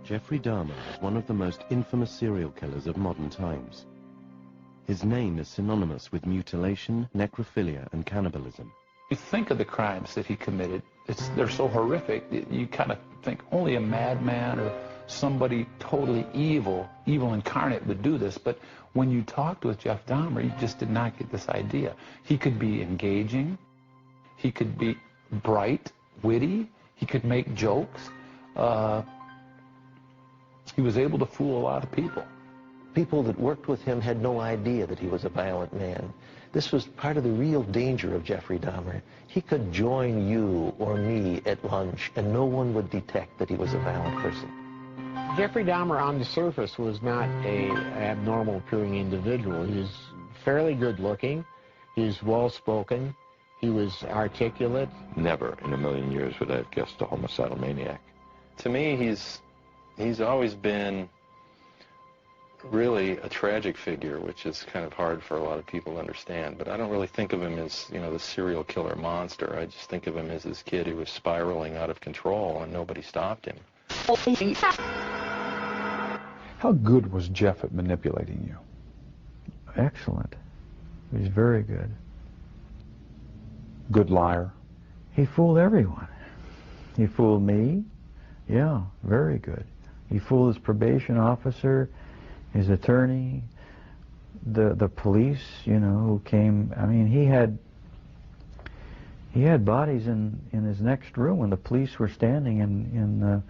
Jeffrey Dahmer is one of the most infamous serial killers of modern times. His name is synonymous with mutilation, necrophilia, and cannibalism. You think of the crimes that he committed, they're so horrific, you kind of think only a madman or somebody totally evil incarnate would do this. But when you talked with Jeff Dahmer, you just did not get this idea. He could be engaging, he could be bright, witty, he could make jokes. He was able to fool a lot of people. People that worked with him had no idea that he was a violent man. This was part of the real danger of Jeffrey Dahmer. He could join you or me at lunch, and no one would detect that he was a violent person. Jeffrey Dahmer on the surface was not an abnormal appearing individual. He was fairly good looking, he was well spoken, he was articulate. Never in a million years would I have guessed a homicidal maniac. To me, he's always been really a tragic figure, which is kind of hard for a lot of people to understand. But I don't really think of him as, you know, the serial killer monster. I just think of him as this kid who was spiraling out of control and nobody stopped him. How good was Jeff at manipulating you? Excellent. He was very good. Good liar? He fooled everyone. He fooled me. Yeah, very good. He fooled his probation officer, his attorney, the police, you know, who came. I mean, he had bodies in his next room when the police were standing in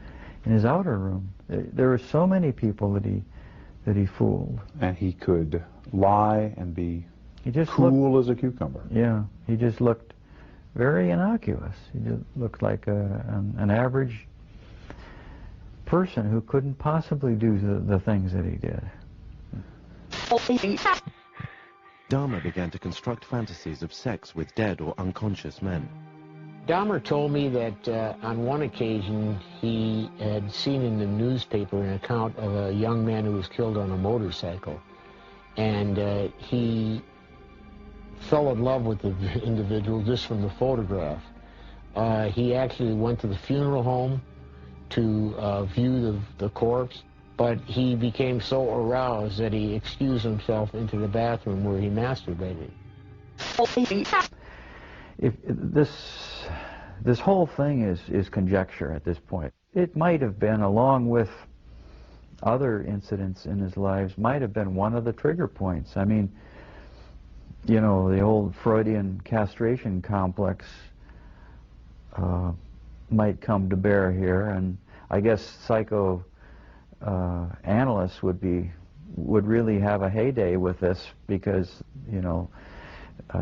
his outer room. There were so many people that he fooled. And he could lie and be cool as a cucumber. Yeah, he just looked very innocuous. He just looked like an average person who couldn't possibly do the things that he did. Dahmer began to construct fantasies of sex with dead or unconscious men. Dahmer told me that on one occasion he had seen in the newspaper an account of a young man who was killed on a motorcycle, and he fell in love with the individual just from the photograph. He actually went to the funeral home to view the corpse, but he became so aroused that he excused himself into the bathroom where he masturbated. If this whole thing is conjecture at this point. It might have been, along with other incidents in his lives, might have been one of the trigger points. I mean, you know, the old Freudian castration complex might come to bear here, and I guess psychoanalysts would really have a heyday with this, because, you know,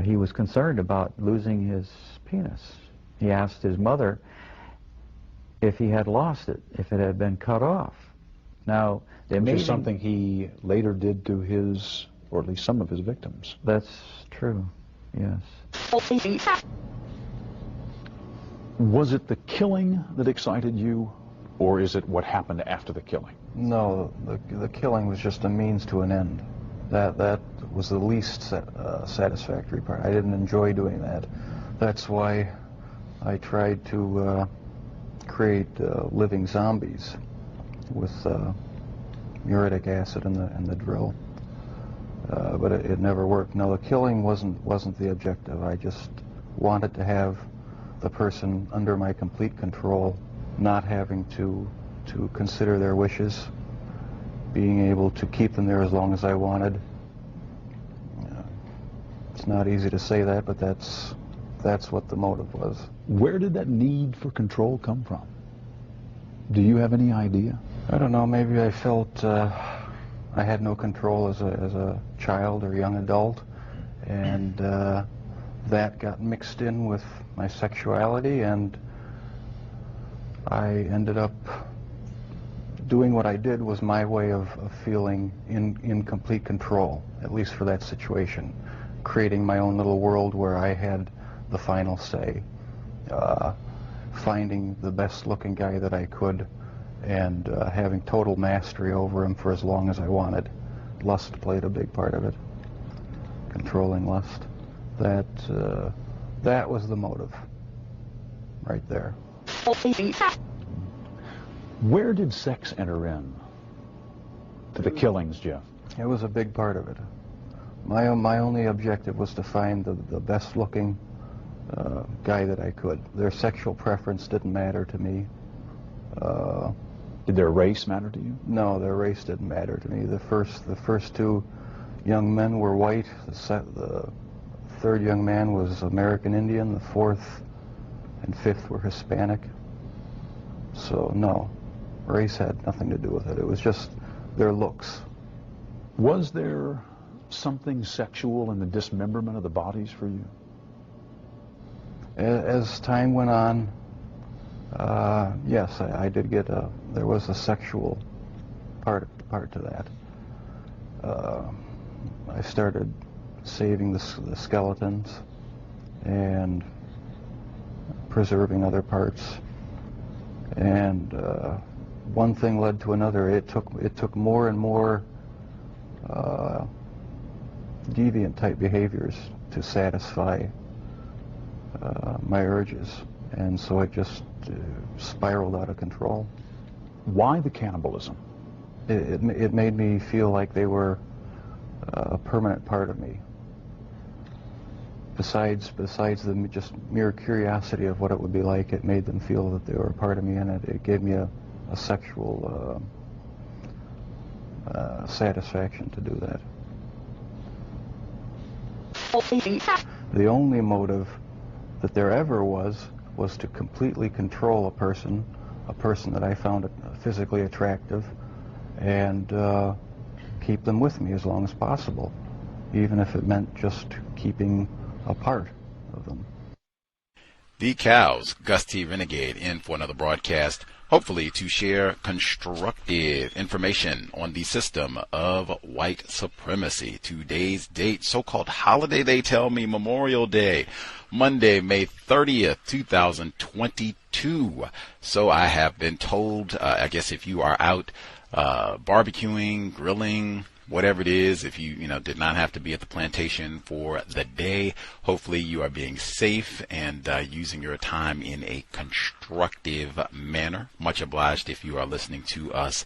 he was concerned about losing his penis. He asked his mother if he had lost it, if it had been cut off. Now, which is something he later did to his, or at least some of his victims. That's true, yes. Was it the killing that excited you, or is it what happened after the killing? No, the killing was just a means to an end. That was the least satisfactory part. I didn't enjoy doing that. That's why I tried to create living zombies with muriatic acid in the drill, but it never worked. No, the killing wasn't the objective. I just wanted to have the person under my complete control, not having to consider their wishes, being able to keep them there as long as I wanted. It's not easy to say that, but that's what the motive was. Where did that need for control come from? Do you have any idea? I don't know. Maybe I felt I had no control as a child or young adult, and that got mixed in with my sexuality, and I ended up doing what I did was my way of feeling in complete control, at least for that situation, creating my own little world where I had the final say, finding the best looking guy that I could, and having total mastery over him for as long as I wanted. Lust played a big part of it, controlling lust. That was the motive right there. Where did sex enter in to the killings, Jeff? It was a big part of it. My only objective was to find the best-looking guy that I could. Their sexual preference didn't matter to me. Did their race matter to you? No, their race didn't matter to me. The first two young men were white. The third young man was American Indian. The fourth and fifth were Hispanic. So no, race had nothing to do with it. It was just their looks. Was there something sexual in the dismemberment of the bodies for you? As time went on, yes, I did get there was a sexual part to that. I started saving the skeletons and preserving other parts, and one thing led to another. It took more and more deviant type behaviors to satisfy my urges, and so it just spiraled out of control. Why the cannibalism? It made me feel like they were a permanent part of me. Besides the just mere curiosity of what it would be like, it made them feel that they were a part of me, and it gave me a sexual satisfaction to do that. The only motive that there ever was to completely control a person that I found physically attractive, and keep them with me as long as possible, even if it meant just keeping a part of them. The Cows, Gus T. Renegade, in for another broadcast, hopefully to share constructive information on the system of white supremacy. Today's date, so-called holiday, they tell me, Memorial Day, Monday, May 30th, 2022. So I have been told, I guess if you are out barbecuing, grilling, whatever it is, if you did not have to be at the plantation for the day, hopefully you are being safe and using your time in a constructive manner. Much obliged if you are listening to us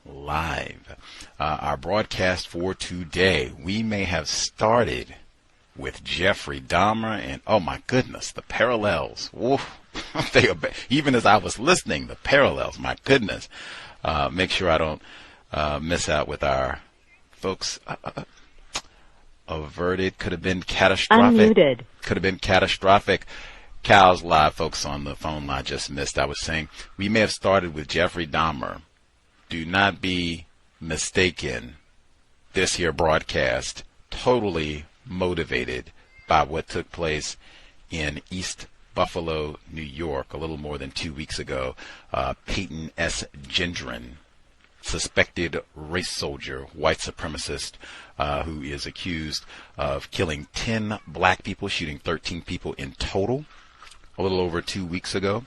live. Our broadcast for today, we may have started with Jeffrey Dahmer, and oh my goodness, the parallels. Woof. They are, even as I was listening, the parallels, my goodness. Make sure I don't miss out with our folks. Averted, could have been catastrophic. Unmuted. Could have been catastrophic. Cows Live folks on the phone line just missed. I was saying we may have started with Jeffrey Dahmer. Do not be mistaken. This here broadcast totally motivated by what took place in East Buffalo, New York, a little more than 2 weeks ago. Payton S. Gendron, suspected race soldier, white supremacist, who is accused of killing 10 black people, shooting 13 people in total, a little over 2 weeks ago.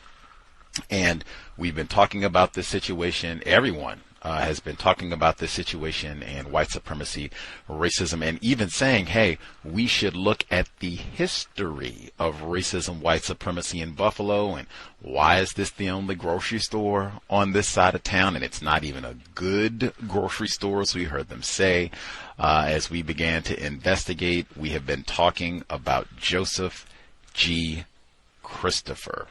And we've been talking about this situation. Everyone has been talking about this situation and white supremacy, racism, and even saying, hey, we should look at the history of racism, white supremacy in Buffalo, and why is this the only grocery store on this side of town? And it's not even a good grocery store, as we heard them say. As we began to investigate, we have been talking about Joseph G. Christopher.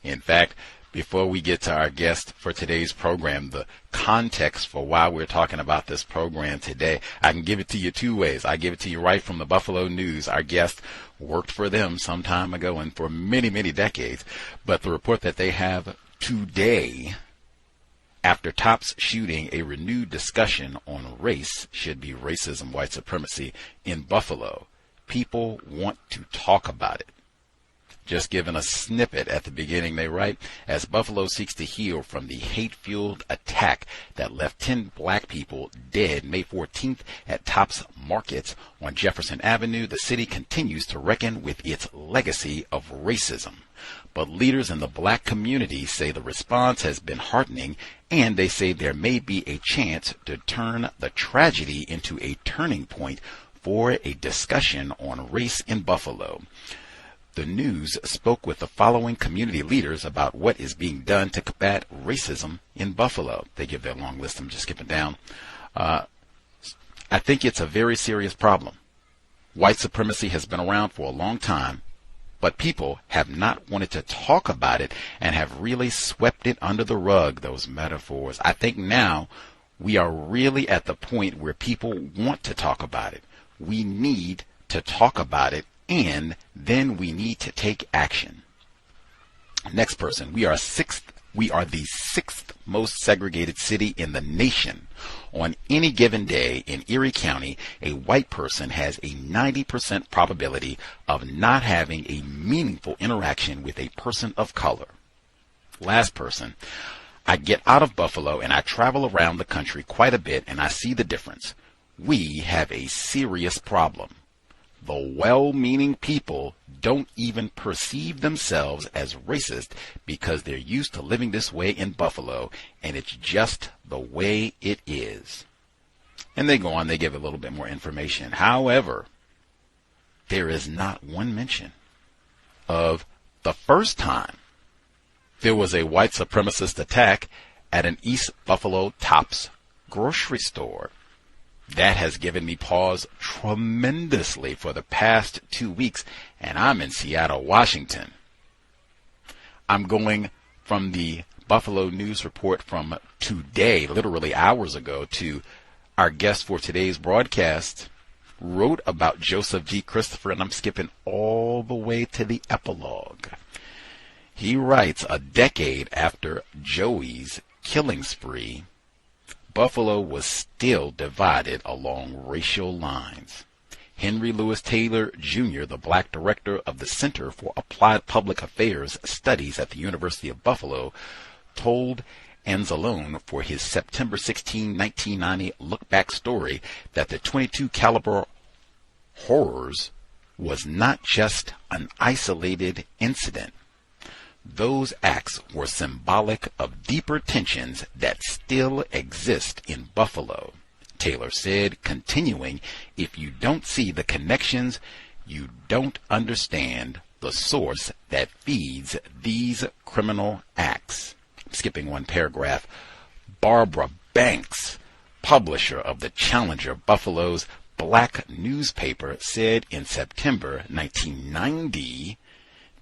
In fact, before we get to our guest for today's program, the context for why we're talking about this program today, I can give it to you two ways. I give it to you right from the Buffalo News. Our guest worked for them some time ago and for many, many decades. But the report that they have today, after Tops shooting, a renewed discussion on race should be racism, white supremacy in Buffalo. People want to talk about it. Just given a snippet at the beginning, they write, as Buffalo seeks to heal from the hate-fueled attack that left 10 black people dead May 14th at Tops Markets on Jefferson Avenue, the city continues to reckon with its legacy of racism. But leaders in the black community say the response has been heartening, and they say there may be a chance to turn the tragedy into a turning point for a discussion on race in Buffalo. the news spoke with the following community leaders about what is being done to combat racism in Buffalo. They give their long list. I'm just skipping down. I think it's a very serious problem. White supremacy has been around for a long time, but people have not wanted to talk about it and have really swept it under the rug, those metaphors. I think now we are really at the point where people want to talk about it. We need to talk about it, and then we need to take action. Next person. We are the sixth most segregated city in the nation. On any given day in Erie County, a white person has a 90% probability of not having a meaningful interaction with a person of color. Last person. I get out of Buffalo and I travel around the country quite a bit, and I see the difference. We have a serious problem. The well-meaning people don't even perceive themselves as racist because they're used to living this way in Buffalo, and it's just the way it is. And they go on, they give a little bit more information. However, there is not one mention of the first time there was a white supremacist attack at an East Buffalo Tops grocery store. That has given me pause tremendously for the past 2 weeks, and I'm in Seattle, Washington. I'm going from the Buffalo News report from today, literally hours ago, to our guest for today's broadcast wrote about Joseph G. Christopher, and I'm skipping all the way to the epilogue. He writes, a decade after Joey's killing spree, Buffalo was still divided along racial lines. Henry Louis Taylor, Jr., the black director of the Center for Applied Public Affairs Studies at the University of Buffalo, told Anzalone for his September 16, 1990 look-back story that the .22 caliber horrors was not just an isolated incident. Those acts were symbolic of deeper tensions that still exist in Buffalo, Taylor said, continuing, if you don't see the connections, you don't understand the source that feeds these criminal acts. Skipping one paragraph, Barbara Banks, publisher of the Challenger, Buffalo's black newspaper, said in September 1990,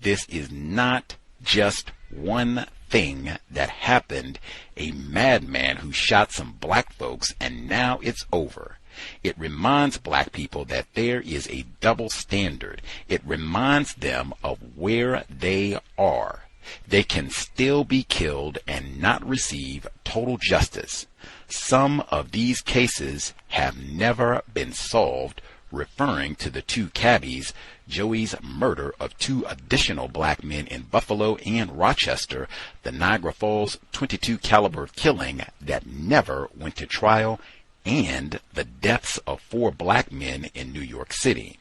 this is not just one thing that happened, a madman who shot some black folks, and now it's over. It reminds black people that there is a double standard. It reminds them of where they are. They can still be killed and not receive total justice. Some of these cases have never been solved, referring to the two cabbies, Joey's murder of two additional black men in Buffalo and Rochester, the Niagara Falls .22 caliber killing that never went to trial, and the deaths of 4 black men in New York City.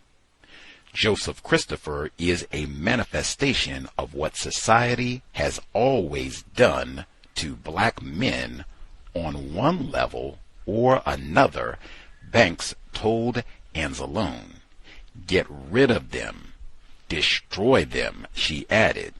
Joseph Christopher is a manifestation of what society has always done to black men on one level or another, Banks told Anzalone. Get rid of them. Destroy them, she added.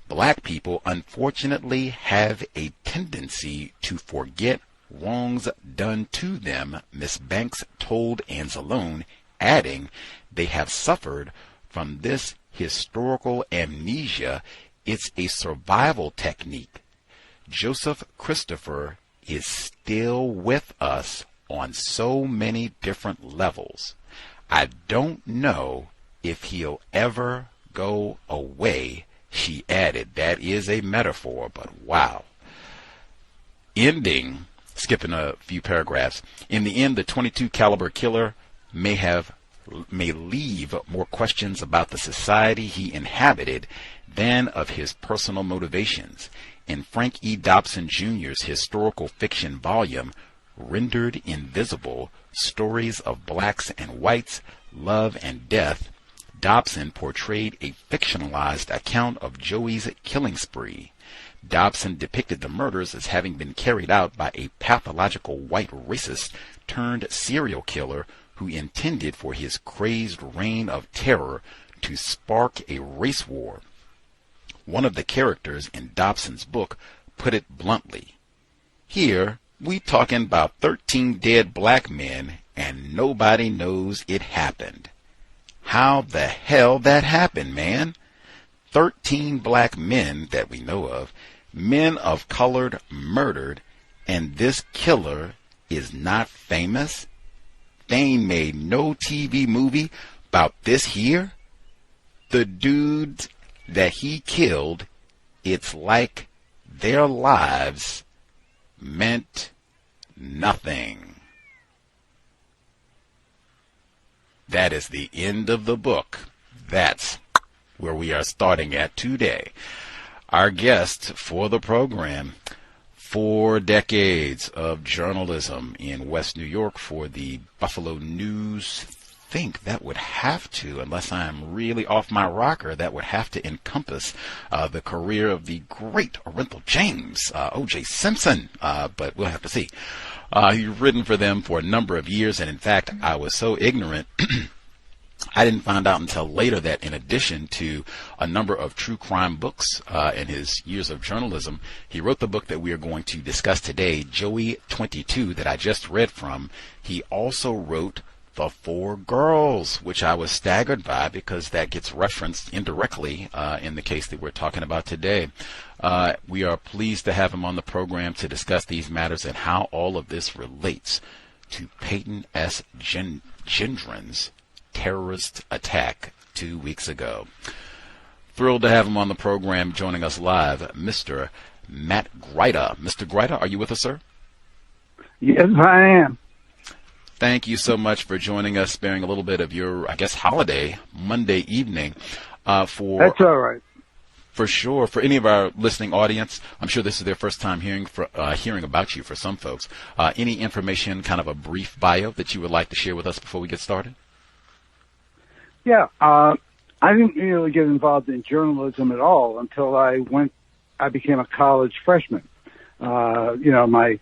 Black people unfortunately have a tendency to forget wrongs done to them, Miss Banks told Anzalone, adding, they have suffered from this historical amnesia. It's a survival technique. Joseph Christopher is still with us on so many different levels. I don't know if he'll ever go away, she added. That is a metaphor, but wow. Ending, skipping a few paragraphs, in the end, the .22 caliber killer may leave more questions about the society he inhabited than of his personal motivations. In Frank E. Dobson Jr.'s historical fiction volume, Rendered Invisible, Stories of Blacks and Whites, Love and Death, Dobson portrayed a fictionalized account of Joey's killing spree. Dobson depicted the murders as having been carried out by a pathological white racist turned serial killer who intended for his crazed reign of terror to spark a race war. One of the characters in Dobson's book put it bluntly. Here, we talking about 13 dead black men and nobody knows it happened. How the hell that happened, man? 13 black men that we know of, men of color murdered, and this killer is not famous? They ain't made no TV movie about this here? The dudes that he killed, it's like their lives meant nothing. That is the end of the book. That's where we are starting at today. Our guest for the program, 4 decades of journalism in West New York for the Buffalo News. I think that would have to, unless I'm really off my rocker, that would have to encompass the career of the great Orenthal James, O.J. Simpson, but we'll have to see. You've written for them for a number of years, and in fact, I was so ignorant, I didn't find out until later that in addition to a number of true crime books in his years of journalism, he wrote the book that we are going to discuss today, Joey 22, that I just read from. He also wrote The 4 Girls, which I was staggered by because that gets referenced indirectly in the case that we're talking about today. We are pleased to have him on the program to discuss these matters and how all of this relates to Payton S. Gendron's terrorist attack 2 weeks ago. Thrilled to have him on the program. Joining us live, Mr. Matt Gryta. Mr. Gryta, are you with us, sir? Yes, I am. Thank you so much for joining us, sparing a little bit of your, I guess, holiday, Monday evening. That's all right. For sure. For any of our listening audience, I'm sure this is their first time hearing about you for some folks. Any information, kind of a brief bio that you would like to share with us before we get started? Yeah, I didn't really get involved in journalism at all until I became a college freshman. My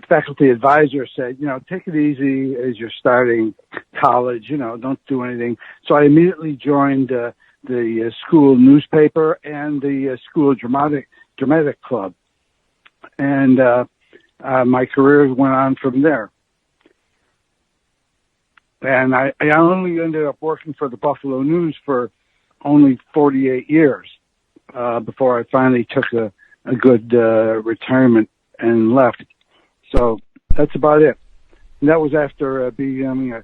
faculty advisor said, take it easy as you're starting college, don't do anything. So I immediately joined the school newspaper and the school dramatic club. And my career went on from there. And I only ended up working for the Buffalo News for only 48 years before I finally took a good retirement and left. So that's about it. And that was after becoming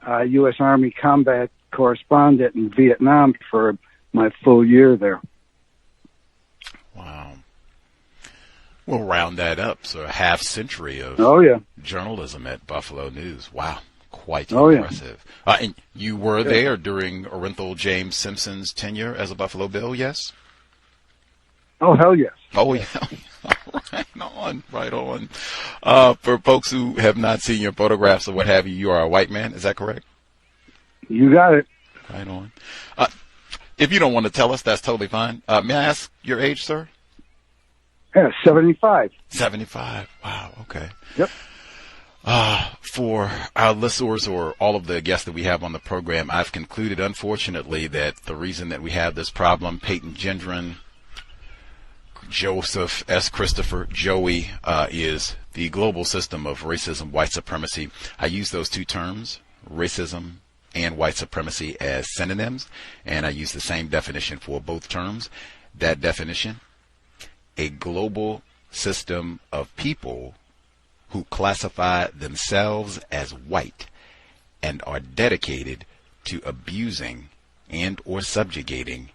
a U.S. Army combat correspondent in Vietnam for my full year there. Wow. We'll round that up. So a half century of journalism at Buffalo News. Wow. Quite impressive. Yeah. And you were there during Orenthal James Simpson's tenure as a Buffalo Bill, yes? Oh, hell yes. Oh, yeah. Right on. For folks who have not seen your photographs or what have you, you are a white man, is that correct? You got it. Right on. If you don't want to tell us, that's totally fine. May I ask your age, sir? Yeah, 75. 75. Wow, okay. Yep. For our listeners or all of the guests that we have on the program, I've concluded, unfortunately, that the reason that we have this problem, Payton Gendron, Joseph S. Christopher, Joey, is the global system of racism, white supremacy. I use those two terms, racism and white supremacy, as synonyms, and I use the same definition for both terms. That definition, a global system of people who classify themselves as white and are dedicated to abusing and or subjugating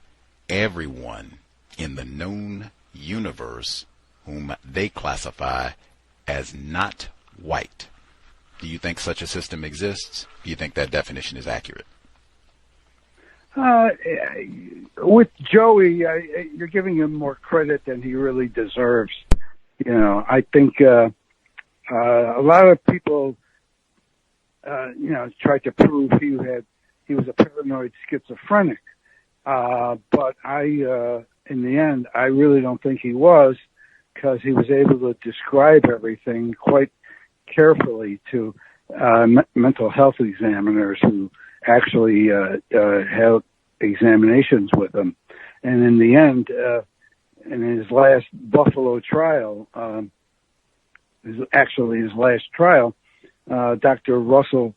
everyone in the known universe whom they classify as not white. Do you think such a system exists? Do you think that definition is accurate? With Joey, you're giving him more credit than he really deserves. I think a lot of people, tried to prove he was a paranoid schizophrenic. But in the end, I really don't think he was, because he was able to describe everything quite carefully to mental health examiners who actually held examinations with him. And in the end, in his last Buffalo trial, his last trial, Dr. Russell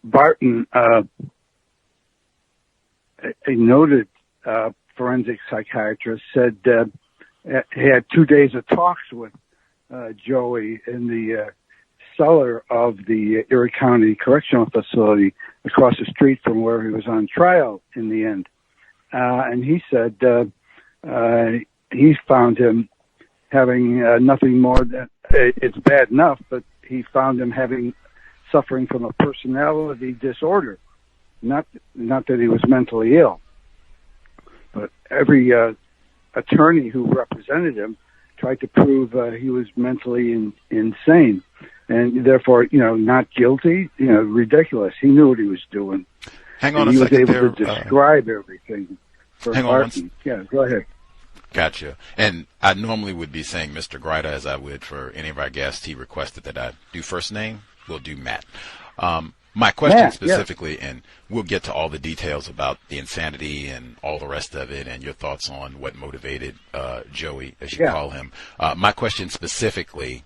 Barton, a noted forensic psychiatrist, said he had 2 days of talks with Joey in the cellar of the Erie County Correctional Facility across the street from where he was on trial in the end. And he said he found him having nothing more than, it's bad enough, but he found him suffering from a personality disorder. Not that he was mentally ill, but every attorney who represented him tried to prove he was mentally insane, and therefore, not guilty. Ridiculous. He knew what he was doing. Hang on a second. He was able to describe everything. Hang on. Yeah, go ahead. Gotcha. And I normally would be saying Mr. Gryta, as I would for any of our guests. He requested that I do first name. We'll do Matt. My question Matt, specifically, and we'll get to all the details about the insanity and all the rest of it and your thoughts on what motivated Joey, as you call him. My question specifically,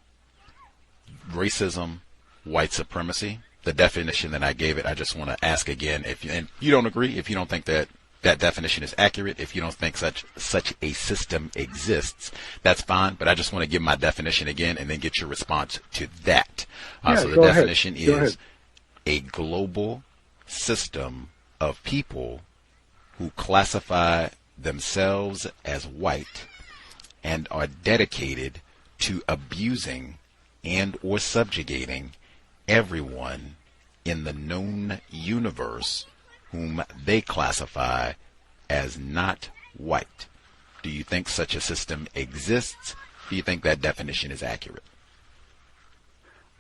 racism, white supremacy, the definition that I gave it, I just want to ask again, and you don't agree, if you don't think that definition is accurate, if you don't think such a system exists, that's fine, but I just want to give my definition again and then get your response to that. So the definition is a global system of people who classify themselves as white and are dedicated to abusing and or subjugating everyone in the known universe whom they classify as not white. Do you think such a system exists? Do you think that definition is accurate?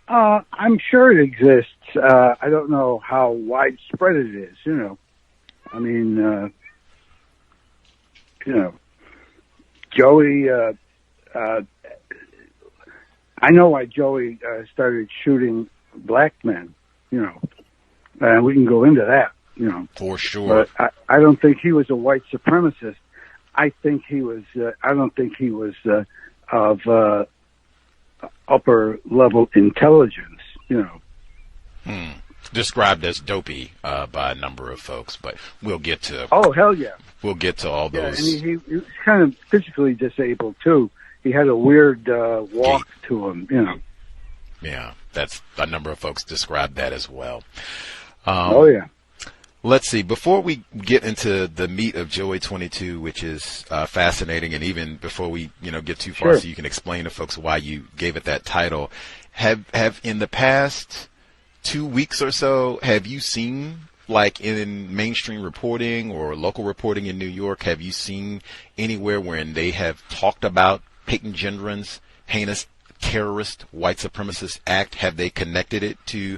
I'm sure it exists. I don't know how widespread it is, I mean, Joey, I know why Joey started shooting black men, and we can go into that, For sure. But I don't think he was a white supremacist. I think he was, I don't think he was of upper level intelligence, Described as dopey by a number of folks, but we'll get to. Oh, hell yeah. We'll get to all those. And he was kind of physically disabled too. He had a weird walk to him, Yeah, that's a number of folks described that as well. Oh yeah. Let's see. Before we get into the meat of Joey 22, which is fascinating, and even before we get too far, so you can explain to folks why you gave it that title, have in the past 2 weeks or so, have you seen, like in mainstream reporting or local reporting in New York, have you seen anywhere where they have talked about Payton Gendron's heinous terrorist white supremacist act? Have they connected it to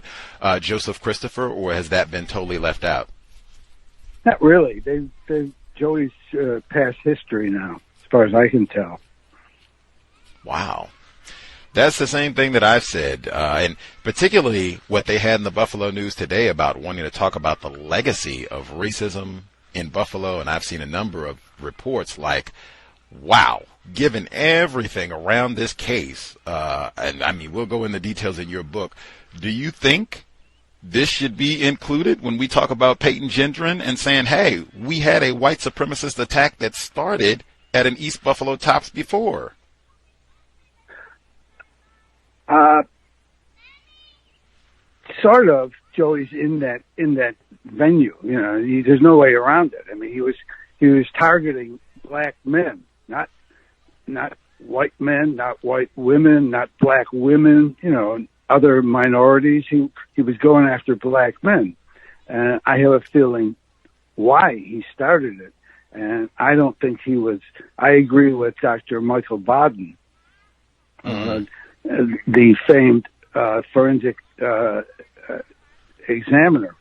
Joseph Christopher, or has that been totally left out? Not really. They're Joey's past history now, as far as I can tell. Wow. That's the same thing that I've said, and particularly what they had in the Buffalo News today about wanting to talk about the legacy of racism in Buffalo, and I've seen a number of reports like, wow, given everything around this case, and I mean, we'll go into details in your book, do you think this should be included when we talk about Payton Gendron and saying, hey, we had a white supremacist attack that started at an East Buffalo Tops before? Sort of. Joey's in that venue. There's no way around it. I mean, he was targeting black men, not white men, not white women, not black women. Other minorities. He was going after black men, and I have a feeling why he started it. And I don't think he was. I agree with Dr. Michael Baden, the famed forensic examiner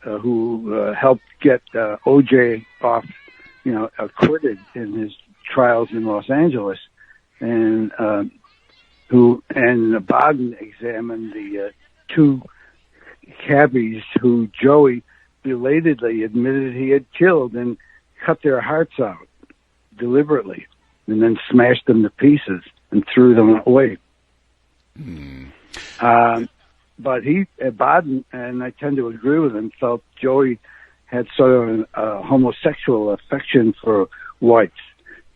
who helped get O.J. off, acquitted in his trials in Los Angeles, and Baden examined the two cabbies who Joey belatedly admitted he had killed and cut their hearts out deliberately, and then smashed them to pieces and threw them away. But Baden, and I tend to agree with him, felt Joey had sort of a homosexual affection for whites.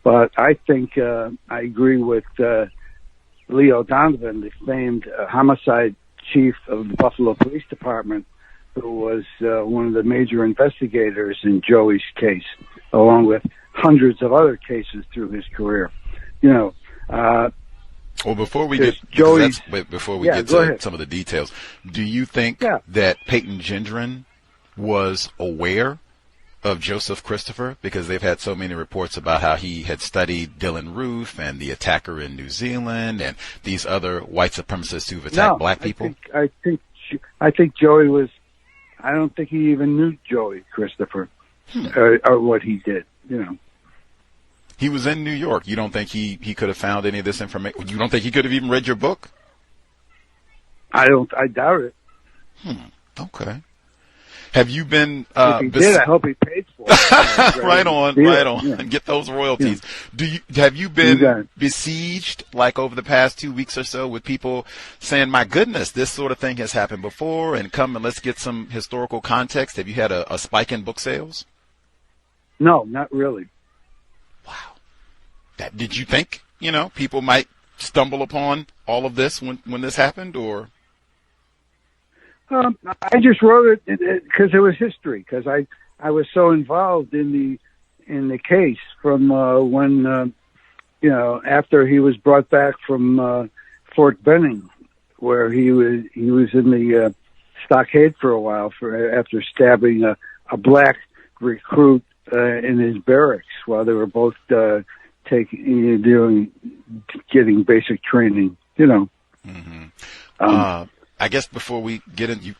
But I think I agree with Leo Donovan, the famed homicide chief of the Buffalo Police Department, who was one of the major investigators in Joey's case, along with hundreds of other cases through his career. Well, before we get to some of the details, do you think that Payton Gendron was aware of Joseph Christopher? Because they've had so many reports about how he had studied Dylan Roof and the attacker in New Zealand and these other white supremacists who've attacked black people. I think Joey was. I don't think he even knew Joey Christopher or what he did. He was in New York. You don't think he could have found any of this information? You don't think he could have even read your book? I doubt it. Okay. Have you been? If he did, I hope he paid for it. right on. Yeah. And get those royalties. Yeah. Have you been besieged, like over the past 2 weeks or so, with people saying, "My goodness, this sort of thing has happened before," and come and let's get some historical context? Have you had a spike in book sales? No, not really. Wow. Did you think people might stumble upon all of this when this happened, or? I just wrote it because it was history. Because I was so involved in the case from when after he was brought back from Fort Benning, where he was in the stockade for a while after stabbing a black recruit in his barracks while they were both getting basic training. I guess before we get in,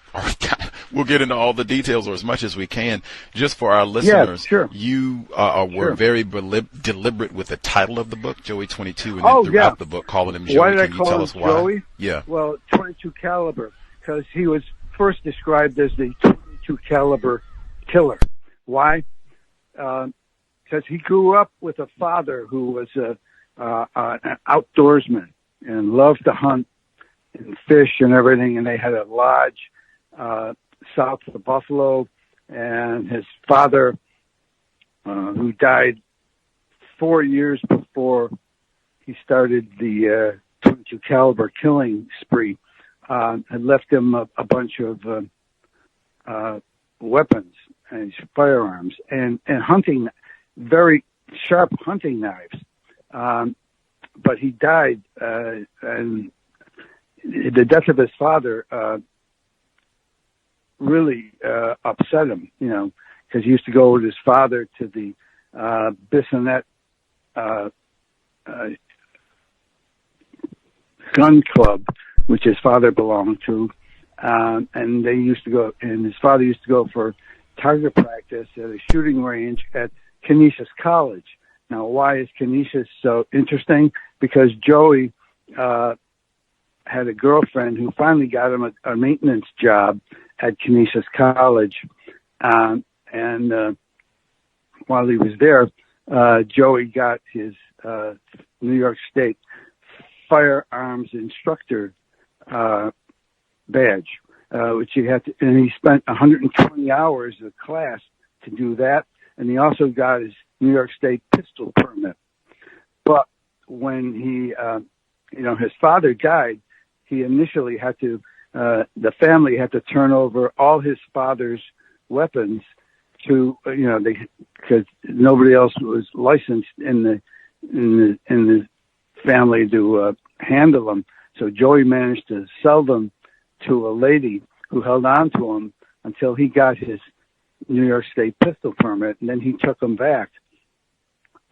we'll get into all the details or as much as we can. Just for our listeners, you were very deliberate with the title of the book, Joey 22, and then throughout the book calling him Joey. Why did I Can you call tell him us why? Joey? Yeah. Well, 22 caliber, because he was first described as the 22 caliber killer. Why? Because he grew up with a father who was an outdoorsman and loved to hunt and fish and everything, and they had a lodge south of Buffalo, and his father, who died 4 years before he started the 22 caliber killing spree, had left him a bunch of weapons and firearms and hunting, very sharp hunting knives. But he died, and the death of his father really upset him, because he used to go with his father to the Bissonnet gun club, which his father belonged to, and they used to go, and his father used to go for target practice at a shooting range at Canisius College. Now, why is Canisius so interesting? Because Joey had a girlfriend who finally got him a maintenance job at Canisius College. And while he was there, Joey got his New York State firearms instructor badge, which he had to, and he spent 120 hours of class to do that. And he also got his New York State pistol permit. But when he, his father died, he initially had to, the family had to turn over all his father's weapons to, because nobody else was licensed in the family to handle them. So Joey managed to sell them to a lady who held on to them until he got his New York State pistol permit, and then he took them back.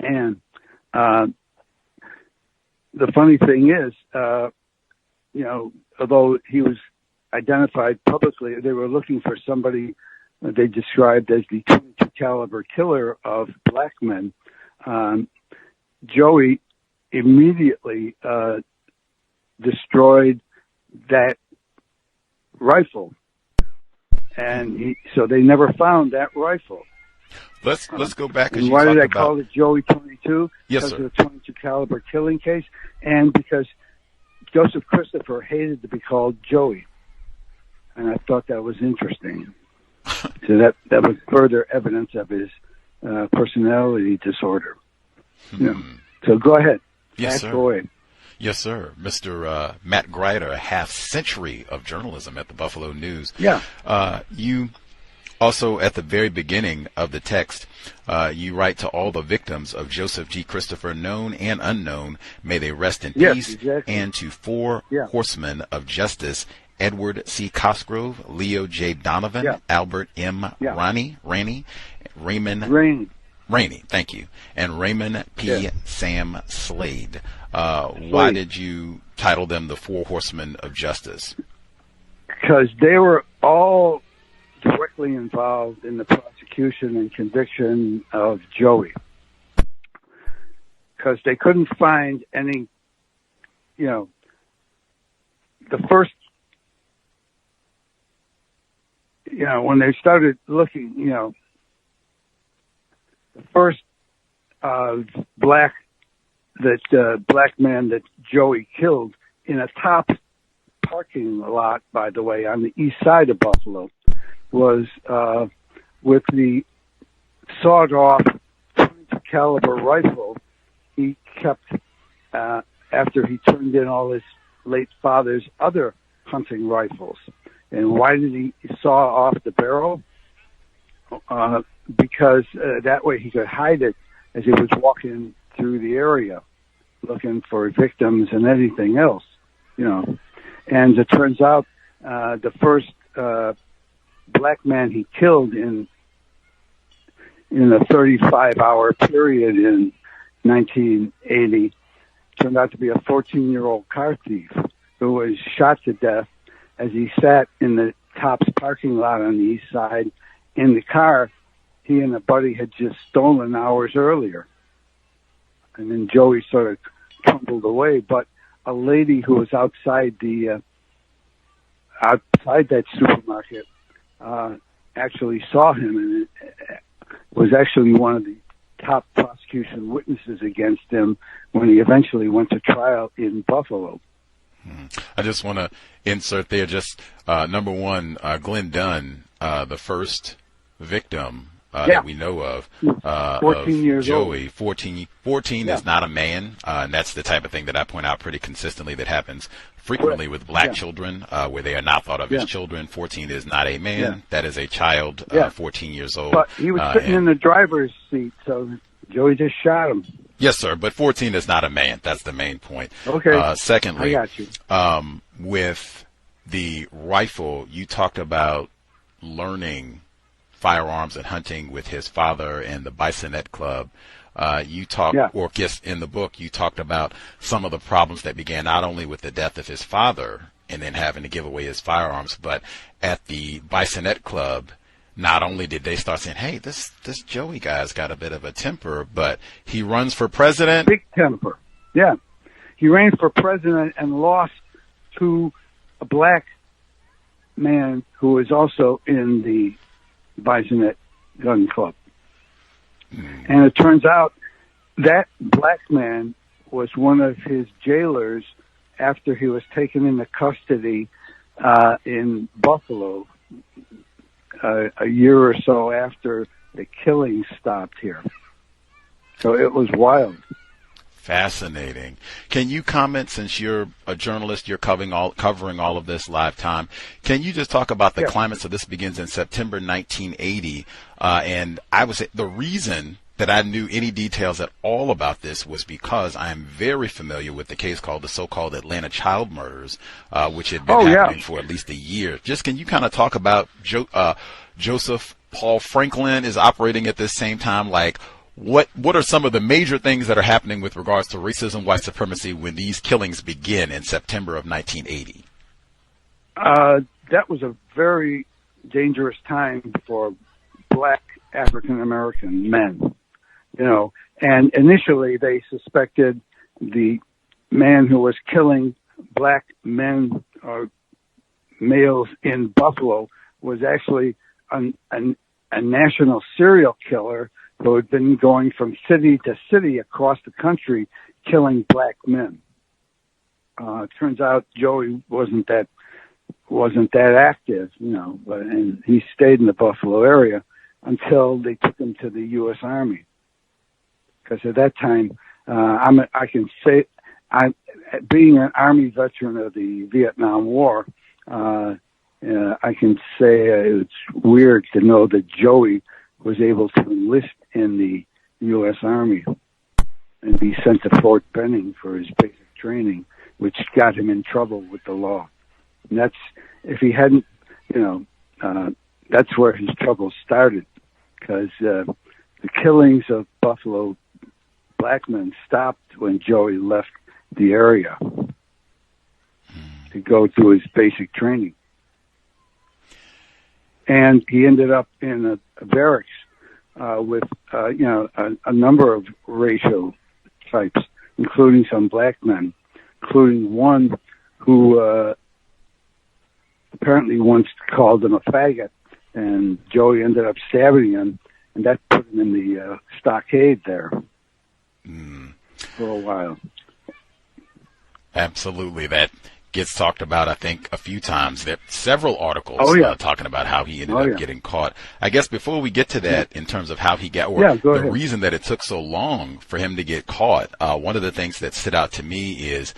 And the funny thing is, although he was identified publicly, they were looking for somebody they described as the 22 caliber killer of black men. Joey immediately destroyed that rifle And so they never found that rifle. Let's go back. And why did I call it Joey 22? Yes, because sir. of the 22 caliber killing case, and because Joseph Christopher hated to be called Joey, and I thought that was interesting. So that was further evidence of his personality disorder. Yeah. So go ahead. Yes, sir. Away. Yes, sir. Mr. Matt Gryta, a half century of journalism at the Buffalo News. Yeah. You also, at the very beginning of the text, you write to all the victims of Joseph G. Christopher, known and unknown, may they rest in peace, exactly. and to four horsemen of justice, Edward C. Cosgrove, Leo J. Donovan, Albert M. Rainey, thank you, and Raymond P. Sam Slade. Why did you title them the Four Horsemen of Justice? Because they were all directly involved in the prosecution and conviction of Joey. Because they couldn't find any, the first, when they started looking, the first black man that Joey killed in a top parking lot, by the way, on the east side of Buffalo, was with the sawed-off 22 caliber rifle he kept after he turned in all his late father's other hunting rifles. And why did he saw off the barrel? Because that way he could hide it as he was walking through the area looking for victims and anything else, And it turns out the first black man he killed in a 35-hour period in 1980 turned out to be a 14-year-old car thief who was shot to death as he sat in the Tops parking lot on the east side in the car he and a buddy had just stolen hours earlier. And then Joey sort of tumbled away, but a lady who was outside that supermarket actually saw him, and it was actually one of the top prosecution witnesses against him when he eventually went to trial in Buffalo. I just want to insert there just number one, Glenn Dunn, the first victim that we know of 14 years Joey. old. 14 is not a man, and that's the type of thing that I point out pretty consistently that happens frequently with black children, where they are not thought of as children. 14 is not a man. That is a child, 14 years old. But he was sitting in the driver's seat, so Joey just shot him. Yes, sir, but 14 is not a man. That's the main point. Okay. Secondly, I got you. With the rifle, you talked about learning firearms and hunting with his father and the Bisonet Club. You talked, or guess in the book, you talked about some of the problems that began not only with the death of his father and then having to give away his firearms, but at the Bisonet Club, not only did they start saying, hey, this Joey guy's got a bit of a temper, but he runs for president. Big temper. Yeah. He ran for president and lost to a black man who was also in the Bisonet Gun Club. And it turns out that black man was one of his jailers after he was taken into custody in Buffalo a year or so after the killing stopped here. So it was wild. Fascinating. Can you comment, since you're a journalist, you're covering all of this live time, can you just talk about the climate? So this begins in September 1980, and I would say the reason that I knew any details at all about this was because I am very familiar with the case called the so-called Atlanta child murders, which had been happening for at least a year. Just can you kind of talk about Joseph Paul Franklin is operating at this same time? Like, what are some of the major things that are happening with regards to racism, white supremacy when these killings begin in September of 1980? That was a very dangerous time for black African American men. And initially they suspected the man who was killing black men or males in Buffalo was actually a national serial killer who had been going from city to city across the country killing black men. It turns out Joey wasn't that active, and he stayed in the Buffalo area until they took him to the U.S. Army. Because at that time, I can say, being an Army veteran of the Vietnam War, I can say it's weird to know that Joey was able to enlist in the U.S. Army and be sent to Fort Benning for his basic training, which got him in trouble with the law. And that's, if he hadn't, that's where his trouble started, because the killings of Buffalo black men stopped when Joey left the area to go through his basic training. And he ended up in a barracks with, a number of racial types, including some black men, including one who apparently once called him a faggot, and Joey ended up stabbing him, and that put him in the stockade there for a while. Absolutely. That gets talked about, I think, a few times. There are several articles talking about how he ended up getting caught. I guess before we get to that, in terms of how he got, or the reason that it took so long for him to get caught, one of the things that stood out to me is,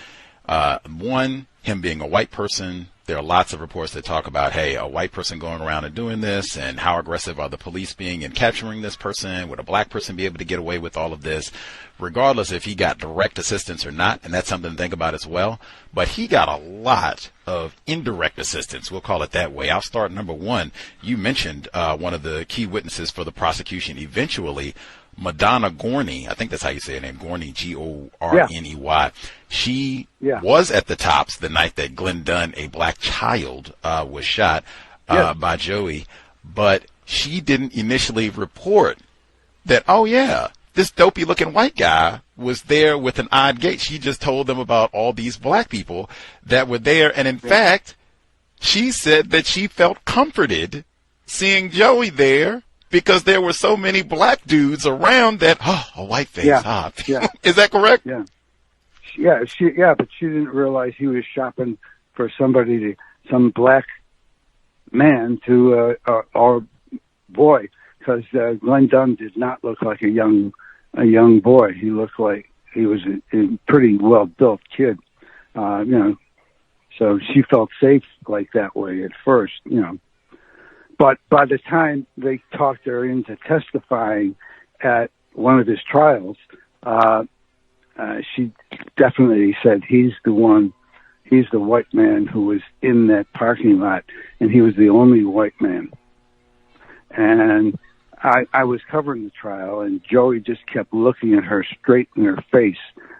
one, him being a white person. There are lots of reports that talk about, hey, a white person going around and doing this, and how aggressive are the police being in capturing this person? Would a black person be able to get away with all of this, regardless if he got direct assistance or not? And that's something to think about as well. But he got a lot of indirect assistance, we'll call it that way. I'll start number one. You mentioned one of the key witnesses for the prosecution eventually, Madonna Gorney, I think that's how you say her name, Gorney, Gorney. She was at the Tops the night that Glenn Dunn, a black child, was shot by Joey, but she didn't initially report that, oh yeah, this dopey looking white guy was there with an odd gait. She just told them about all these black people that were there, and in fact, she said that she felt comforted seeing Joey there, because there were so many black dudes around that, a white face. Is that correct? Yeah. But she didn't realize he was shopping for some black man or boy, because Glenn Dunn did not look like a young boy. He looked like he was a pretty well-built kid, so she felt safe like that way at first, But by the time they talked her into testifying at one of his trials, she definitely said he's the white man who was in that parking lot, and he was the only white man. And I was covering the trial, and Joey just kept looking at her straight in her face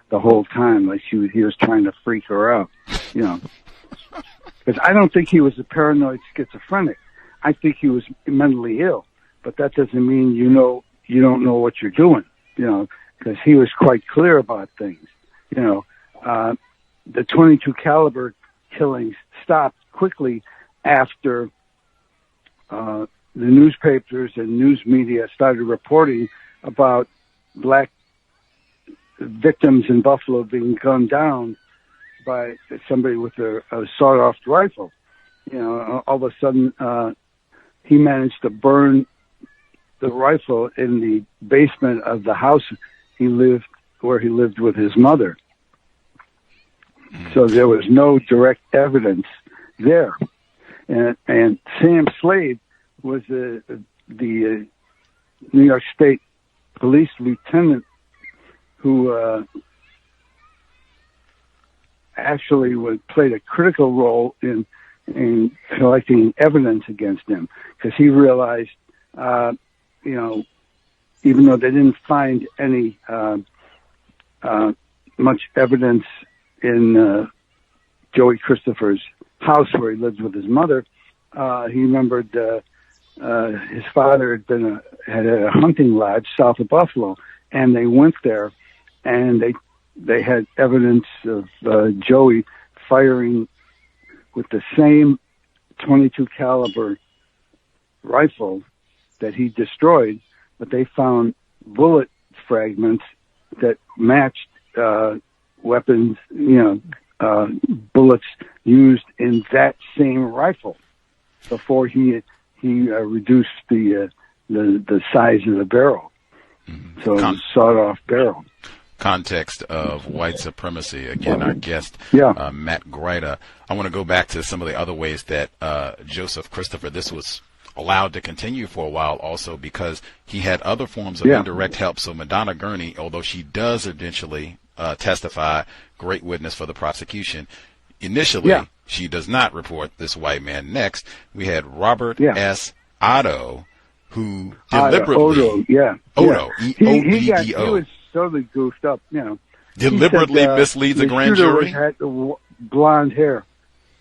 the whole time, like he was trying to freak her out, Because I don't think he was a paranoid schizophrenic. I think he was mentally ill, but that doesn't mean you don't know what you're doing, because he was quite clear about things. The .22 caliber killings stopped quickly after the newspapers and news media started reporting about black victims in Buffalo being gunned down by somebody with a sawed-off rifle. All of a sudden, he managed to burn the rifle in the basement of the house where he lived with his mother. So there was no direct evidence there. And Sam Slade was the New York State Police lieutenant who actually played a critical role in collecting evidence against him, because he realized, even though they didn't find any much evidence in Joey Christopher's house where he lived with his mother, he remembered his father had a hunting lodge south of Buffalo, and they went there, and they had evidence of Joey firing with the same .22 caliber rifle that he destroyed, but they found bullet fragments that matched weapons, bullets used in that same rifle before he reduced the size of the barrel. So it was sawed-off barrel. Context of White Supremacy. Again, our guest, Matt Gryta. I want to go back to some of the other ways that Joseph Christopher, this was allowed to continue for a while also because he had other forms of indirect help. So Madonna Gurney, although she does eventually testify, great witness for the prosecution, initially she does not report this white man. Next, we had Robert S. Otto, who deliberately... Odo, E-O-D-D-O. He was totally goofed up, Deliberately misleads a grand jury? Had blonde hair.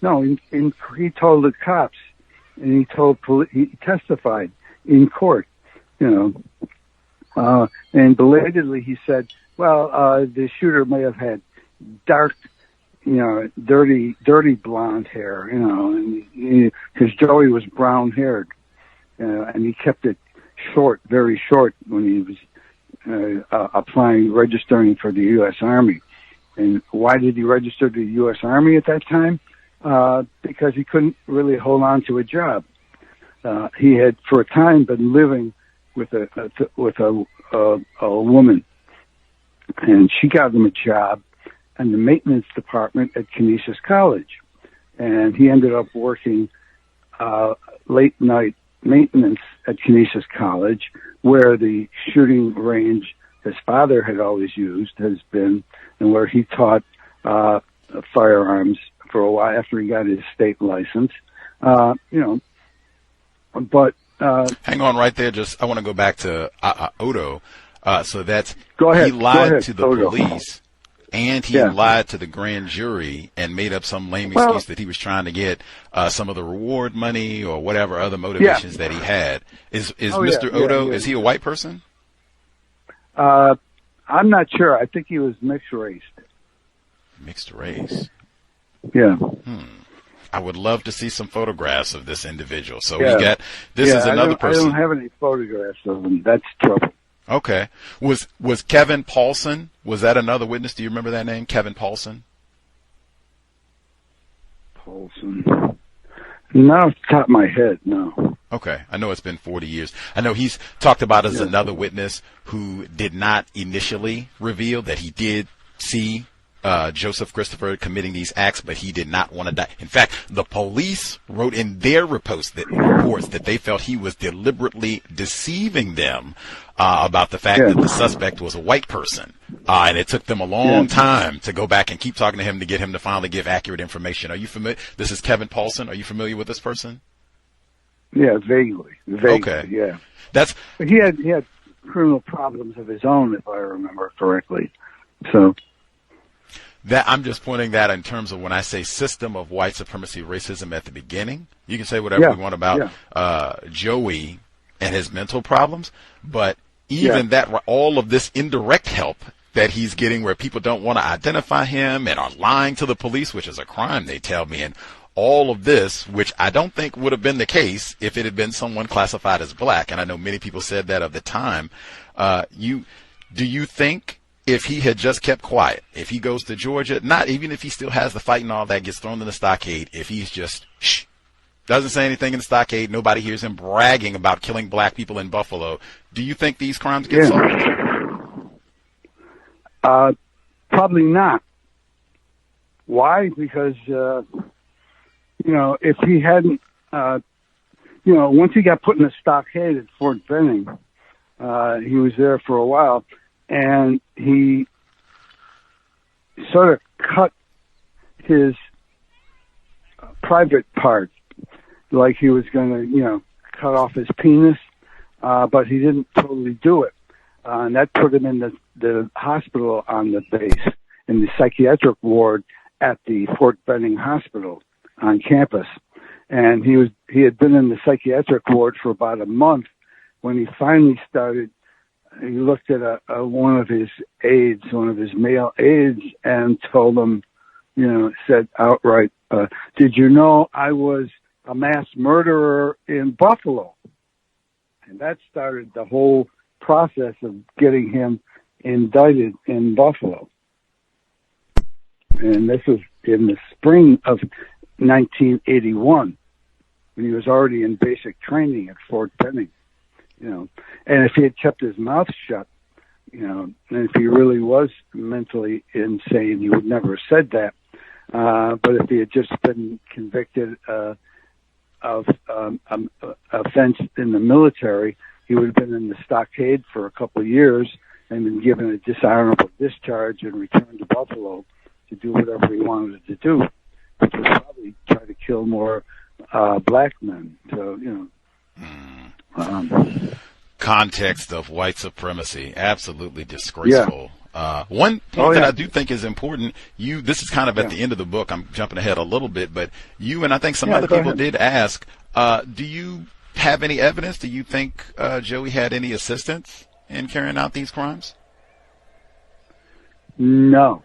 No, he told the cops, and he testified in court, and belatedly he said, well, the shooter may have had dark, dirty blonde hair, because Joey was brown haired, and he kept it short, very short when he was registering for the U.S. Army. And why did he register to the U.S. Army at that time? Because he couldn't really hold on to a job. He had, for a time, been living with a woman, and she got him a job in the maintenance department at Canisius College, and he ended up working late night maintenance at Canisius College, where the shooting range his father had always used has been, and where he taught firearms for a while after he got his state license. But hang on right there. I want to go back to Odo. So that's he lied to the police, and he lied to the grand jury and made up some lame excuse that he was trying to get some of the reward money or whatever other motivations that he had. Is Mr. Odo, is he a white person? I'm not sure. I think he was mixed race. Mixed race? Yeah. I would love to see some photographs of this individual. So we got, this is another person. I don't have any photographs of him. That's trouble. Okay. Was Kevin Paulson, was that another witness? Do you remember that name? Kevin Paulson? Paulson. Not off the top of my head, no. Okay. I know it's been 40 years. I know he's talked about as another witness who did not initially reveal that he did see Joseph Christopher committing these acts, but he did not want to die. In fact, the police wrote in their reports that they felt he was deliberately deceiving them about the fact that the suspect was a white person. And it took them a long time to go back and keep talking to him to get him to finally give accurate information. Are you familiar? This is Kevin Paulson. Are you familiar with this person? Yeah, vaguely. Okay. Yeah. But he had criminal problems of his own, if I remember correctly. So. That I'm just pointing that in terms of when I say system of white supremacy racism at the beginning. You can say whatever you want about Joey and his mental problems, but even that, all of this indirect help that he's getting where people don't want to identify him and are lying to the police, which is a crime, they tell me, and all of this, which I don't think would have been the case if it had been someone classified as black, and I know many people said that of the time. Do you think if he had just kept quiet, if he goes to Georgia, not even if he still has the fight and all that, gets thrown in the stockade, if he's just doesn't say anything in the stockade, nobody hears him bragging about killing black people in Buffalo, do you think these crimes get solved? Probably not. Why? Because, if he hadn't, once he got put in the stockade at Fort Benning, he was there for a while, and he sort of cut his private part, like he was going to, cut off his penis, but he didn't totally do it. And that put him in the hospital on the base, in the psychiatric ward at the Fort Benning Hospital on campus. And he had been in the psychiatric ward for about a month when he finally started. He looked at one of his aides, one of his male aides, and told him, said outright, did you know I was a mass murderer in Buffalo? And that started the whole process of getting him indicted in Buffalo. And this was in the spring of 1981, when he was already in basic training at Fort Benning, And if he had kept his mouth shut, and if he really was mentally insane, he would never have said that. But if he had just been convicted of offense in the military, he would have been in the stockade for a couple of years and been given a dishonorable discharge and returned to Buffalo to do whatever he wanted to do, which was probably try to kill more black men. So, Context of White Supremacy. Absolutely disgraceful. Yeah. One point that I do think is important, this is kind of at the end of the book. I'm jumping ahead a little bit, but you and I think some other people did ask, do you have any evidence? Do you think Joey had any assistance in carrying out these crimes? No.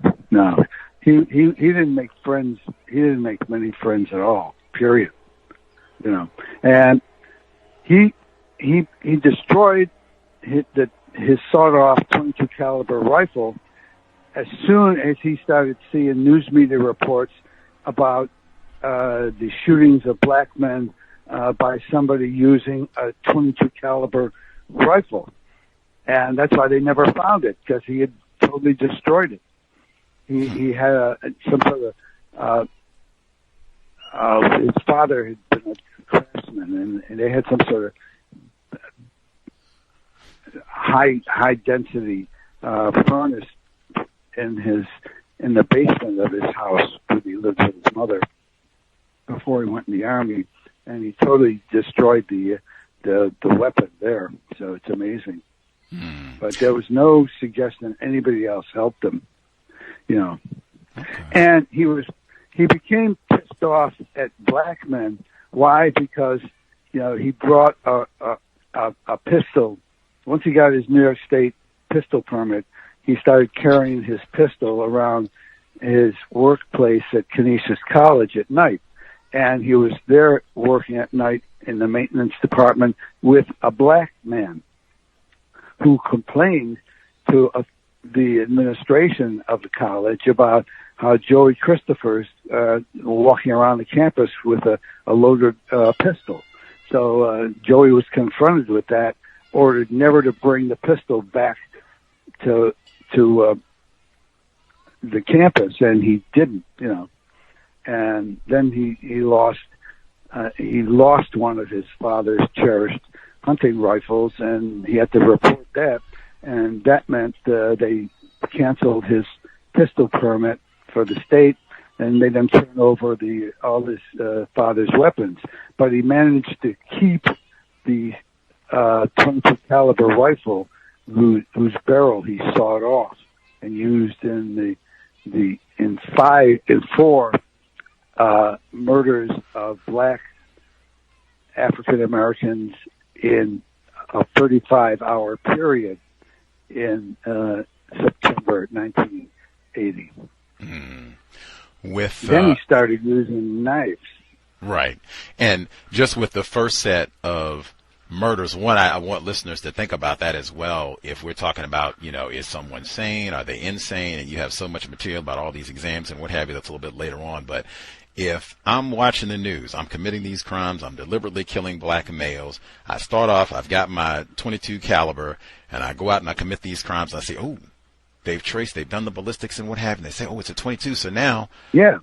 He didn't make friends. He didn't make many friends at all, period. And he destroyed his sawed-off .22 caliber rifle as soon as he started seeing news media reports about the shootings of black men by somebody using a .22 caliber rifle, and that's why they never found it, because he had totally destroyed it. He had some sort of his father had been a craftsman, and they had some sort of high density furnace in the basement of his house where he lived with his mother before he went in the army, and he totally destroyed the weapon there. So it's amazing. But there was no suggestion anybody else helped him, And he became pissed off at black men. Why? Because he brought a pistol. Once he got his New York State pistol permit, he started carrying his pistol around his workplace at Canisius College at night. And he was there working at night in the maintenance department with a black man who complained to the administration of the college about how Joey Christopher's walking around the campus with a loaded pistol. So Joey was confronted with that, ordered never to bring the pistol back to the campus, and he didn't, And then he lost one of his father's cherished hunting rifles, and he had to report that, and that meant they canceled his pistol permit for the state and made him turn over all his father's weapons. But he managed to keep the .22 caliber rifle whose barrel he sawed off and used in four murders of black African Americans in a 35-hour period in September 1980. Then he started using knives. Right. And just with the first set of murders, I want listeners to think about that as well. If we're talking about, is someone sane? Are they insane? And you have so much material about all these exams and what have you, that's a little bit later on. But if I'm watching the news, I'm committing these crimes, I'm deliberately killing black males, I start off, I've got my .22 caliber, and I go out and I commit these crimes, and I say, oh, they've done the ballistics and what have you. They say, oh, it's a .22. So now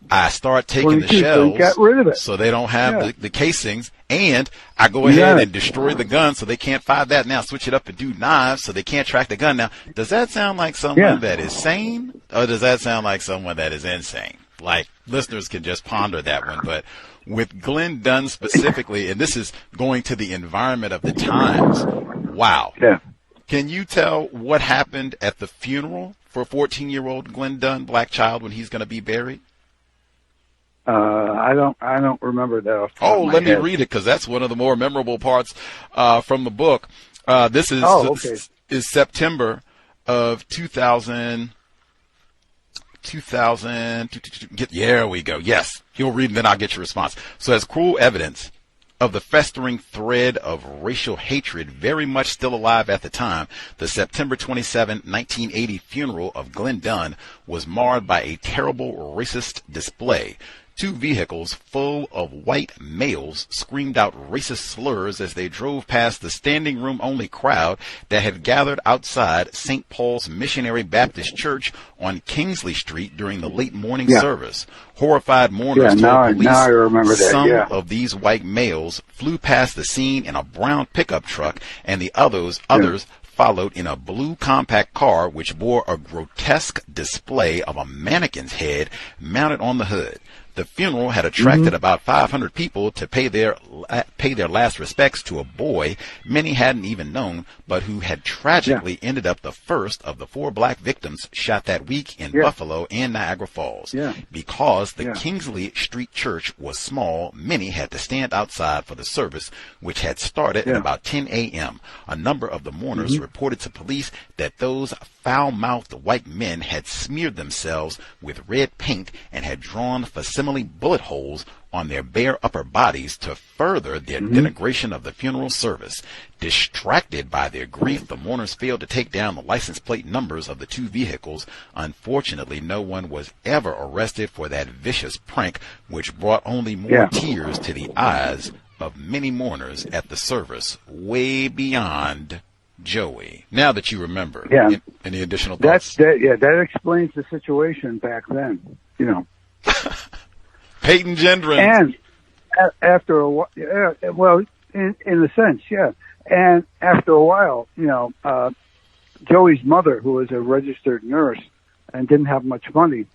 I start taking the shells, so got rid of it. So they don't have the casings, and I go ahead and destroy the gun so they can't fire that. Now switch it up and do knives so they can't track the gun. Now, does that sound like someone that is sane, or does that sound like someone that is insane? Like, listeners can just ponder that one. But with Glenn Dunn specifically, and this is going to the environment of the times, wow. Yeah. Can you tell what happened at the funeral for 14-year-old Glenn Dunn, black child, when he's going to be buried? I don't remember that. Let me read it, because that's one of the more memorable parts from the book. This is September of 2000. There we go. Yes, you'll read and then I'll get your response. So, as cruel evidence of the festering thread of racial hatred very much still alive at the time, the September 27, 1980 funeral of Glenn Dunn was marred by a terrible racist display. Two vehicles full of white males screamed out racist slurs as they drove past the standing room only crowd that had gathered outside St. Paul's Missionary Baptist Church on Kingsley Street during the late morning service. Horrified mourners told police some of these white males flew past the scene in a brown pickup truck, and the others followed in a blue compact car which bore a grotesque display of a mannequin's head mounted on the hood. The funeral had attracted about 500 people to pay their last respects to a boy many hadn't even known, but who had tragically ended up the first of the 4 black victims shot that week in Buffalo and Niagara Falls. Because the Kingsley Street Church was small, many had to stand outside for the service, which had started at about 10 a.m. A number of the mourners reported to police that those foul-mouthed white men had smeared themselves with red paint and had drawn facsimile bullet holes on their bare upper bodies to further their denigration of the funeral service. Distracted by their grief, the mourners failed to take down the license plate numbers of the 2 vehicles. Unfortunately, no one was ever arrested for that vicious prank, which brought only more tears to the eyes of many mourners at the service, way beyond Joey. Now that you remember, any additional thoughts? That explains the situation back then, you know. Payton Gendron. And after a while, in a sense, and after a while, you know, Joey's mother, who was a registered nurse and didn't have much money,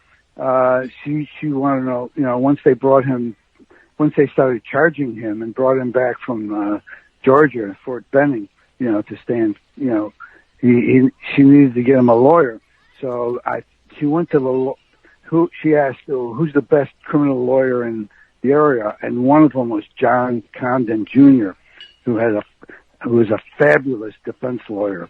she wanted to know, you know, once they started charging him and brought him back from Georgia, Fort Benning, you know, to stand, you know, she needed to get him a lawyer. So she went to she asked, who's the best criminal lawyer in the area? And one of them was John Condon Jr., who was a fabulous defense lawyer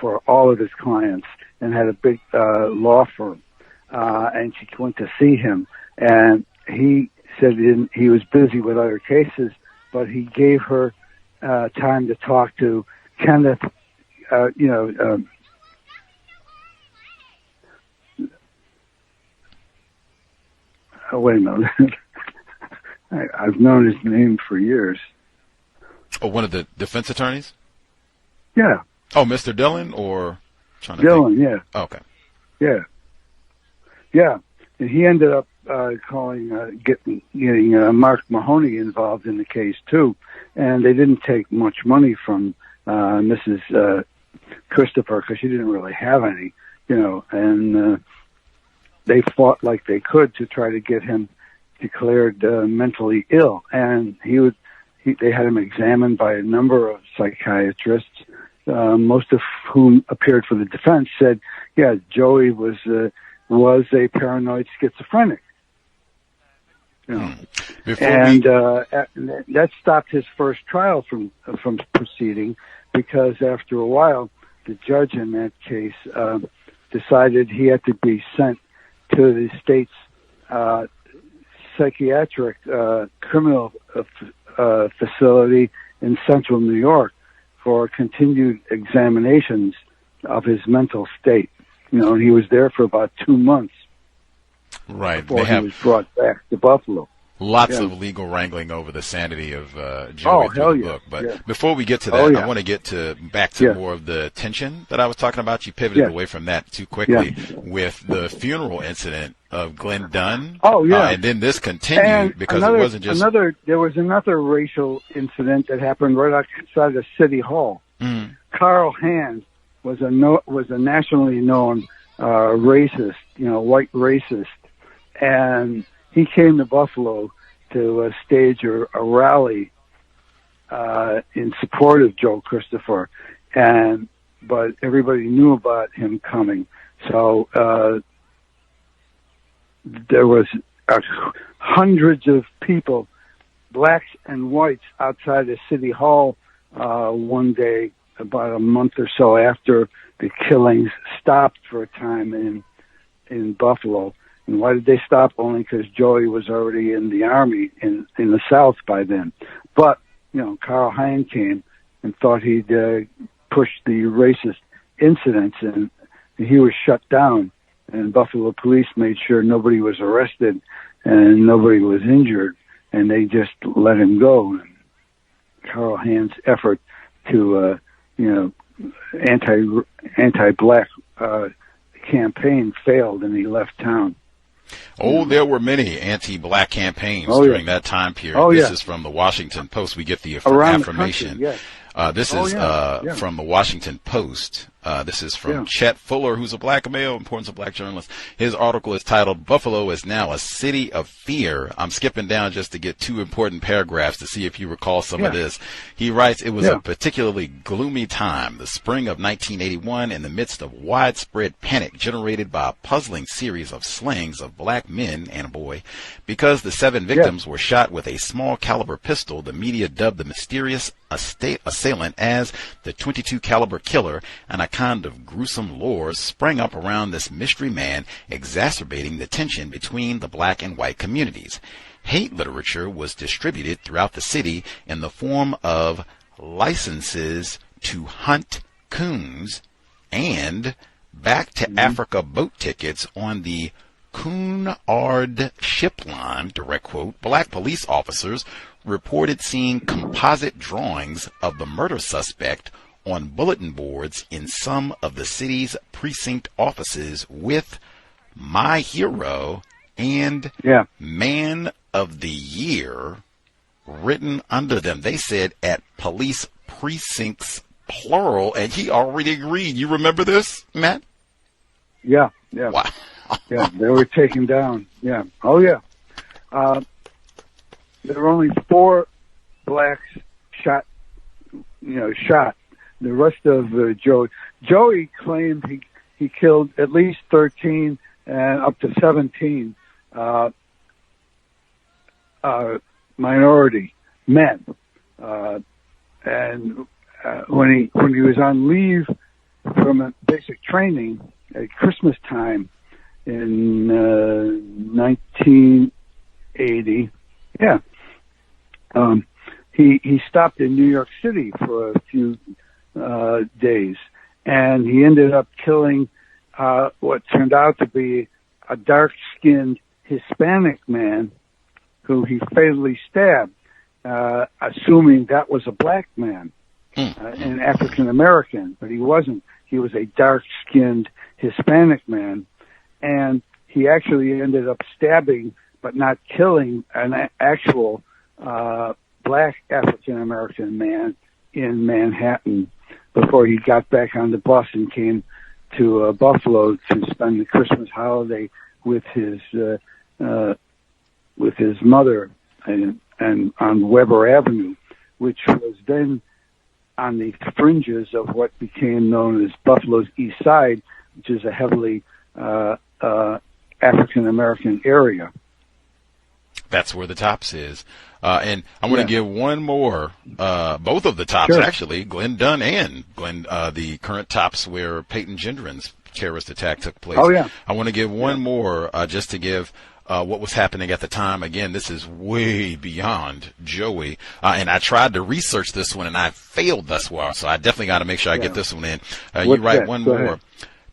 for all of his clients and had a big law firm. And she went to see him, and he said he was busy with other cases, but he gave her time to talk to Kenneth, wait a minute. I've known his name for years. Oh, one of the defense attorneys? Yeah. Oh, Mr. Dillon or? Dillon, yeah. Oh, okay. Yeah. Yeah. And he ended up getting Mark Mahoney involved in the case too, and they didn't take much money from Mrs. Christopher because she didn't really have any, you know, and they fought like they could to try to get him declared mentally ill, and they had him examined by a number of psychiatrists, most of whom appeared for the defense, said, Joey was a paranoid schizophrenic. You know. That stopped his first trial from proceeding, because after a while, the judge in that case decided he had to be sent to the state's psychiatric criminal facility in central New York for continued examinations of his mental state. You know, and he was there for about 2 months. Right. Before he was brought back to Buffalo. Lots of legal wrangling over the sanity of Joey through the book. But before we get to that, I want to get back to more of the tension that I was talking about. You pivoted away from that too quickly with the funeral incident of Glenn Dunn. And then this continued because it wasn't just... There was another racial incident that happened right outside of City Hall. Carl Hand was a nationally known racist, white racist, and he came to Buffalo to stage a rally in support of Joe Christopher, but everybody knew about him coming. So there was hundreds of people, blacks and whites, outside of City Hall one day, about a month or so after the killings stopped for a time in Buffalo. And why did they stop? Only because Joey was already in the Army in the South by then. But, Karl Hein came and thought he'd push the racist incidents, and he was shut down. And Buffalo police made sure nobody was arrested and nobody was injured, and they just let him go. And Karl Hein's effort to, anti-black campaign failed, and he left town. Oh, there were many anti-black campaigns during that time period. This is from the Washington Post. We get the affirmation. The country, yes. This is from the Washington Post. This is from Chet Fuller, who's a black male, importance of black journalists. His article is titled, "Buffalo is Now a City of Fear." I'm skipping down just to get two important paragraphs to see if you recall some of this. He writes, "It was a particularly gloomy time, the spring of 1981, in the midst of widespread panic generated by a puzzling series of slayings of black men and a boy. Because the 7 victims were shot with a small caliber pistol, the media dubbed the mysterious assailant as the .22 caliber killer, and a kind of gruesome lore sprang up around this mystery man, exacerbating the tension between the black and white communities. Hate literature was distributed throughout the city in the form of licenses to hunt coons and back to Africa boat tickets on the Cunard ship line." Direct quote. "Black police officers reported seeing composite drawings of the murder suspect on bulletin boards in some of the city's precinct offices with 'My Hero' and 'Man of the Year' written under them." They said at police precincts, plural, and he already agreed. You remember this, Matt? Yeah. Wow. Yeah, they were taken down. Yeah. Oh, yeah. There were only 4 blacks shot. The rest of Joey claimed he killed at least 13 and up to 17 minority men. And when he was on leave from a basic training at Christmas time in 1980, he stopped in New York City for a few days, and he ended up killing what turned out to be a dark-skinned Hispanic man who he fatally stabbed, assuming that was a black man, an African-American, but he wasn't. He was a dark-skinned Hispanic man, and he actually ended up stabbing but not killing an actual black African-American man in Manhattan before he got back on the bus and came to Buffalo to spend the Christmas holiday with his mother and on Weber Avenue, which was then on the fringes of what became known as Buffalo's East Side, which is a heavily African-American area. That's where the Tops is. And I want to give one more, both of the Tops, actually, Glenn Dunn and Glenn, the current Tops where Payton Gendron's terrorist attack took place. Oh, yeah. I want to give one more just to give what was happening at the time. Again, this is way beyond Joey. And I tried to research this one, and I failed thus far, so I definitely got to make sure I get this one in. You write one more. Ahead.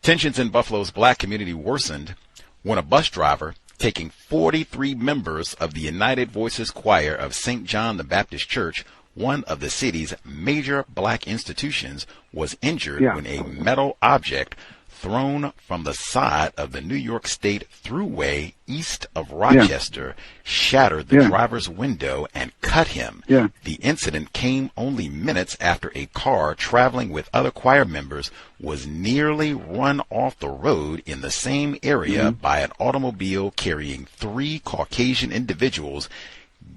Tensions in Buffalo's black community worsened when a bus driver taking 43 members of the United Voices Choir of St. John the Baptist Church, one of the city's major black institutions, was injured when a metal object thrown from the side of the New York State Thruway east of Rochester shattered the driver's window and cut him. The incident came only minutes after a car traveling with other choir members was nearly run off the road in the same area by an automobile carrying 3 Caucasian individuals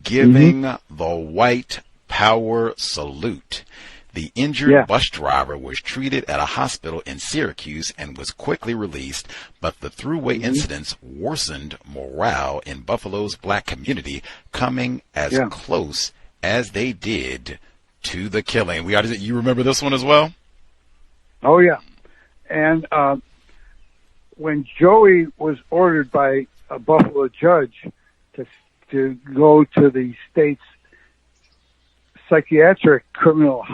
giving the white power salute. The injured bus driver was treated at a hospital in Syracuse and was quickly released, but the Thruway incidents worsened morale in Buffalo's black community, coming as close as they did to the killing. You remember this one as well? Oh, yeah. And when Joey was ordered by a Buffalo judge to go to the state's psychiatric criminal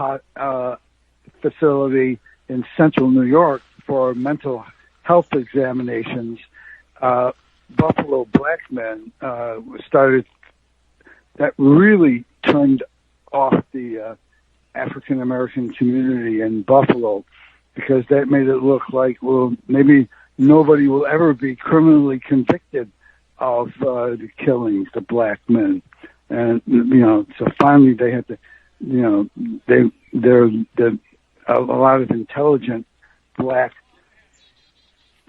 facility in central New York for mental health examinations. Buffalo black men started, that really turned off the African American community in Buffalo, because that made it look like, well, maybe nobody will ever be criminally convicted of the killings, the black men. And, so finally they had to, they're a lot of intelligent black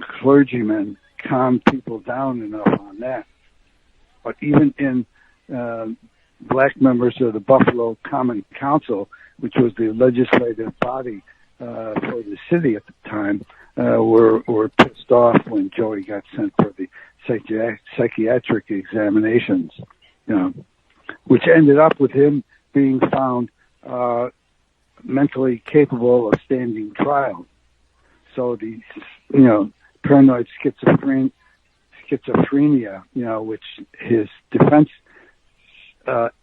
clergymen calmed people down enough on that. But even in black members of the Buffalo Common Council, which was the legislative body for the city at the time, were pissed off when Joey got sent for the psychiatric examinations, which ended up with him being found mentally capable of standing trial. So the, paranoid schizophrenia, which his defense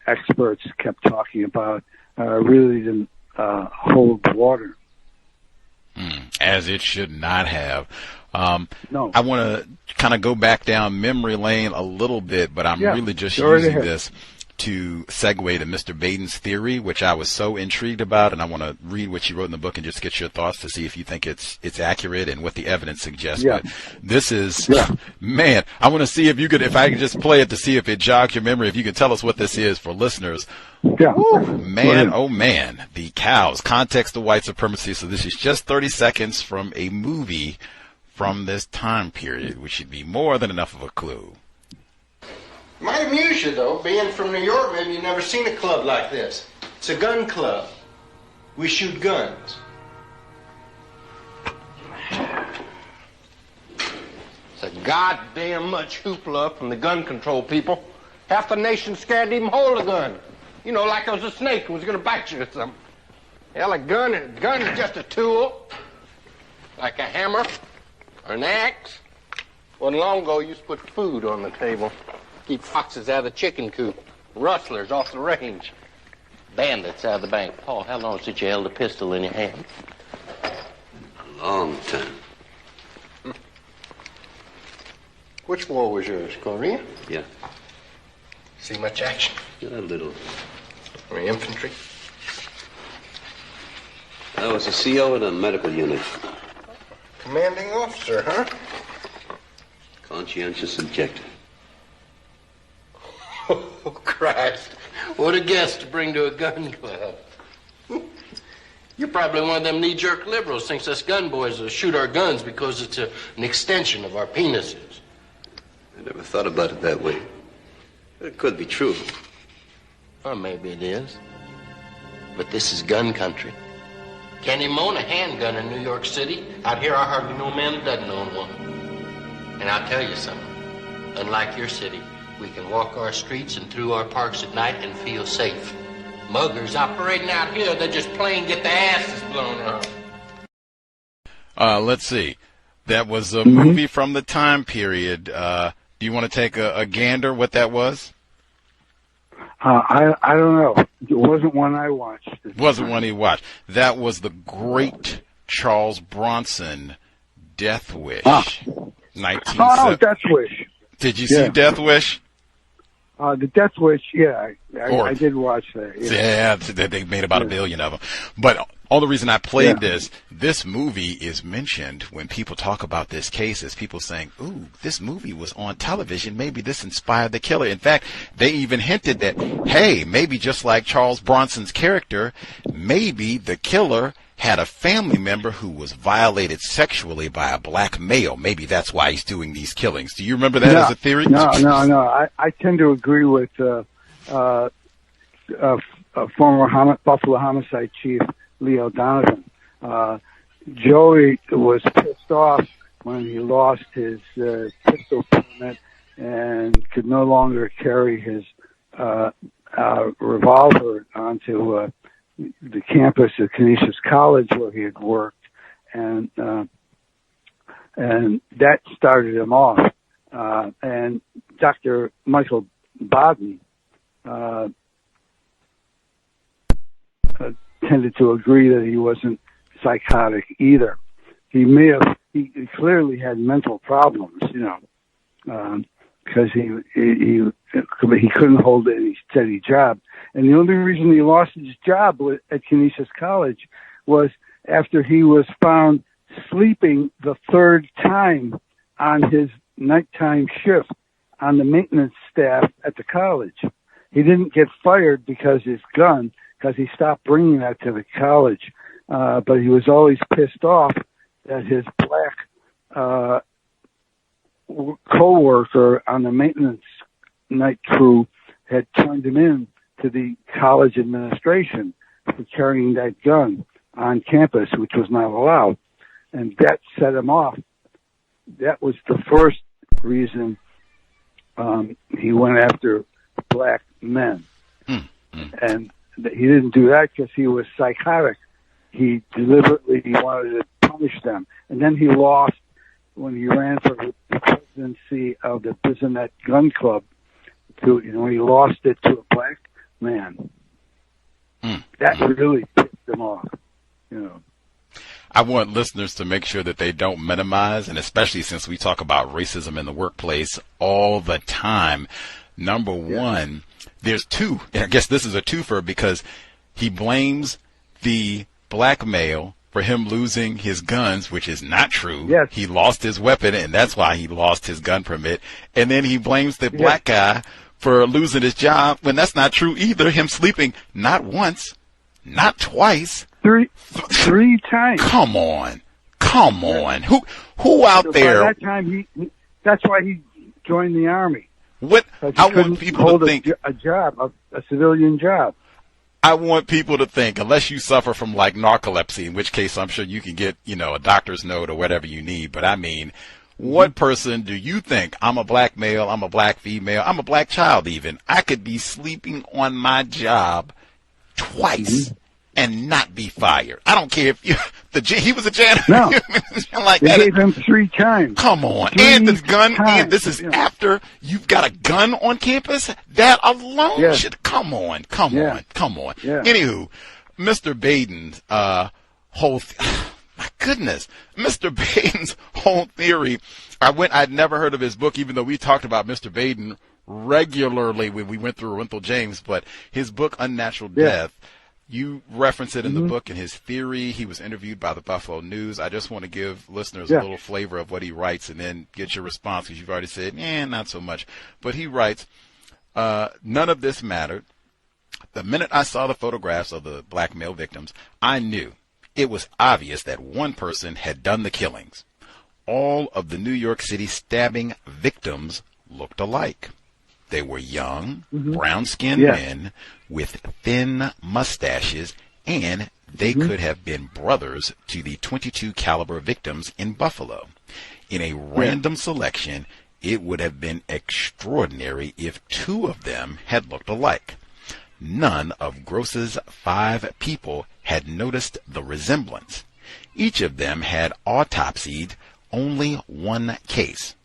experts kept talking about, really didn't hold water. As it should not have. No. I want to kind of go back down memory lane a little bit, but I'm really just using this to segue to Mr. Payton's theory, which I was so intrigued about, and I want to read what you wrote in the book and just get your thoughts to see if you think it's accurate and what the evidence suggests. Yeah. But this is, man, I want to see if I can just play it to see if it jogs your memory, if you can tell us what this is for listeners. Yeah. Woo, man, oh man, the cows, Context of White Supremacy. So this is just 30 seconds from a movie from this time period, which should be more than enough of a clue. Might amuse you, though. Being from New York, maybe you've never seen a club like this. It's a gun club. We shoot guns. It's a goddamn much hoopla from the gun control people. Half the nation's scared to even hold a gun. Like it was a snake and was going to bite you or something. Hell, a gun is just a tool. Like a hammer or an axe. Wasn't long ago, you used to put food on the table. Keep foxes out of the chicken coop. Rustlers off the range. Bandits out of the bank. Paul, how long since you held a pistol in your hand? A long time. Which war was yours, Korea? Yeah. See much action? A little. Or infantry? I was a CO in a medical unit. Commanding officer, huh? Conscientious objector. Oh, Christ. What a guest to bring to a gun club. You're probably one of them knee-jerk liberals thinks us gun boys will shoot our guns because it's an extension of our penises. I never thought about it that way. But it could be true. Well, maybe it is. But this is gun country. Can't even own a handgun in New York City. Out here, I hardly know a man that doesn't own one. And I'll tell you something. Unlike your city, we can walk our streets and through our parks at night and feel safe. Muggers operating out here, they just plain get their asses blown up. Let's see. That was a movie from the time period. Do you want to take a gander what that was? I don't know. It wasn't one I watched. It wasn't one he watched. That was the great Charles Bronson Death Wish. 1970. Oh, Death Wish. Did you see Death Wish? The Death Wish, I did watch that. Yeah, they made about 1 billion of them. But all the reason I played this movie is mentioned when people talk about this case is people saying, ooh, this movie was on television. Maybe this inspired the killer. In fact, they even hinted that, hey, maybe just like Charles Bronson's character, maybe the killer had a family member who was violated sexually by a black male. Maybe that's why he's doing these killings. Do you remember that as a theory? No. I tend to agree with former Buffalo homicide chief Leo Donovan. Joey was pissed off when he lost his pistol permit and could no longer carry his revolver onto the campus of Canisius College where he had worked, and that started him off. And Dr. Michael Bodney tended to agree that he wasn't psychotic either. He clearly had mental problems, because he couldn't hold any steady job. And the only reason he lost his job at Canisius College was after he was found sleeping the third time on his nighttime shift on the maintenance staff at the college. He didn't get fired because he stopped bringing that to the college. But he was always pissed off that his black co-worker on the maintenance night crew had turned him in to the college administration for carrying that gun on campus, which was not allowed. And that set him off. That was the first reason he went after black men. And he didn't do that because he was psychotic. He deliberately wanted to punish them. And then he lost when he ran for the presidency of the Bissonnette Gun Club. When he lost it to a black man. That really pissed him off. I want listeners to make sure that they don't minimize, and especially since we talk about racism in the workplace all the time. Number one, there's two, and I guess this is a twofer because he blames the black male for him losing his guns, which is not true. Yes. He lost his weapon, and that's why he lost his gun permit. And then he blames the black guy for losing his job when that's not true either. Him sleeping not once, not twice, three times. Come on. Who out there? By that time, that's why he joined the Army. I want people to think a job, a civilian job. I want people to think, unless you suffer from like narcolepsy, in which case I'm sure you can get, a doctor's note or whatever you need. But I mean, what person do you think? I'm a black male, I'm a black female, I'm a black child even. I could be sleeping on my job twice and not be fired. I don't care if he was a janitor. No. They gave him 3 times. Come on. And the gun, and this is after you've got a gun on campus? That alone should, come on. Yeah. Anywho, Mr. Payton's whole, my goodness, Mr. Payton's whole theory, I'd never heard of his book, even though we talked about Mr. Payton regularly when we went through Winthal James, but his book, Unnatural Death, you reference it in the book, in his theory. He was interviewed by the Buffalo News. I just want to give listeners a little flavor of what he writes and then get your response, because you've already said, not so much. But he writes, none of this mattered. The minute I saw the photographs of the black male victims, I knew it was obvious that one person had done the killings. All of the New York City stabbing victims looked alike. They were young, brown-skinned men with thin mustaches, and they could have been brothers to the .22 caliber victims in Buffalo. In a random selection, it would have been extraordinary if 2 of them had looked alike. None of Gross's 5 people had noticed the resemblance. Each of them had autopsied only 1 case.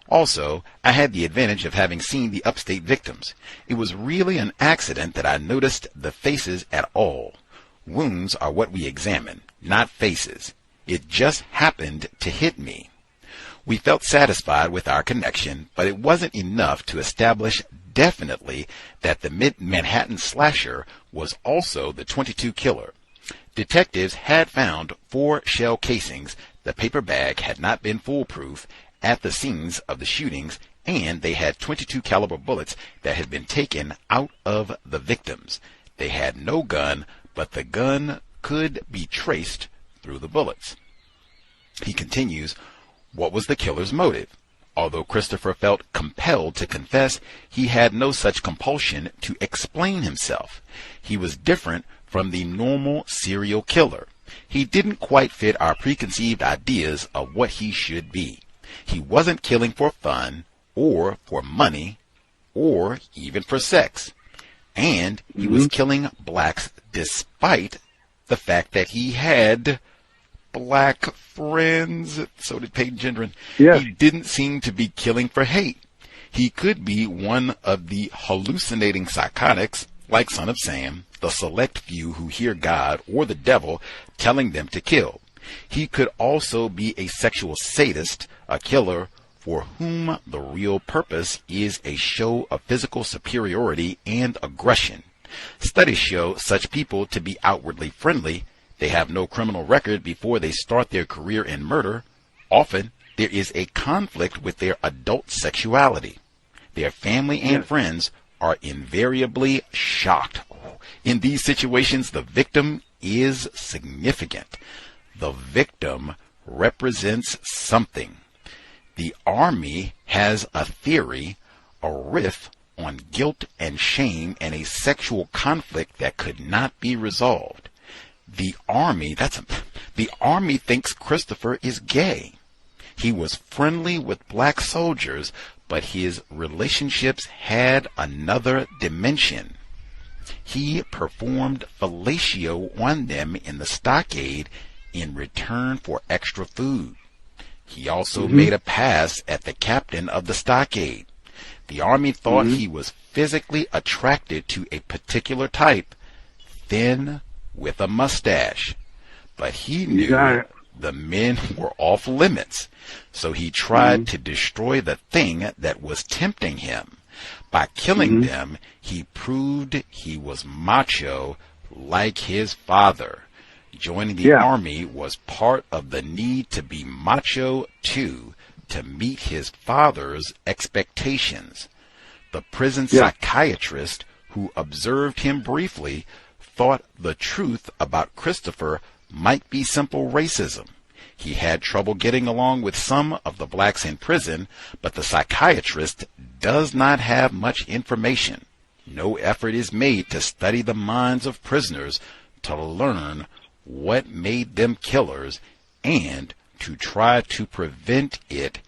Also, I had the advantage of having seen the upstate victims. It was really an accident that I noticed the faces at all. Wounds are what we examine, not faces. It just happened to hit me. We felt satisfied with our connection, but it wasn't enough to establish definitely that the Manhattan slasher was also the .22 killer. Detectives had found 4 shell casings. The paper bag had not been foolproof at the scenes of the shootings, and they had .22 caliber bullets that had been taken out of the victims. They had no gun, but the gun could be traced through the bullets. He continues, what was the killer's motive? Although Christopher felt compelled to confess, he had no such compulsion to explain himself. He was different from the normal serial killer. He didn't quite fit our preconceived ideas of what he should be. He wasn't killing for fun, or for money, or even for sex. And he was killing blacks despite the fact that he had black friends. So did Payton Gendron. Yes. He didn't seem to be killing for hate. He could be one of the hallucinating psychotics, like Son of Sam, the select few who hear God or the devil telling them to kill. He could also be a sexual sadist, a killer for whom the real purpose is a show of physical superiority and aggression. Studies show such people to be outwardly friendly. They have no criminal record before they start their career in murder. Often, there is a conflict with their adult sexuality. Their family and friends are invariably shocked. In these situations, the victim is significant. The victim represents something. The Army has a theory, a riff on guilt and shame and a sexual conflict that could not be resolved. The Army thinks Christopher is gay. He was friendly with black soldiers, but his relationships had another dimension. He performed fellatio on them in the stockade in return for extra food. He also made a pass at the captain of the stockade. The Army thought he was physically attracted to a particular type, thin with a mustache. But he knew the men were off limits, so he tried to destroy the thing that was tempting him. By killing them, he proved he was macho like his father. Joining the Army was part of the need to be macho too, to meet his father's expectations. The prison psychiatrist who observed him briefly thought the truth about Christopher might be simple racism. He had trouble getting along with some of the blacks in prison, but the psychiatrist does not have much information. No effort is made to study the minds of prisoners to learn what made them killers and to try to prevent it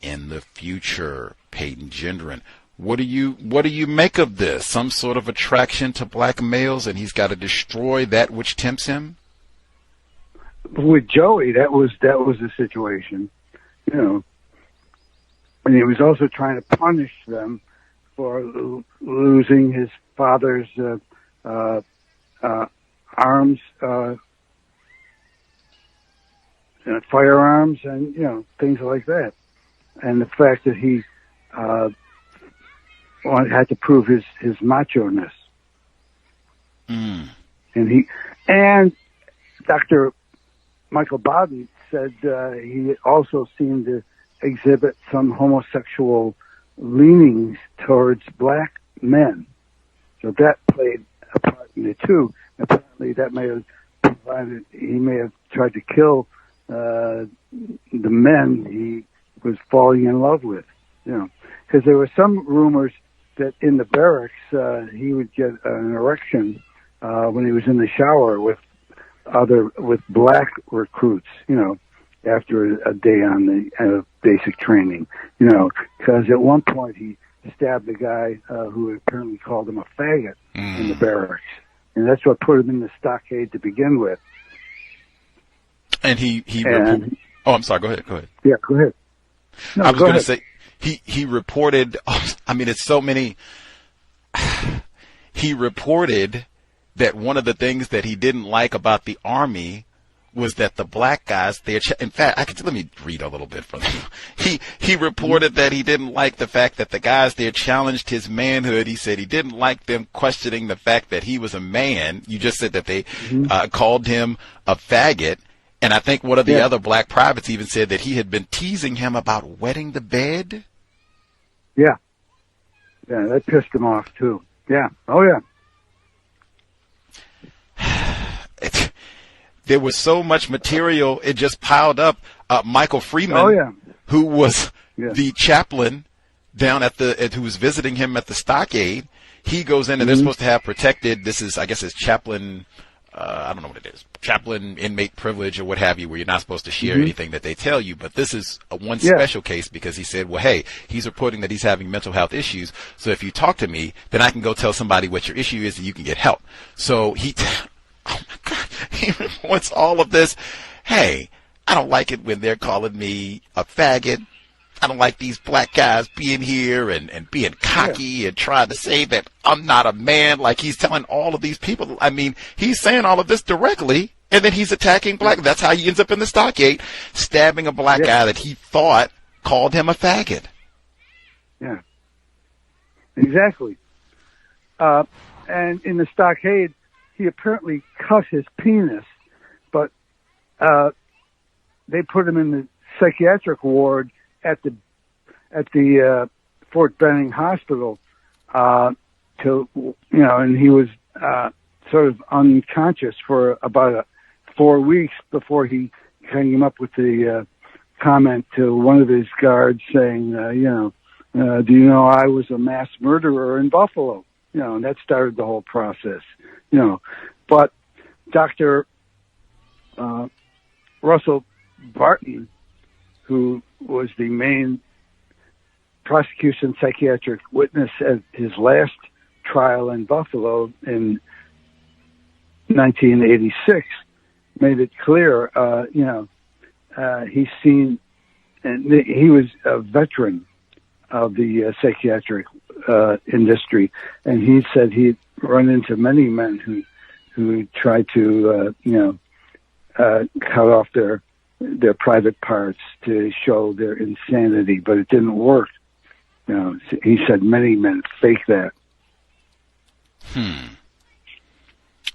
in the future. Payton Gendron, what do you make of this? Some sort of attraction to black males, and he's got to destroy that which tempts him? With Joey, that was the situation, you know. And he was also trying to punish them for losing his father's arms, firearms, and things like that, and the fact that he had to prove his macho-ness. And Dr. Michael Baden said he also seemed to exhibit some homosexual leanings towards black men. So that played a part in it too. Apparently that may have provided, he may have tried to kill the men he was falling in love with, because there were some rumors that in the barracks he would get an erection when he was in the shower with black recruits, after a day on the basic training, because at one point he stabbed a guy who apparently called him a faggot in the barracks, and that's what put him in the stockade to begin with. And oh, I'm sorry. Go ahead. Yeah, go ahead. No, I was going to say he reported. I mean, it's so many. He reported that one of the things that he didn't like about the Army was that the black guys there. In fact, let me read a little bit from him. He reported that he didn't like the fact that the guys there challenged his manhood. He said he didn't like them questioning the fact that he was a man. You just said that they called him a faggot. And I think one of the other black privates even said that he had been teasing him about wetting the bed. Yeah, that pissed him off too. Yeah. Oh yeah. There was so much material, it just piled up. Michael Freeman, who was the chaplain down who was visiting him at the stockade, he goes in and they're supposed to have protected, this is, I guess it's chaplain, I don't know what it is, chaplain inmate privilege or what have you, where you're not supposed to share anything that they tell you. But this is one special case because he said, well, hey, he's reporting that he's having mental health issues. So if you talk to me, then I can go tell somebody what your issue is and you can get help. So oh my God, he reports all of this. hey, I don't like it when they're calling me a faggot. I don't like these black guys being here and being cocky and trying to say that I'm not a man, like he's telling all of these people. I mean, he's saying all of this directly, and then he's attacking black. That's how he ends up in the stockade, stabbing a black guy that he thought called him a faggot. Yeah, exactly. And in the stockade, he apparently cut his penis, but they put him in the psychiatric ward at the Fort Benning Hospital, and he was sort of unconscious for about 4 weeks before he came up with the comment to one of his guards saying, do you know I was a mass murderer in Buffalo? And that started the whole process. But Dr. Russell Barton, who was the main prosecution psychiatric witness at his last trial in Buffalo in 1986, made it clear, he's seen, and he was a veteran of the psychiatric industry, and he said he'd run into many men who tried to, cut off their private parts to show their insanity, but it didn't work. He said many men fake that.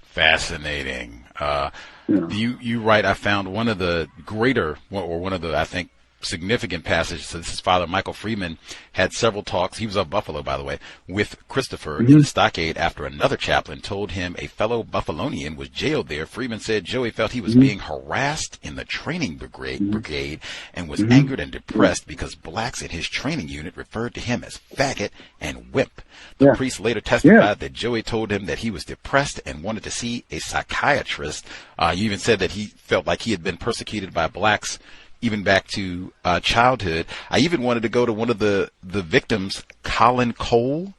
Fascinating. You write, I found one of the greater, or one of the, I think, significant passages. So this is Father Michael Freeman had several talks. He was of Buffalo, by the way, with Christopher in the stockade after another chaplain told him a fellow Buffalonian was jailed there. Freeman said Joey felt he was being harassed in the training brigade and was angered and depressed because blacks in his training unit referred to him as faggot and wimp. The priest later testified that Joey told him that he was depressed and wanted to see a psychiatrist. He even said that he felt like he had been persecuted by blacks even back to childhood. I even wanted to go to one of the victims, Colin Cole,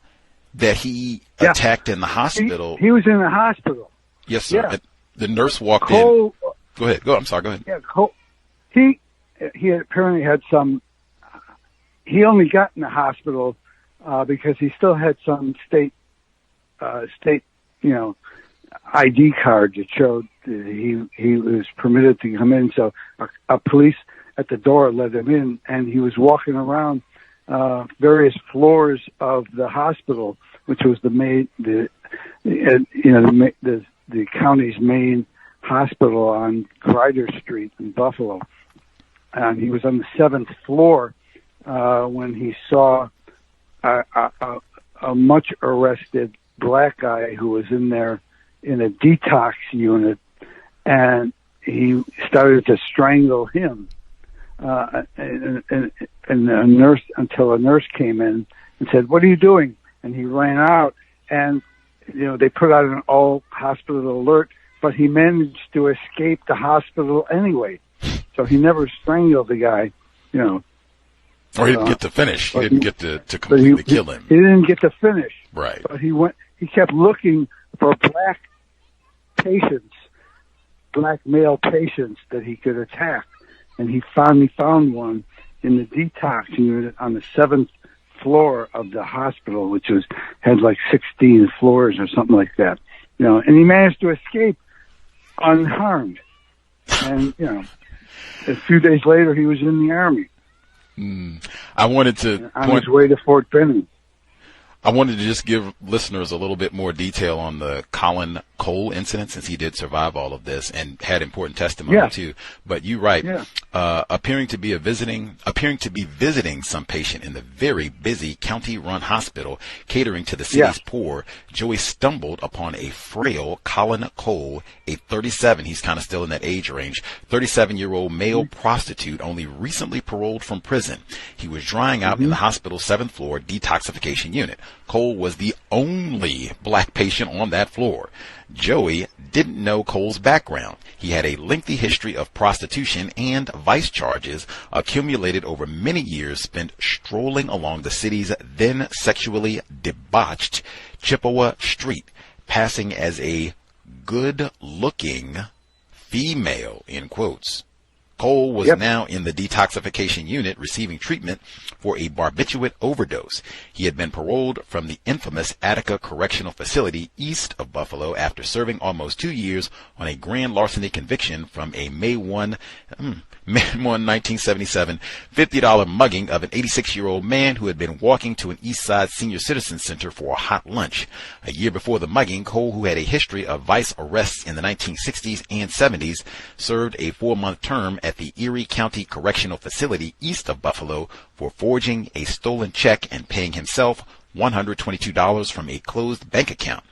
that he attacked in the hospital. He was in the hospital. Yes, sir. Yeah. The nurse walked in. Go ahead. I'm sorry. Go ahead. Yeah, Cole. He apparently had some. He only got in the hospital because he still had some state, ID card that showed that he was permitted to come in. So a police at the door let him in, and he was walking around various floors of the hospital, which was the county's main hospital on Gryta Street in Buffalo. And he was on the 7th floor when he saw a much arrested black guy who was in there in a detox unit, and he started to strangle him. And a nurse, until a nurse came in and said, "What are you doing?" And he ran out, and they put out an all hospital alert, but he managed to escape the hospital anyway. So he never strangled the guy, Or he didn't get to finish. He didn't get to completely kill him. He didn't get to finish. Right. But he kept looking for black patients, black male patients that he could attack. And he finally found one in the detox unit on the 7th floor of the hospital, which had like 16 floors or something like that. And he managed to escape unharmed. And, a few days later, he was in the Army. I wanted to on his way to Fort Benning. I wanted to just give listeners a little bit more detail on the Colin Cole incident, since he did survive all of this and had important testimony too. But you write, appearing to be visiting some patient in the very busy county-run hospital catering to the city's poor, Joey stumbled upon a frail Colin Cole, a 37, he's kind of still in that age range, 37-year-old male prostitute only recently paroled from prison. He was drying out in the hospital's 7th floor detoxification unit. Cole was the only black patient on that floor. Joey didn't know Cole's background. He had a lengthy history of prostitution and vice charges accumulated over many years spent strolling along the city's then sexually debauched Chippewa Street, passing as a good-looking female, in quotes. Cole was now in the detoxification unit receiving treatment for a barbiturate overdose. He had been paroled from the infamous Attica Correctional Facility east of Buffalo after serving almost 2 years on a grand larceny conviction from a May 1, 1977, $50 mugging of an 86-year-old man who had been walking to an East Side Senior Citizen Center for a hot lunch. A year before the mugging, Cole, who had a history of vice arrests in the 1960s and 70s, served a 4-month term at the Erie County Correctional Facility east of Buffalo for forging a stolen check and paying himself $122 from a closed bank account.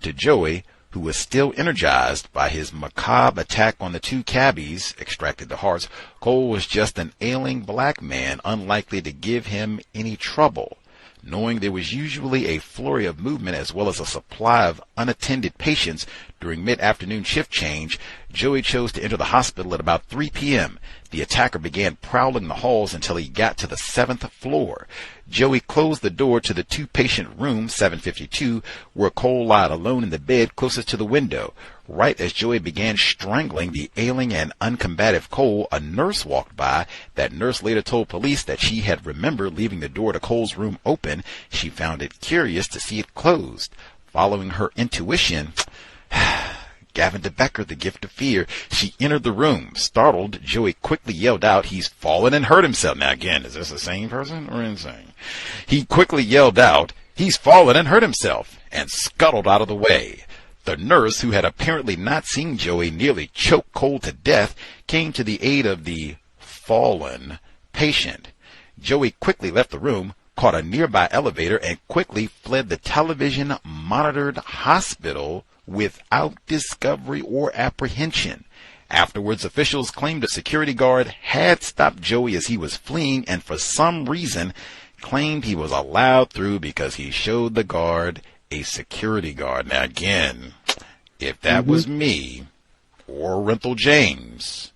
To Joey, who was still energized by his macabre attack on the 2 cabbies, extracted the hearts, Cole was just an ailing black man unlikely to give him any trouble. Knowing there was usually a flurry of movement as well as a supply of unattended patients during mid-afternoon shift change, Joey chose to enter the hospital at about 3 p.m. The attacker began prowling the halls until he got to the 7th floor. Joey closed the door to the 2-patient room, 752, where Cole lied alone in the bed closest to the window. Right as Joey began strangling the ailing and uncombative Cole, a nurse walked by. That nurse later told police that she had remembered leaving the door to Cole's room open. She found it curious to see it closed. Following her intuition, Gavin DeBecker, the gift of fear, she entered the room. Startled, Joey quickly yelled out, "He's fallen and hurt himself." Now again, is this the same person or insane? He quickly yelled out, "He's fallen and hurt himself," and scuttled out of the way. The nurse, who had apparently not seen Joey nearly choke Cole to death, came to the aid of the fallen patient. Joey quickly left the room, caught a nearby elevator, and quickly fled the television-monitored hospital without discovery or apprehension. Afterwards, officials claimed a security guard had stopped Joey as he was fleeing and for some reason claimed he was allowed through because he showed the guard a security guard. Now again, if that was me or Renthal James,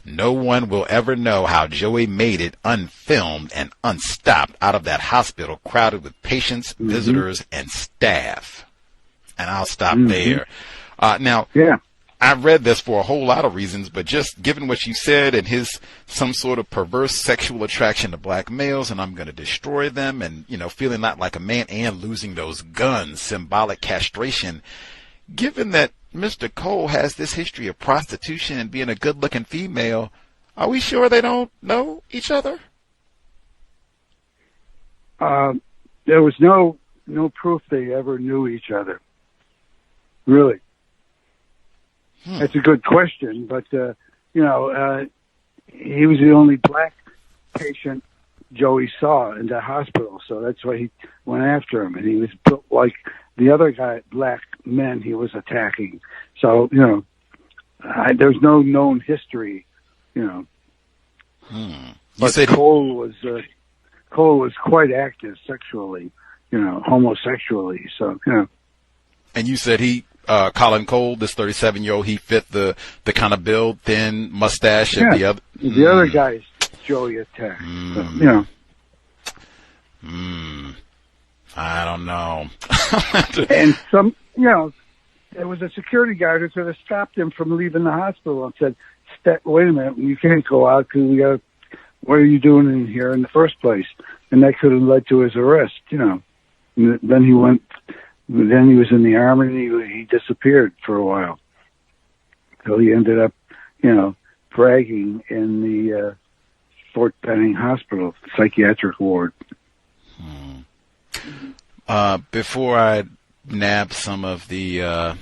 no one will ever know how Joey made it unfilmed and unstopped out of that hospital crowded with patients, visitors, and staff. And I'll stop there. Now, I've read this for a whole lot of reasons, but just given what you said and his some sort of perverse sexual attraction to black males, and I'm going to destroy them, and, you know, feeling not like a man and losing those guns, symbolic castration, given that Mr. Cole has this history of prostitution and being a good-looking female, are we sure they don't know each other? There was no proof they ever knew each other. Really. That's a good question, but, he was the only black patient Joey saw in the hospital, so that's why he went after him, and he was built like the other black men he was attacking. So, there's no known history, But Cole was quite active sexually, homosexually, so, And you said Colin Cole, this 37-year-old, he fit the kind of build, thin mustache, and the other. The other guys, Joey attacked. So, I don't know. And there was a security guard who could have stopped him from leaving the hospital and said, "Wait a minute, you can't go out because what are you doing in here in the first place?" And that could have led to his arrest. And then he went. Then he was in the army, and he disappeared for a while. So he ended up, bragging in the Fort Benning Hospital psychiatric ward. Before I nab some of the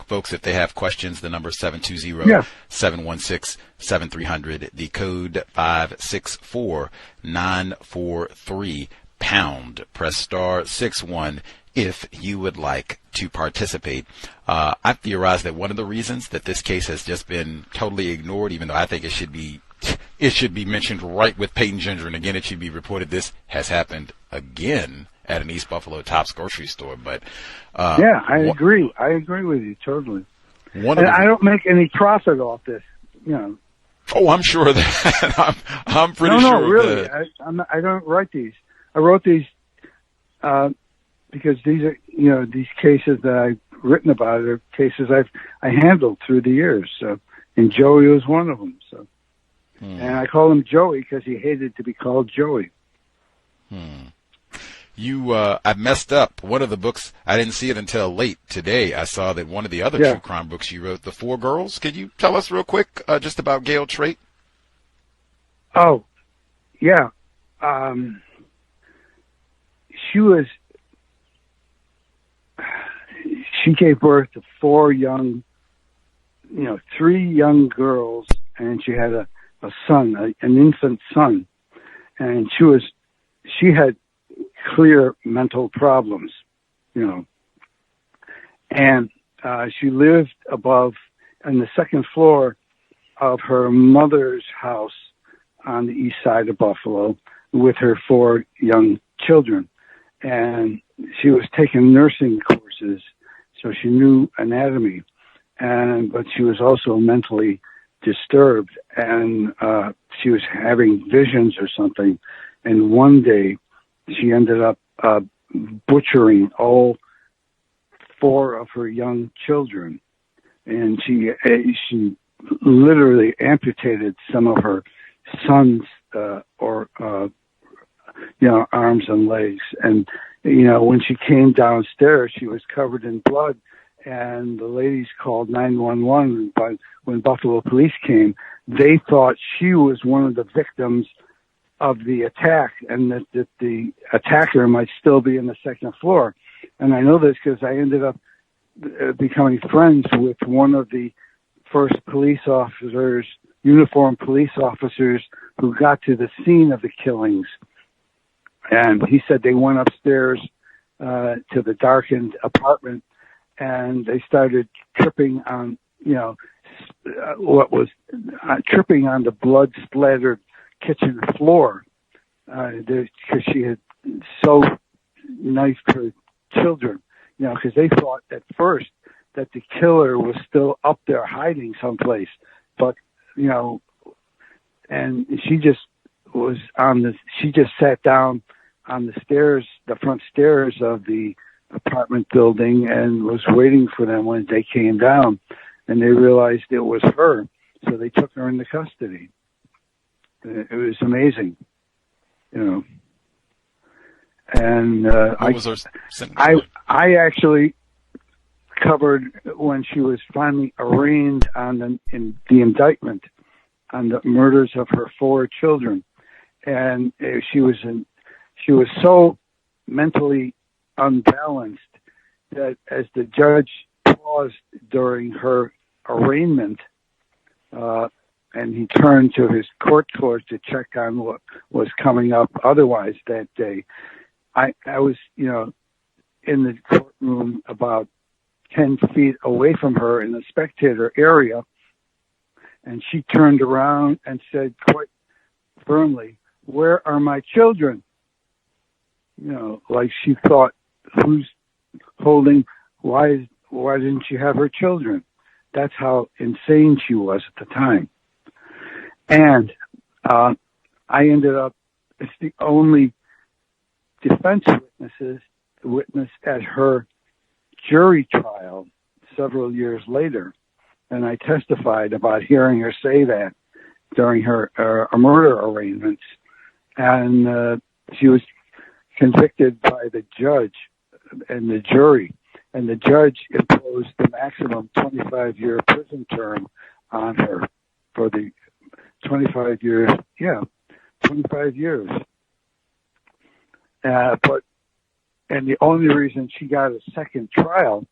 folks, if they have questions, the number is 720-716-7300, the code 564-943 #. Press star 61 if you would like to participate. I theorize that one of the reasons that this case has just been totally ignored, even though I think it should be mentioned right with Payton Gendron. Again, it should be reported this has happened again at an East Buffalo Tops grocery store. But I agree. I agree with you totally. I don't make any profit off this. Oh, I'm sure of that. I'm pretty sure. No, really. I don't write these. I wrote these because these are, these cases that I written about are cases I handled through the years. So, and Joey was one of them. So, and I call him Joey because he hated to be called Joey. I messed up. One of the books, I didn't see it until late today. I saw that one of the other true crime books you wrote, The Four Girls. Could you tell us real quick just about Gail Trait? Oh, yeah. She gave birth to three young girls, and she had a son, an infant son, and she had clear mental problems, and she lived above on the second floor of her mother's house on the east side of Buffalo with her four young children, and she was taking nursing courses, so she knew anatomy, but she was also mentally disturbed, and she was having visions or something, and one day she ended up butchering all four of her young children, and she literally amputated some of her son's arms and legs. And when she came downstairs, she was covered in blood, and the ladies called 911. But when Buffalo police came, they thought she was one of the victims of the attack, and that the attacker might still be in the second floor. And I know this because I ended up becoming friends with one of the first uniformed police officers who got to the scene of the killings. And he said they went upstairs to the darkened apartment, and they started tripping on, tripping on the blood-splattered kitchen floor, because she had so knifed her children, because they thought at first that the killer was still up there hiding someplace, but and she just sat down on the stairs, the front stairs of the apartment building, and was waiting for them when they came down, and they realized it was her, so they took her into custody. It was amazing, And I actually covered when she was finally arraigned in the indictment on the murders of her four children, and she was so mentally unbalanced that as the judge paused during her arraignment, and he turned to his court clerk to check on what was coming up otherwise that day, I was, in the courtroom about 10 feet away from her in the spectator area, and she turned around and said quite firmly, "Where are my children?" Like she thought, who's holding, why didn't she have her children? That's how insane she was at the time. And I ended up as the only defense witness at her jury trial several years later, and I testified about hearing her say that during her murder arraignments, and she was convicted by the judge and the jury, and the judge imposed the maximum 25-year prison term on her for the 25 years. Yeah, 25 years. And the only reason she got a second trial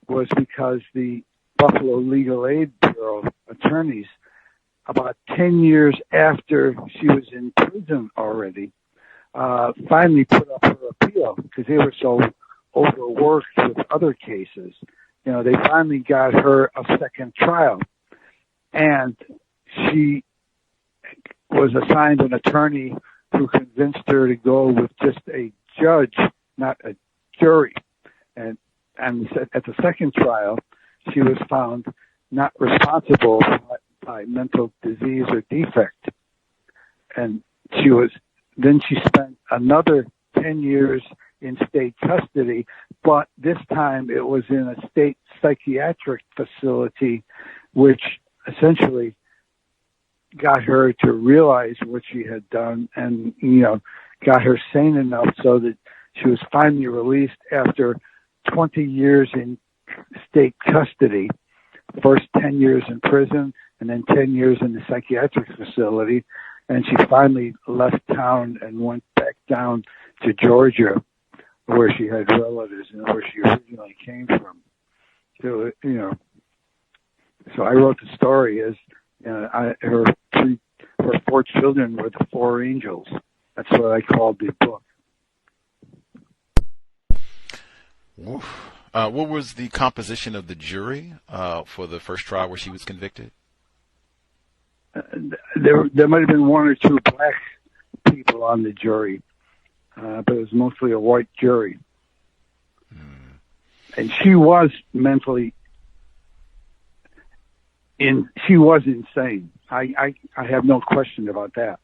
was because the Buffalo Legal Aid Bureau attorneys, about 10 years after she was in prison already, finally put up her appeal because they were so overworked with other cases. They finally got her a second trial, and she was assigned an attorney who convinced her to go with just a judge, not a jury. And at the second trial, she was found not responsible by mental disease or defect. And she spent another 10 years in state custody, but this time it was in a state psychiatric facility, which essentially got her to realize what she had done and, got her sane enough so that she was finally released after 20 years in state custody. First 10 years in prison and then 10 years in the psychiatric facility. And she finally left town and went back down to Georgia, where she had relatives and where she originally came from. So, so I wrote the story as her 4 children were the 4 angels. That's what I called the book. What was the composition of the jury for the first trial where she was convicted? There might have been 1 or 2 black people on the jury, but it was mostly a white jury. And she was she was insane. I have no question about that,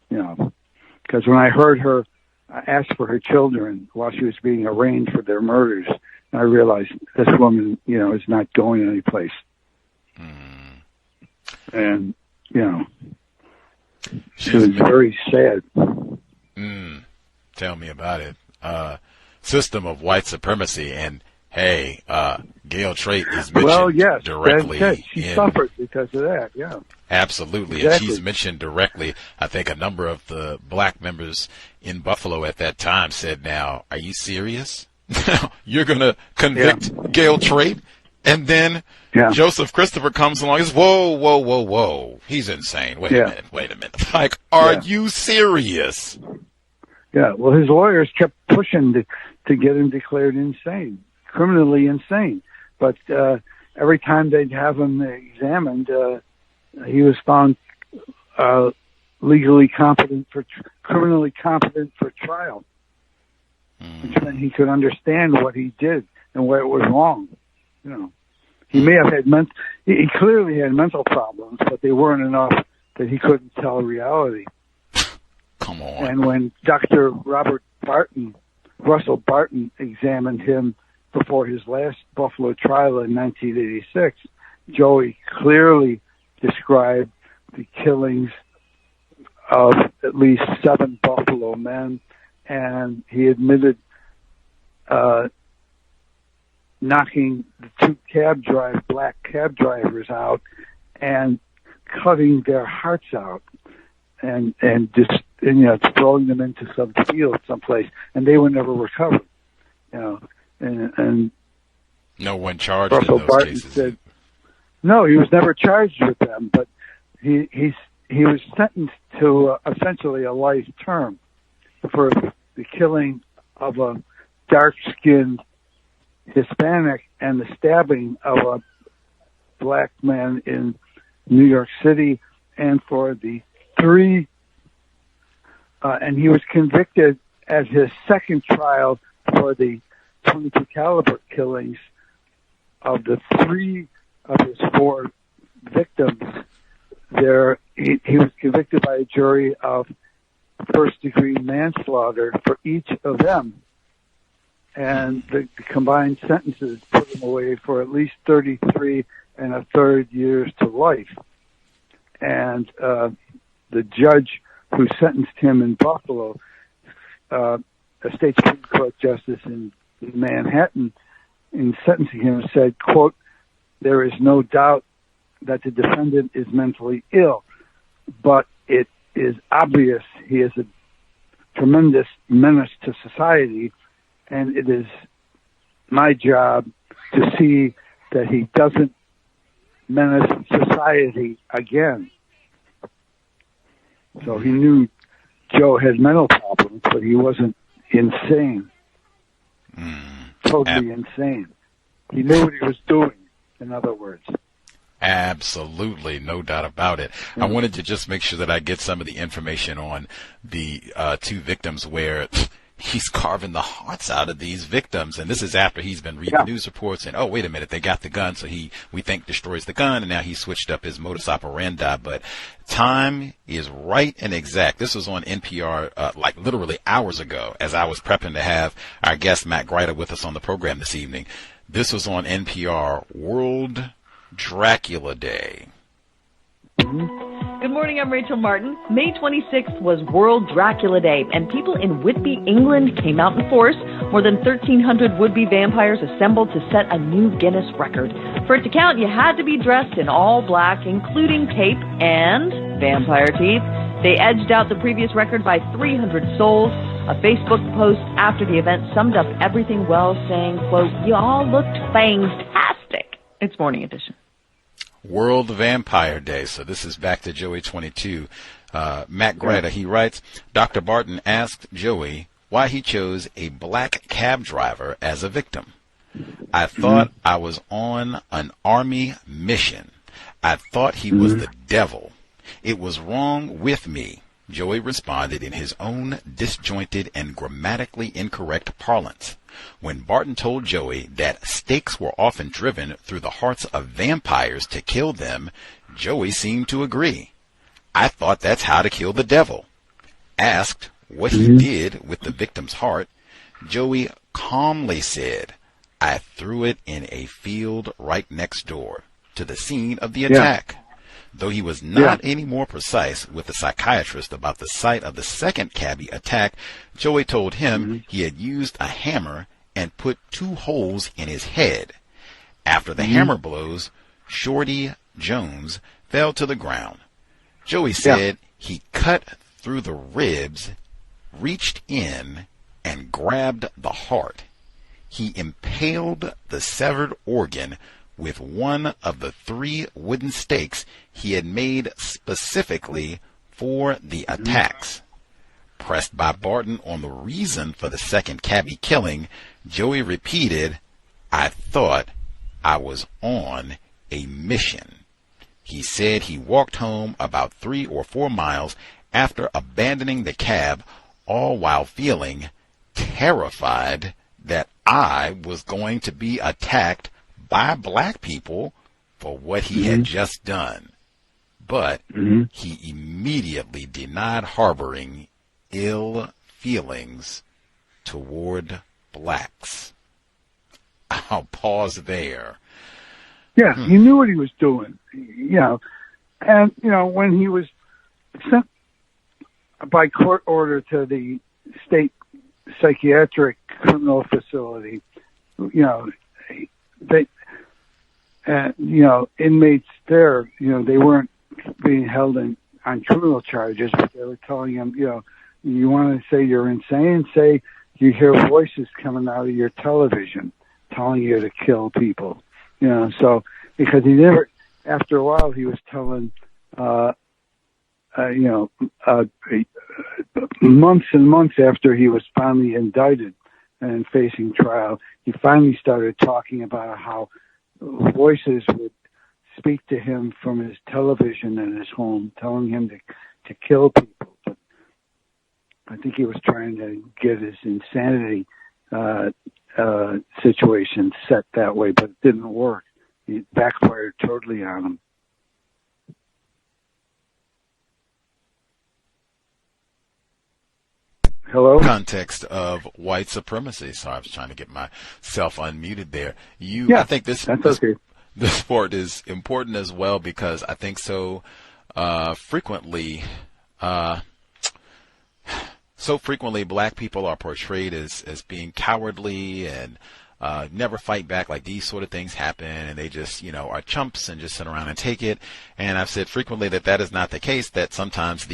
because when I heard her ask for her children while she was being arraigned for their murders, I realized this woman, is not going anyplace. And, she was very sad. Tell me about it. System of white supremacy, and hey, Gail Trait is mentioned directly. She suffered because of that, yeah. Absolutely, exactly. And she's mentioned directly. I think a number of the black members in Buffalo at that time said, now, are you serious? You're going to convict Gail Trait? And then Joseph Christopher comes along and says, whoa. He's insane. Wait a minute. Like, are you serious? Yeah, well, his lawyers kept pushing to get him declared insane, criminally insane. But every time they'd have him examined, he was found criminally competent for trial, which meant he could understand what he did and where it was wrong. He may have had he clearly had mental problems, but they weren't enough that he couldn't tell reality. Come on. And when Dr. Russell Barton examined him before his last Buffalo trial in 1986, Joey clearly described the killings of at least 7 Buffalo men, and he admitted knocking the 2 black cab drivers out and cutting their hearts out and just throwing them into some field someplace, and they were never recovered. And no one charged Russell in those Barton cases. said, no, he was never charged with them, but he was sentenced to essentially a life term for the killing of a dark-skinned Hispanic and the stabbing of a black man in New York City, and for the 3, and he was convicted at his second trial for the .22 caliber killings of the 3 of his 4 victims. He was convicted by a jury of first-degree manslaughter for each of them. And the combined sentences put him away for at least 33 1/3 years to life. And the judge who sentenced him in Buffalo, a state Supreme Court justice in Manhattan, in sentencing him said, quote, "There is no doubt that the defendant is mentally ill, but it is obvious he is a tremendous menace to society, and it is my job to see that he doesn't menace society again." So he knew Joe had mental problems, but he wasn't insane. Totally insane. He knew what he was doing, in other words. Absolutely, no doubt about it. I wanted to just make sure that I get some of the information on the 2 victims where he's carving the hearts out of these victims. And this is after he's been reading news reports and, oh, wait a minute, they got the gun. So we think destroys the gun. And now he switched up his modus operandi. But time is right and exact. This was on NPR, like literally hours ago as I was prepping to have our guest Matt Gryta with us on the program this evening. This was on NPR, World Dracula Day. Good morning, I'm Rachel Martin. May 26th was World Dracula Day, and people in Whitby, England came out in force. More than 1,300 would-be vampires assembled to set a new Guinness record. For it to count, you had to be dressed in all black, including cape and vampire teeth. They edged out the previous record by 300 souls. A Facebook post after the event summed up everything well, saying, quote, "You all looked fantastic." It's Morning Edition. World Vampire Day. So this is back to Joey 22. Matt Gryta, he writes, Dr. Barton asked Joey why he chose a black cab driver as a victim. I thought I was on an army mission. I thought he was the devil. It was wrong with me. Joey responded in his own disjointed and grammatically incorrect parlance. When Barton told Joey that stakes were often driven through the hearts of vampires to kill them, Joey seemed to agree. I thought that's how to kill the devil. Asked what he did with the victim's heart, Joey calmly said, I threw it in a field right next door to the scene of the attack. Though he was not any more precise with the psychiatrist about the site of the second cabbie attack, Joey told him he had used a hammer and put 2 holes in his head. After the hammer blows, Shorty Jones fell to the ground. Joey said he cut through the ribs, reached in, and grabbed the heart. He impaled the severed organ with one of the 3 wooden stakes he had made specifically for the attacks. Pressed by Barton on the reason for the second cabbie killing, Joey repeated, I thought I was on a mission. He said he walked home about 3 or 4 miles after abandoning the cab, all while feeling terrified that I was going to be attacked by black people for what he had just done. But he immediately denied harboring ill feelings toward blacks. I'll pause there. Yeah, he knew what he was doing, and, when he was sent by court order to the state psychiatric criminal facility, inmates there, they weren't being held on criminal charges, but they were telling him, you want to say you're insane? Say you hear voices coming out of your television telling you to kill people. So because he never, after a while, he was telling, months and months after he was finally indicted and facing trial, he finally started talking about how voices would speak to him from his television in his home, telling him to kill people. But I think he was trying to get his insanity situation set that way, but it didn't work. It backfired totally on him. Hello? Context of white supremacy. Sorry, I was trying to get myself unmuted there. I think this part is important as well, because I think so frequently black people are portrayed as being cowardly and never fight back, like these sort of things happen and they just, are chumps and just sit around and take it. And I've said frequently that is not the case, that sometimes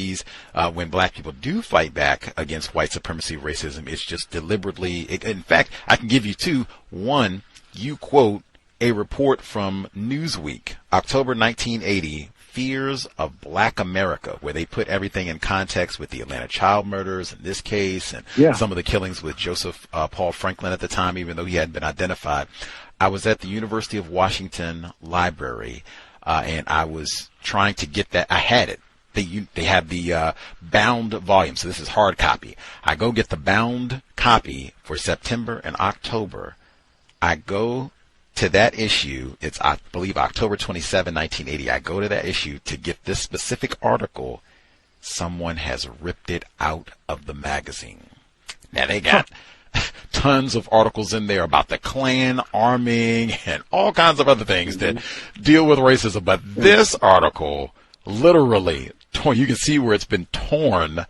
when black people do fight back against white supremacy, racism, it's just deliberately, in fact, I can give you 2. One, you quote a report from Newsweek, October 1980, Fears of Black America, where they put everything in context with the Atlanta child murders in this case and some of the killings with Joseph Paul Franklin at the time, even though he hadn't been identified. I was at the University of Washington Library, and I was trying to get that. I had it. they have the bound volume. So this is hard copy. I go get the bound copy for September and October. I go to that issue. It's, I believe, October 27, 1980. I go to that issue to get this specific article. Someone has ripped it out of the magazine. Now they got tons of articles in there about the Klan arming and all kinds of other things that deal with racism. But this article, literally, you can see where it's been torn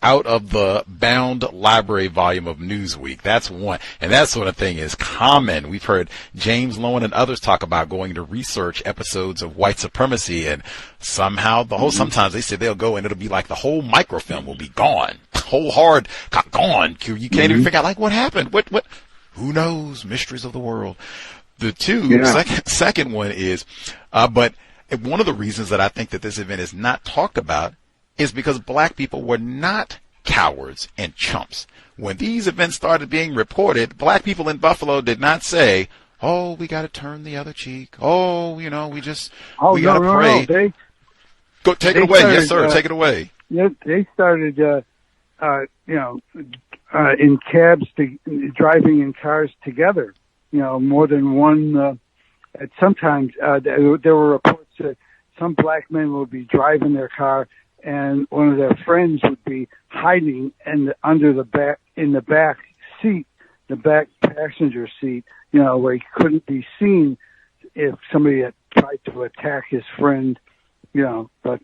out of the bound library volume of Newsweek. That's one. And that sort of thing is common. We've heard James Lowen and others talk about going to research episodes of white supremacy, and somehow sometimes they say they'll go and it'll be like the whole microfilm will be gone. Whole hard gone. You can't even figure out, like, what happened? What? Who knows? Mysteries of the world. The second one is, but one of the reasons that I think that this event is not talked about is because black people were not cowards and chumps. When these events started being reported, black people in Buffalo did not say, "Oh, we got to turn the other cheek. Oh, we got to pray." No. Go take it away. Yes, sir. Take it away. Yeah, they started, in cabs, driving in cars together. More than one. Sometimes there were reports that some black men would be driving their car, and one of their friends would be hiding in the back seat, the back passenger seat, where he couldn't be seen if somebody had tried to attack his friend, but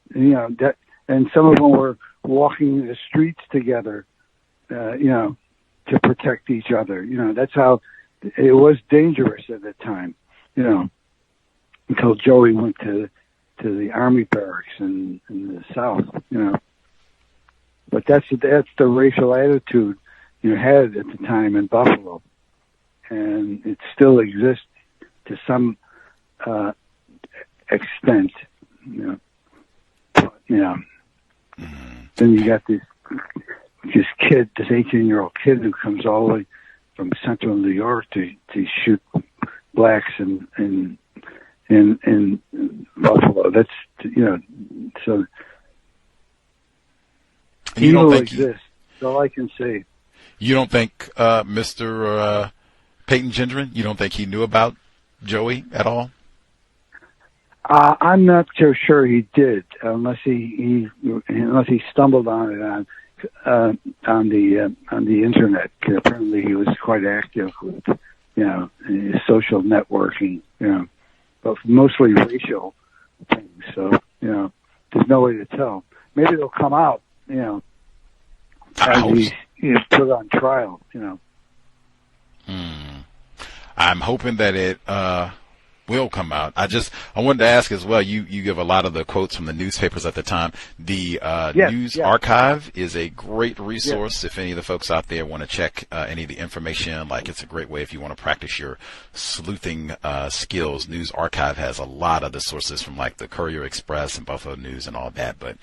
and some of them were walking the streets together, to protect each other. That's how it was dangerous at the time, until Joey went to the army barracks in the South, But that's the racial attitude you had at the time in Buffalo, and it still exists to some extent, But, then you got this kid, this 18-year-old kid who comes all the way from central New York to shoot blacks in Buffalo. That's, so evil exists. That's all I can say. You don't think Mr. Payton Gendron, you don't think he knew about Joey at all? I'm not so sure he did, unless he stumbled on it on the internet. Apparently, he was quite active with social networking, but mostly racial things. So there's no way to tell. Maybe they'll come out, as he's put on trial. I'm hoping that it will come out. I wanted to ask as well, you give a lot of the quotes from the newspapers at the time. The News Archive is a great resource if any of the folks out there want to check any of the information. Like, it's a great way if you want to practice your sleuthing skills. News Archive has a lot of the sources from, like, the Courier Express and Buffalo News and all that. But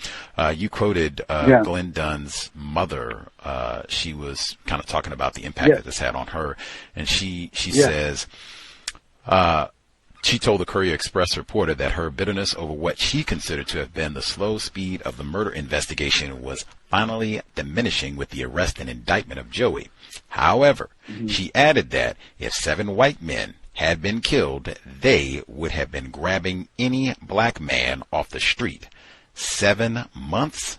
you quoted Glenn Dunn's mother. She was kind of talking about the impact that this had on her, and she says, she told the Courier Express reporter that her bitterness over what she considered to have been the slow speed of the murder investigation was finally diminishing with the arrest and indictment of Joey. However, she added that if 7 white men had been killed, they would have been grabbing any black man off the street. 7 months?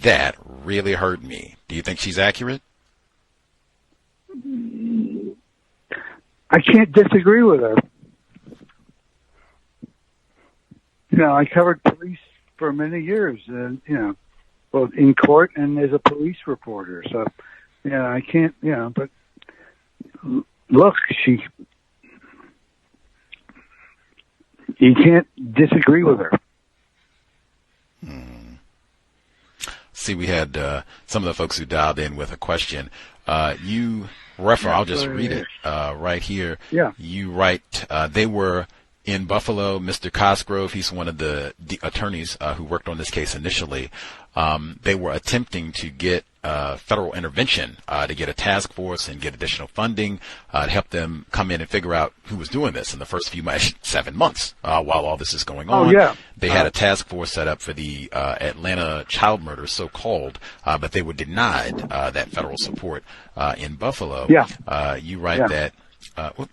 That really hurt me. Do you think she's accurate? I can't disagree with her. I covered police for many years, both in court and as a police reporter. So, I can't, but look, you can't disagree with her. See, we had some of the folks who dialed in with a question. You refer, I'll just read it right here. Yeah. You write, they were in Buffalo. Mr. Cosgrove, he's one of the attorneys who worked on this case initially. They were attempting to get federal intervention to get a task force and get additional funding to help them come in and figure out who was doing this in the first 7 months while all this is going on. Oh, yeah. They had a task force set up for the Atlanta child murders, so-called, but they were denied that federal support in Buffalo. Yeah. You write that.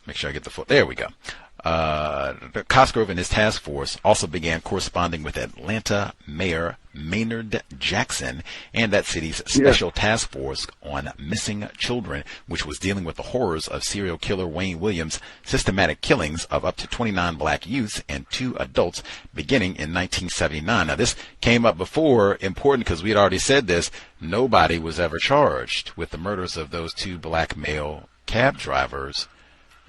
Make sure I get the foot. There we go. Cosgrove and his task force also began corresponding with Atlanta Mayor Maynard Jackson and that city's special task force on missing children, which was dealing with the horrors of serial killer Wayne Williams' systematic killings of up to 29 black youths and 2 adults beginning in 1979. Now, this came up before, important because we had already said this. Nobody was ever charged with the murders of those 2 black male cab drivers.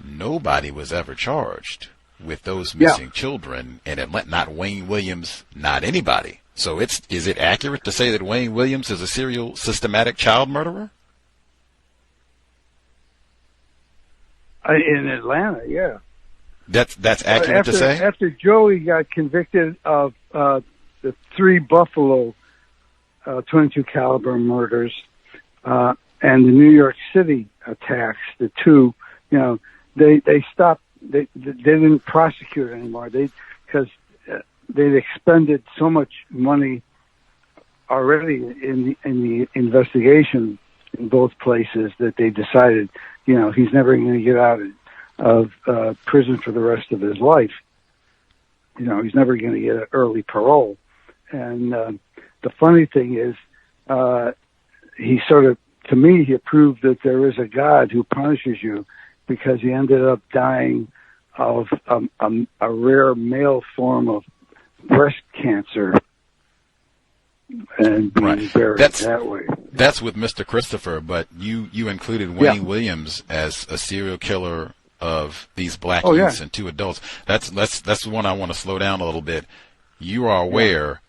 Nobody was ever charged with those missing children, and not Wayne Williams, not anybody. So is it accurate to say that Wayne Williams is a serial systematic child murderer? In Atlanta, yeah. That's accurate to say? After Joey got convicted of the 3 Buffalo 22 caliber murders and the New York City attacks, the 2, they stopped. They didn't prosecute anymore. Because they'd expended so much money already in the investigation in both places that they decided, he's never going to get out of prison for the rest of his life. He's never going to get an early parole. And the funny thing is, he proved that there is a God who punishes you, because he ended up dying of a rare male form of breast cancer and being buried that way. That's with Mr. Christopher, but you included Wayne Williams as a serial killer of these black youths and 2 adults. That's the one I want to slow down a little bit. You are aware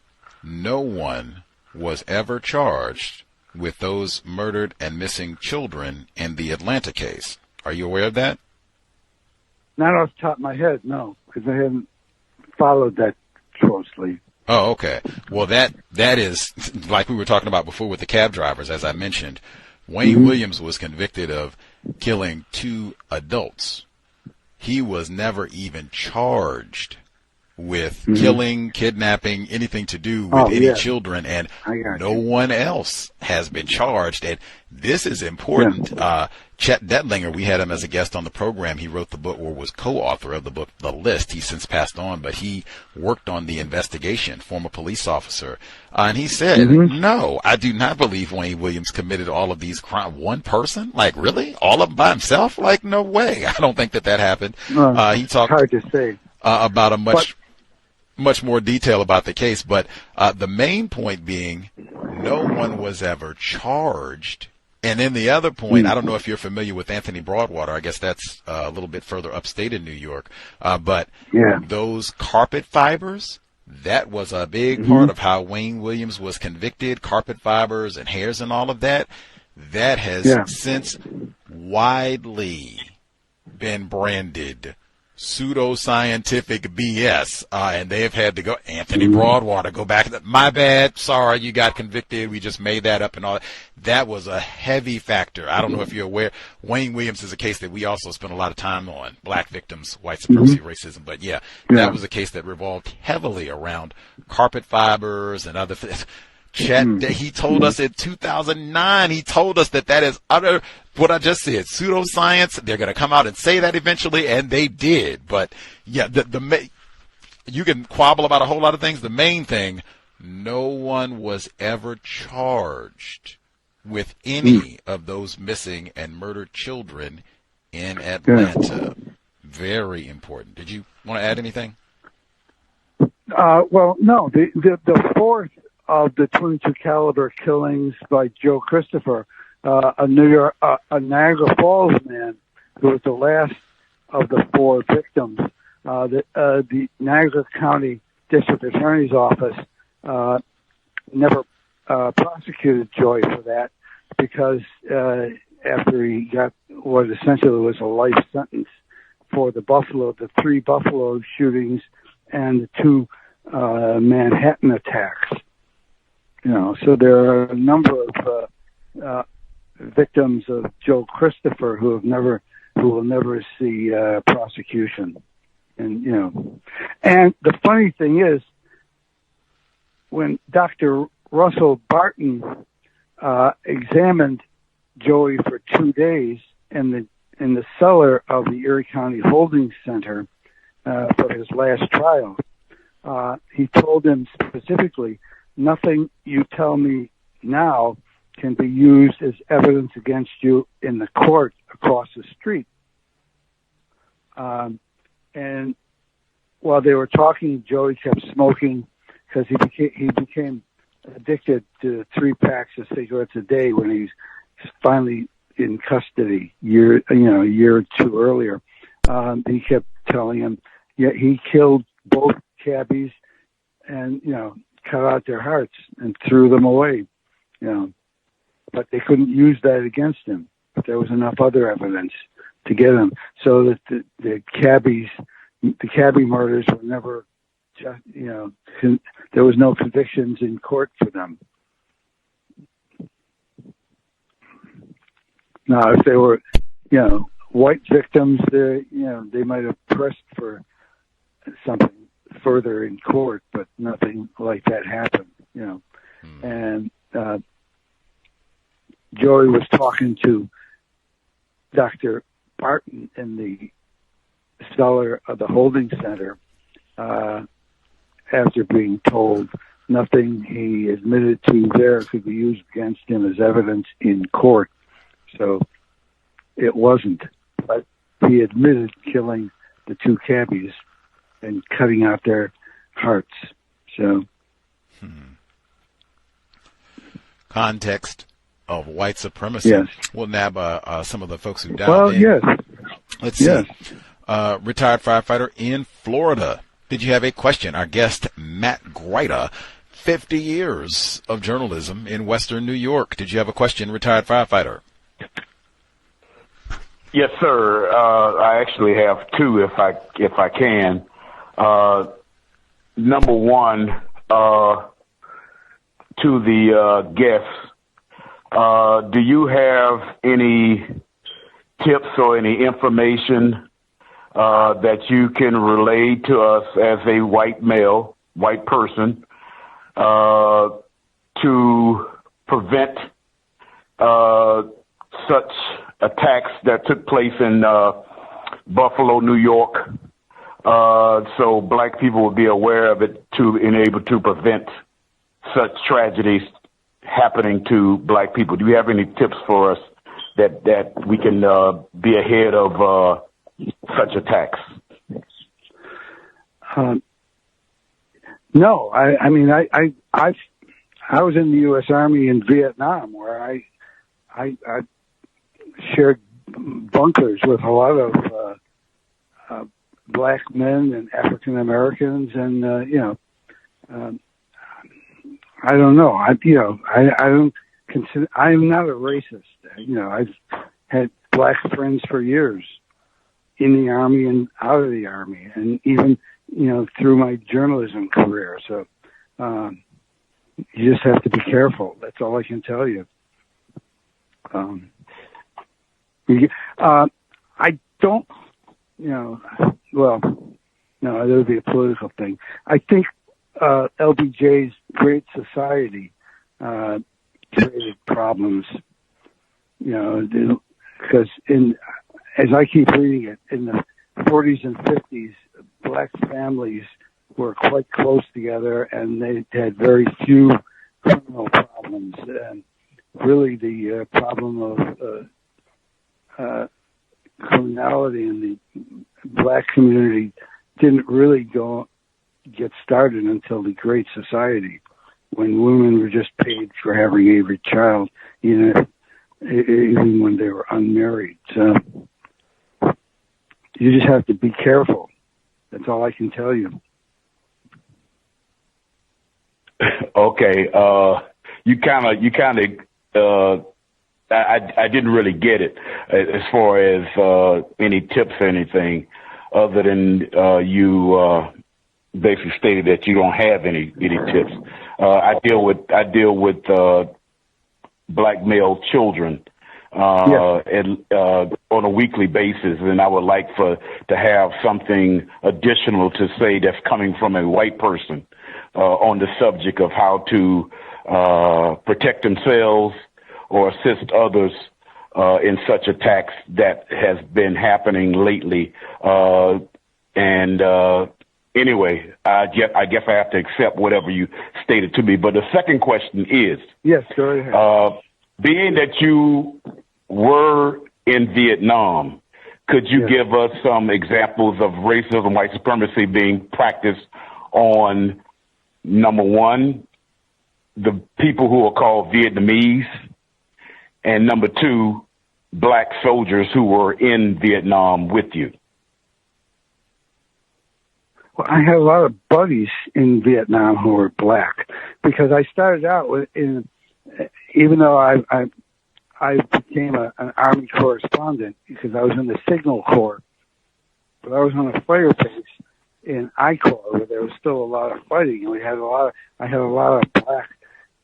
no one was ever charged with those murdered and missing children in the Atlanta case. Are you aware of that? Not off the top of my head, no, because I haven't followed that closely. Oh, okay. Well, that is, like we were talking about before with the cab drivers, as I mentioned, Wayne Williams was convicted of killing 2 adults. He was never even charged with killing, kidnapping, anything to do with any children, and no one else has been charged. And this is important. Chet Detlinger, we had him as a guest on the program. He wrote the book, or was co-author of the book, The List. He's since passed on, but he worked on the investigation, former police officer. And he said, no, I do not believe Wayne Williams committed all of these crimes. One person? Like, really? All of them by himself? Like, no way. I don't think that happened. He talked hard to say. About a much more detail about the case, but the main point being no one was ever charged. And then the other point, I don't know if you're familiar with Anthony Broadwater. I guess that's a little bit further upstate in New York. But those carpet fibers, that was a big part of how Wayne Williams was convicted. Carpet fibers and hairs and all of that. That has since widely been branded pseudoscientific BS, and they have had to go, Anthony Broadwater, go back, my bad, sorry, you got convicted, we just made that up and all that. That was a heavy factor. I don't know if you're aware, Wayne Williams is a case that we also spent a lot of time on, black victims, white supremacy, racism, but that was a case that revolved heavily around carpet fibers and other things. Chet, he told us in 2009, he told us that is utter, what I just said, pseudoscience. They're going to come out and say that eventually, and they did. But, you can quabble about a whole lot of things. The main thing, no one was ever charged with any of those missing and murdered children in Atlanta. Very important. Did you want to add anything? Well, no. The fourth of the 22 caliber killings by Joe Christopher, a Niagara Falls man who was the last of the 4 victims. The Niagara County District Attorney's Office never prosecuted Joy for that because after he got what essentially was a life sentence for the 3 Buffalo shootings and the 2 Manhattan attacks. So there are a number of victims of Joe Christopher who will never see prosecution. And and the funny thing is, when Dr. Russell Barton examined Joey for 2 days in the cellar of the Erie County Holding Center for his last trial, he told him specifically, "Nothing you tell me now can be used as evidence against you in the court across the street." And while they were talking, Joey kept smoking because he became addicted to 3 packs of cigarettes a day when he's finally in custody a year or two earlier. He kept telling him, yeah, he killed both cabbies and cut out their hearts and threw them away. But they couldn't use that against him. But there was enough other evidence to get him, so that the cabbie murders were never just, there was no convictions in court for them. Now, if they were, white victims, they might have pressed for something further in court, but nothing like that happened, And Joey was talking to Dr. Barton in the cellar of the holding center after being told nothing he admitted to there could be used against him as evidence in court. So it wasn't. But he admitted killing the 2 cabbies and cutting out their hearts. So. Context of White Supremacy. Yes. We'll nab some of the folks who dialed in. Yes. Let's see. Retired firefighter in Florida. Did you have a question? Our guest, Matt Gryta, 50 years of journalism in Western New York. Did you have a question, retired firefighter? Yes, sir. I actually have 2, if I can. Number one, to the guests, do you have any tips or any information that you can relay to us as a white male, white person, to prevent such attacks that took place in Buffalo, New York, so black people would be aware of it and able to prevent such tragedies happening to black people? Do you have any tips for us that we can be ahead of such attacks? No, I mean, I was in the U.S. Army in Vietnam, where I shared bunkers with a lot of black men and African Americans, and I don't know. I don't consider. I'm not a racist. I've had black friends for years in the Army and out of the Army, and even through my journalism career. So you just have to be careful. That's all I can tell you. I don't, well, no, that would be a political thing. I think LBJ's Great Society created problems, because as I keep reading it, in the 40s and 50s, black families were quite close together, and they had very few criminal problems. And really, the problem of criminality in the black community didn't really get started until the Great Society, when women were just paid for having every child, even when they were unmarried. So you just have to be careful. That's all I can tell you. Okay. You kind of, I didn't really get it as far as any tips or anything, other than you basically stated that you don't have any tips. I deal with black male children on a weekly basis, and I would like to have something additional to say that's coming from a white person on the subject of how to protect themselves or assist others in such attacks that has been happening lately. Anyway, I guess I have to accept whatever you stated to me. But the second question is, yes, go ahead. Being that you were in Vietnam, could you give us some examples of racism, white supremacy being practiced on, number one, the people who are called Vietnamese, and number two, black soldiers who were in Vietnam with you? Well, I had a lot of buddies in Vietnam who were black, because I started out even though I became an Army correspondent because I was in the Signal Corps, but I was on a fire base in I Corps where there was still a lot of fighting, and I had a lot of black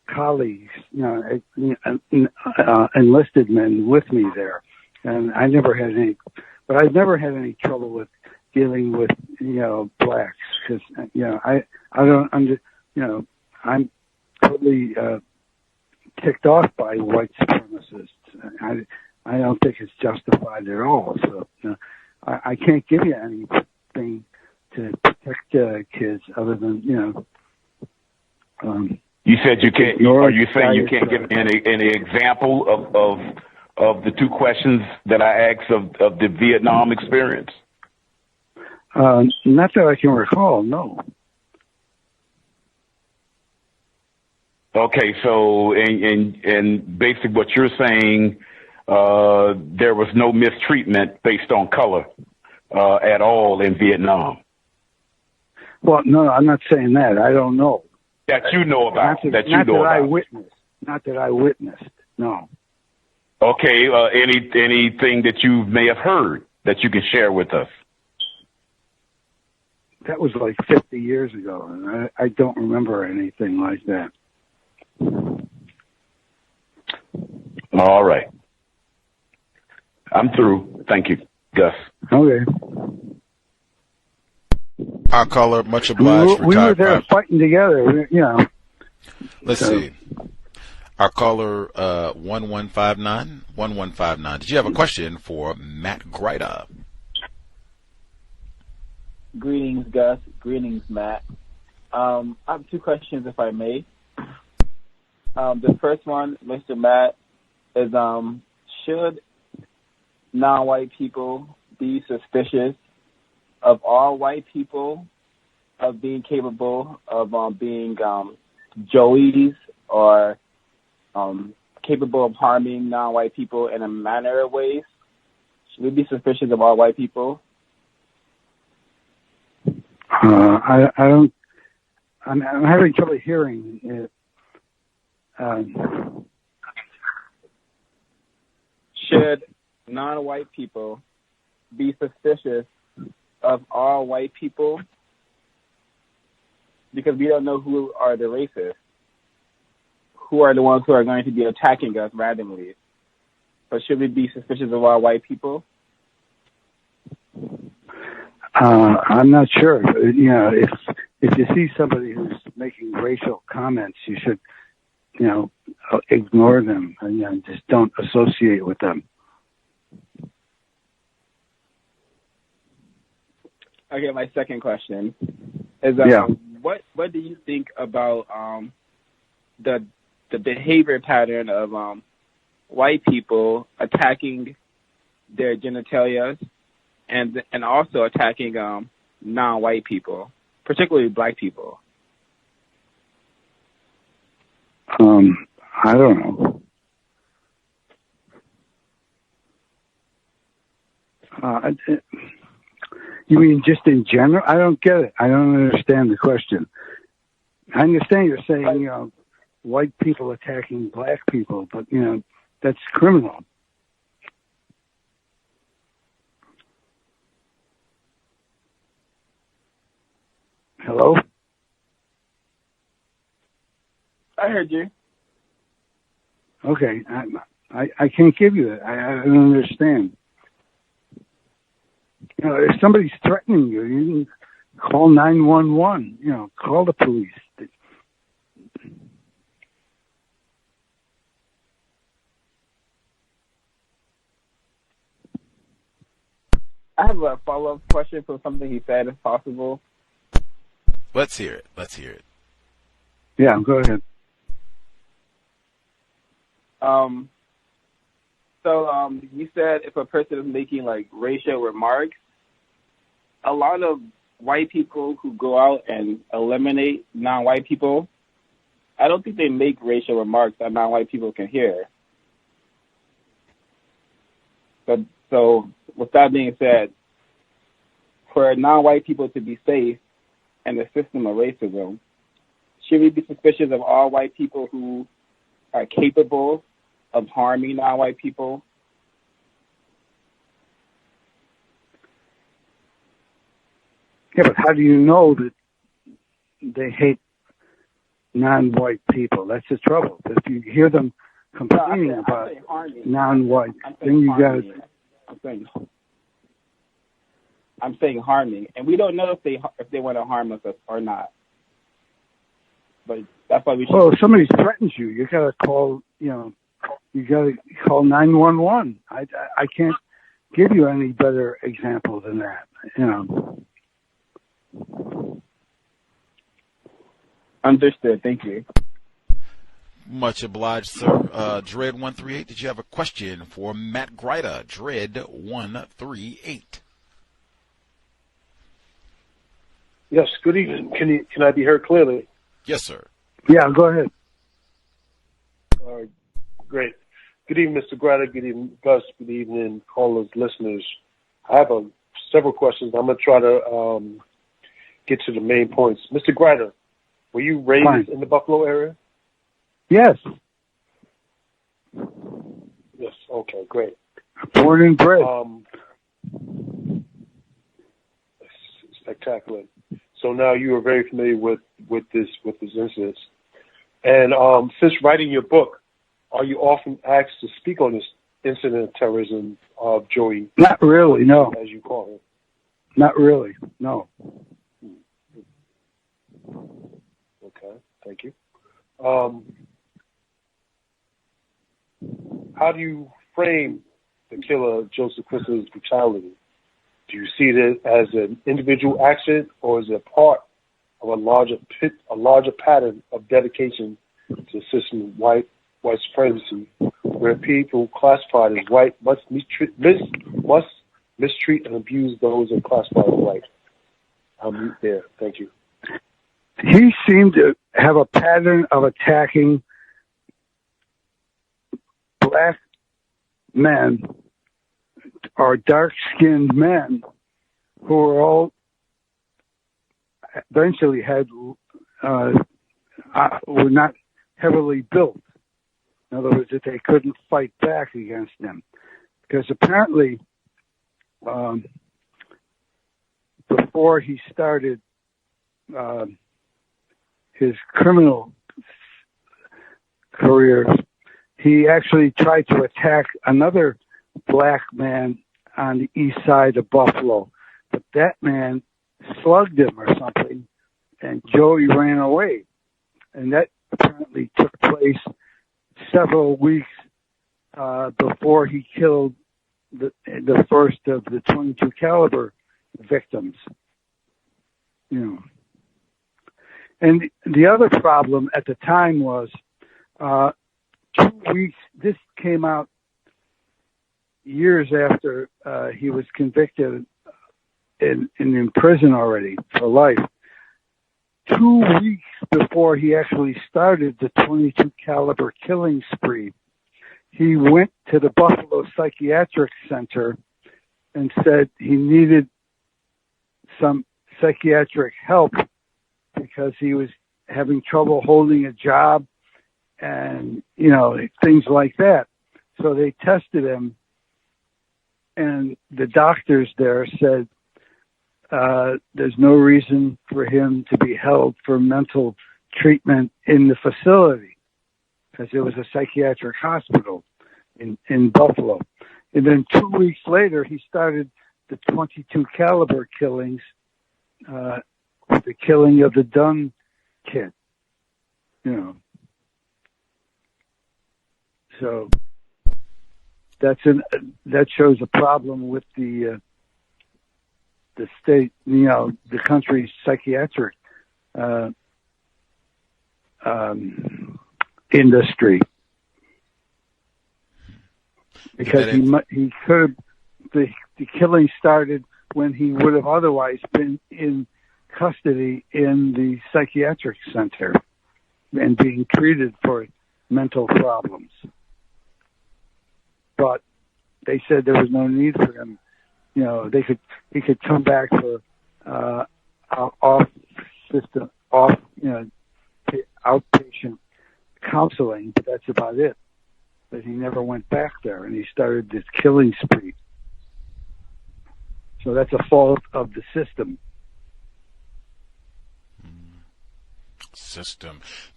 colleagues, enlisted men with me there, and I've never had any trouble with dealing with blacks, because I'm totally ticked off by white supremacists. I don't think it's justified at all. So I can't give you anything to protect kids other than You said you can't. Are you saying you can't give any example of the two questions that I asked of the Vietnam experience? Not that I can recall. No. Okay, so and basically what you're saying, there was no mistreatment based on color at all in Vietnam. Well, no, I'm not saying that. I don't know. That you know about. Not that I witnessed. No. Okay. Anything that you may have heard that you can share with us? That was like 50 years ago, and I don't remember anything like that. All right. I'm through. Thank you, Gus. Okay. Our caller, much obliged. We were there fighting together, Let's see. Our caller, 1159. Did you have a question for Matt Gryta? Greetings, Gus. Greetings, Matt. I have two questions, if I may. The first one, Mr. Matt, is should non-white people be suspicious of all white people of being capable of being Joeys or capable of harming non-white people in a manner of ways? Should we be suspicious of all white people? I don't. I'm having trouble hearing it. Should non-white people be suspicious of all white people? Because we don't know who are the racists, who are the ones who are going to be attacking us randomly. But should we be suspicious of all white people? I'm not sure. If you see somebody who's making racial comments, you should, ignore them and just don't associate with them. Okay, my second question is what do you think about the behavior pattern of white people attacking their genitalia and also attacking non-white people, particularly black people? I don't know. You mean just in general? I don't get it. I don't understand the question. I understand you're saying, white people attacking black people, but, that's criminal. Hello? I heard you. Okay, I can't give you that. I don't understand. You know, if somebody's threatening you, you can call 911. You know, call the police. I have a follow-up question for something he said, if possible. Let's hear it. Let's hear it. Yeah, go ahead. You said if a person is making like racial remarks, a lot of white people who go out and eliminate non-white people, I don't think they make racial remarks that non-white people can hear. So with that being said, for non-white people to be safe in the system of racism, should we be suspicious of all white people who are capable of harming non-white people? Yeah, but how do you know that they hate non-white people? That's the trouble. If you hear them complaining about non-white, then you got. I'm saying harming, and we don't know if they want to harm us or not. But that's why we should. Well, if somebody threatens you, you gotta call. You gotta call 911. I can't give you any better example than that. Understood. Thank you. Much obliged, sir. Dread138, did you have a question for Matt Gryta? Dread138. Yes, good evening. Can I be heard clearly? Yes, sir. Yeah, go ahead. All right, great. Good evening, Mr. Gryta. Good evening, Gus. Good evening, callers, listeners. I have several questions. I'm going to try to get to the main points. Mr. Gryta, were you raised in the Buffalo area? Yes. Yes. Okay. Great. Born and bred. Spectacular. So now you are very familiar with this incident. And since writing your book, are you often asked to speak on this incident of terrorism of Joey? Not really. No. As you call it. Not really. No. Okay. Thank you. How do you frame the killer Joseph Christopher's brutality? Do you see it as an individual accident, or is it part of a larger pattern of dedication to the system of white supremacy, where people classified as white must mistreat and abuse those that are classified as white? I'll mute there. Thank you. He seemed to have a pattern of attacking black men or dark-skinned men who were all eventually were not heavily built. In other words, that they couldn't fight back against them. Because apparently, before he started his criminal career, he actually tried to attack another black man on the east side of Buffalo. But that man slugged him or something, and Joey ran away. And that apparently took place several weeks before he killed the first of the .22 caliber victims. And the other problem at the time was 2 weeks. This came out years after he was convicted and in prison already for life. 2 weeks before he actually started the .22 caliber killing spree, he went to the Buffalo Psychiatric Center and said he needed some psychiatric help because he was having trouble holding a job and, things like that. So they tested him, and the doctors there said there's no reason for him to be held for mental treatment in the facility. because it was a psychiatric hospital in Buffalo. And then 2 weeks later, he started the 22 caliber killings, with the killing of the Dunn kid. So that shows a problem with the state, the country's psychiatric industry, because he could the killing started when he would have otherwise been in custody in the psychiatric center and being treated for mental problems. But they said there was no need for him. He could come back for outpatient counseling, but that's about it. But he never went back there, and he started this killing spree. So that's a fault of the system.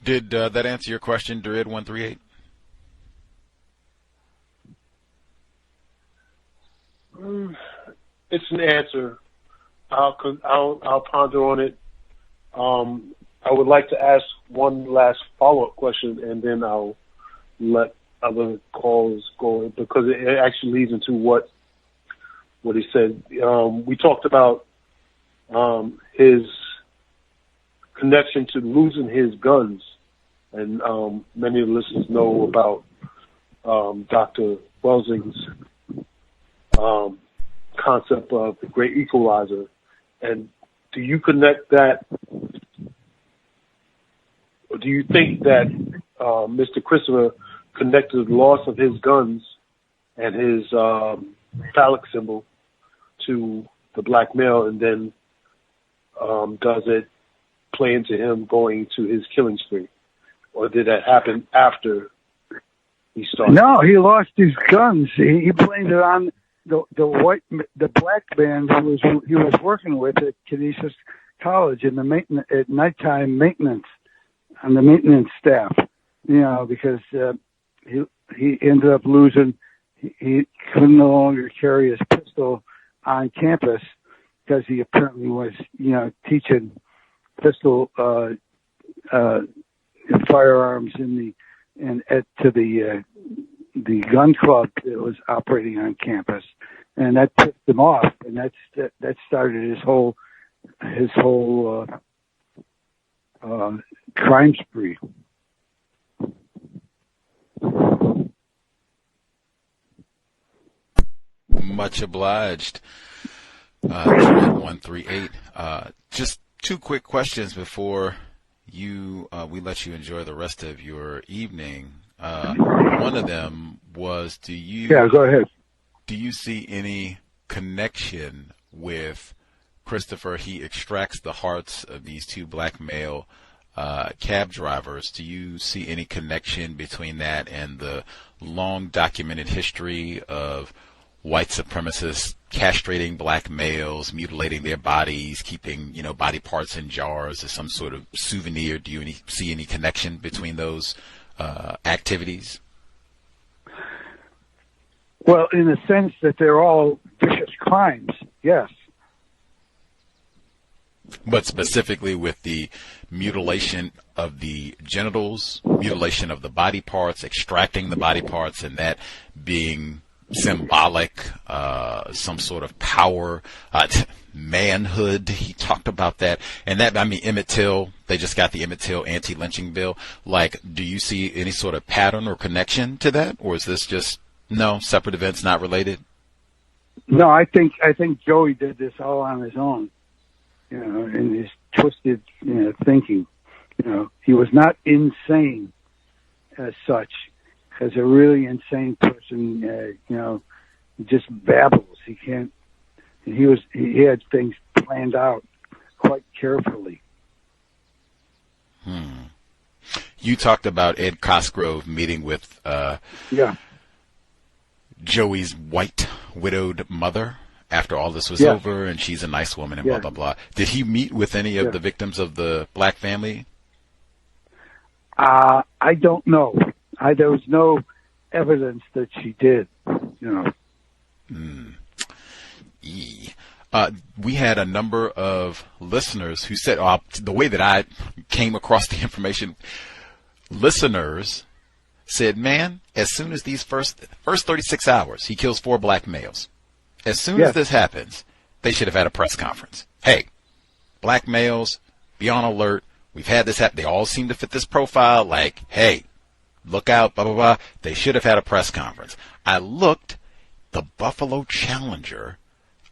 Did that answer your question, Druid 138? It's an answer. I'll ponder on it. I would like to ask one last follow-up question, and then I'll let other calls go, because it actually leads into what he said. We talked about his connection to losing his guns, and many of the listeners know about Dr. Welsing's concept of the great equalizer. And do you connect that, or do you think that Mr. Christopher connected the loss of his guns and his phallic symbol to the black male, and then does it play into him going to his killing spree? Or did that happen after he started? No, he lost his guns. He blamed it on the black man he was working with at Canisius College in the at nighttime maintenance, on the maintenance staff. Because he ended up losing. He could no longer carry his pistol on campus because he apparently was, teaching pistol firearms to the gun club that was operating on campus, and that pissed him off, and that started his whole crime spree. Much obliged, 138. Just two quick questions before we let you enjoy the rest of your evening. One of them was, go ahead. Do you see any connection with Christopher? He extracts the hearts of these two black male cab drivers. Do you see any connection between that and the long documented history of white supremacists castrating black males, mutilating their bodies, keeping, body parts in jars as some sort of souvenir? Do you see any connection between those activities? Well, in the sense that they're all vicious crimes, yes. But specifically with the mutilation of the genitals, mutilation of the body parts, extracting the body parts, and that being symbolic, some sort of power, manhood. He talked about that. And that, Emmett Till, they just got the Emmett Till anti-lynching bill. Do you see any sort of pattern or connection to that? Or is this just, separate events, not related? No, I think Joey did this all on his own, in his twisted, thinking. He was not insane as such. As a really insane person, just babbles. He can't. He had things planned out quite carefully. You talked about Ed Cosgrove meeting with Joey's white widowed mother after all this was over, and she's a nice woman and blah blah blah. Did he meet with any of the victims of the black family? I don't know. There was no evidence that she did, We had a number of listeners who said, the way that I came across the information, listeners said, man, as soon as these first 36 hours, he kills 4 black males. As soon as this happens, they should have had a press conference. Hey, black males, be on alert. We've had this happen. They all seem to fit this profile. Like, hey, look out, blah, blah, blah. They should have had a press conference. I looked, the Buffalo Challenger,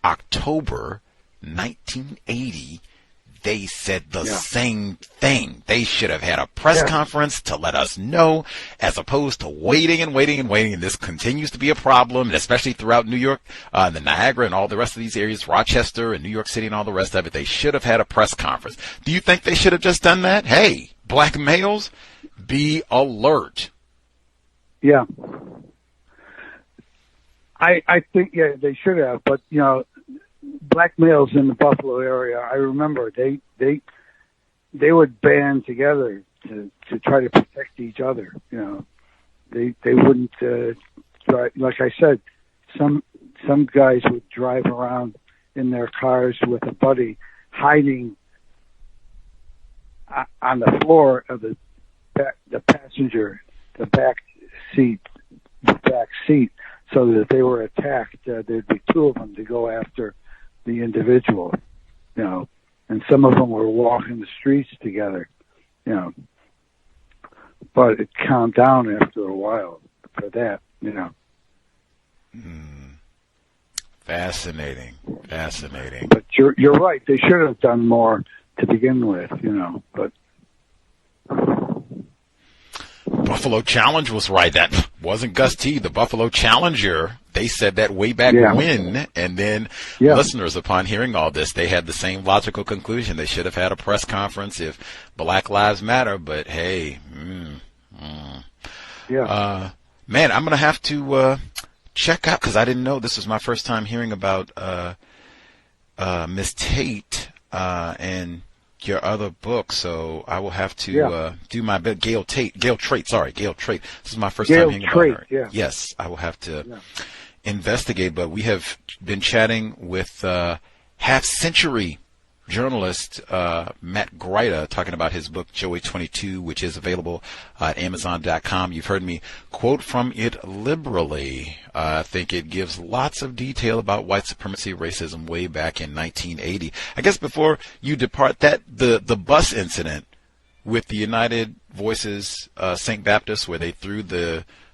October 1980, they said the same thing. They should have had a press conference to let us know, as opposed to waiting and waiting and waiting. And this continues to be a problem, and especially throughout New York, the Niagara and all the rest of these areas, Rochester and New York City and all the rest of it. They should have had a press conference. Do you think they should have just done that? Hey, black males, be alert. Yeah. I think, they should have, but, black males in the Buffalo area, I remember they would band together to try to protect each other. They wouldn't try. Like I said, some guys would drive around in their cars with a buddy, hiding on the floor of the passenger, the back seat, so that if they were attacked, there'd be 2 of them to go after the individual, and some of them were walking the streets together, but it calmed down after a while for that, Fascinating. But you're right. They should have done more to begin with, but. Buffalo Challenge was right. That wasn't Gus T. The Buffalo Challenger, they said that way back when. And then listeners, upon hearing all this, they had the same logical conclusion. They should have had a press conference if Black Lives Matter. But hey, man, I'm going to have to check out, because I didn't know. This was my first time hearing about Miss Tate and your other book, so I will have to do my bit. Gail Trait. This is my first time hearing about her. Yes, I will have to investigate, but we have been chatting with half-century journalist Matt Gryta, talking about his book Joey 22, which is available at Amazon.com. You've heard me quote from it liberally. I think it gives lots of detail about white supremacy, racism way back in 1980. I guess before you depart, that the bus incident with the United Voices St. Baptist, where they threw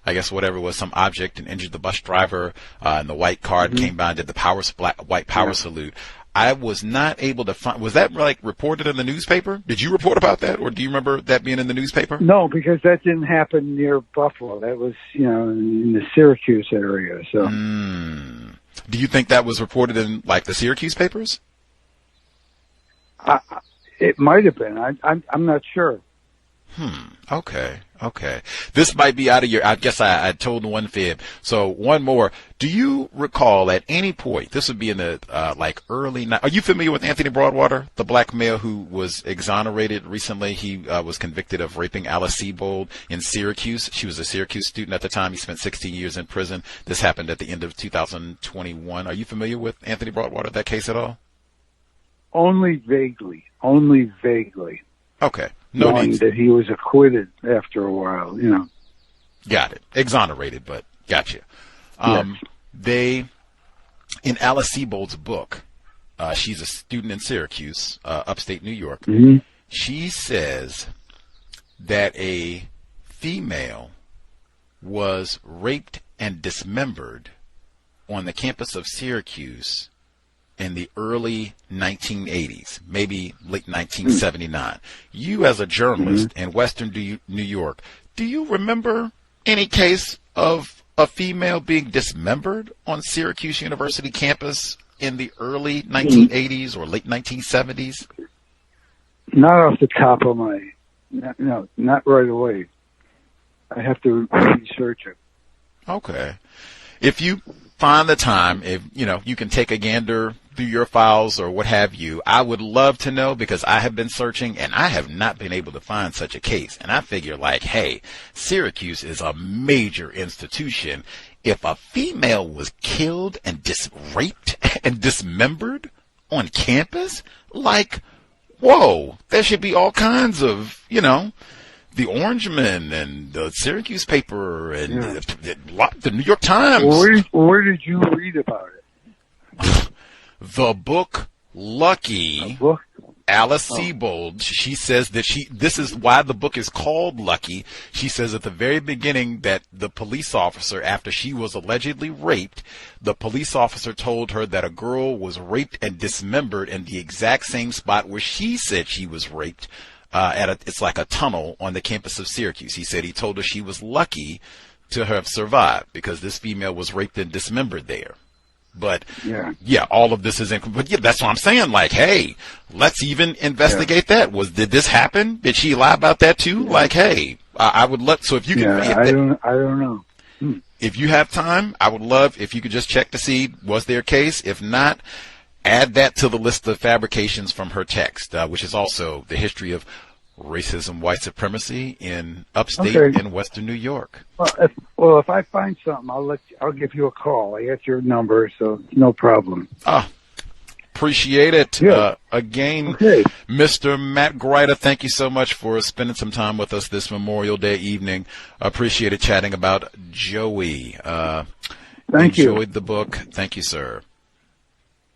I guess whatever it was, some object, and injured the bus driver, and the white card came by and did the white power salute. I was not able to find. Was that reported in the newspaper? Did you report about that, or do you remember that being in the newspaper? No, because that didn't happen near Buffalo. That was, in the Syracuse area. So, do you think that was reported in the Syracuse papers? It might have been. I'm not sure. Okay. This might be out of your, I guess I told one fib. So one more. Do you recall at any point, this would be in the early, are you familiar with Anthony Broadwater, the black male who was exonerated recently? He was convicted of raping Alice Sebold in Syracuse. She was a Syracuse student at the time. He spent 16 years in prison. This happened at the end of 2021. Are you familiar with Anthony Broadwater, that case at all? Only vaguely. Okay. Knowing that he was acquitted after a while, Got it. Exonerated, but gotcha. They, in Alice Sebold's book, she's a student in Syracuse, upstate New York. She says that a female was raped and dismembered on the campus of Syracuse in the early 1980s, maybe late 1979. You, as a journalist in Western New York, do you remember any case of a female being dismembered on Syracuse University campus in the early 1980s or late 1970s? Not off the top of my, no, not right away. I have to research it. Okay. If you find the time, if you can take a gander through your files or what have you, I would love to know, because I have been searching and I have not been able to find such a case. And I figure, like, hey, Syracuse is a major institution. If a female was killed and raped and dismembered on campus, like, whoa, there should be all kinds of, the Orangeman and the Syracuse paper and the New York Times. Where did you read about it? The book Lucky. Alice Sebold, she says that this is why the book is called Lucky. She says at the very beginning that the police officer, after she was allegedly raped, the police officer told her that a girl was raped and dismembered in the exact same spot where she said she was raped. It's like a tunnel on the campus of Syracuse. He said he told her she was lucky to have survived because this female was raped and dismembered there. But all of this is but that's what I'm saying. Like, hey, let's even investigate that. Did this happen? Did she lie about that too? Yeah. Like, hey, I would love. So if you can, I don't know. If you have time, I would love if you could just check to see was there a case. If not, add that to the list of fabrications from her text, which is also the history of racism, white supremacy in upstate and Western New York. Well, if I find something, I'll give you a call. I got your number, so no problem. Appreciate it. Yeah. Again, Mr. Matt Gryta, thank you so much for spending some time with us this Memorial Day evening. Appreciated chatting about Joey. Thank you. Enjoyed the book. Thank you, sir.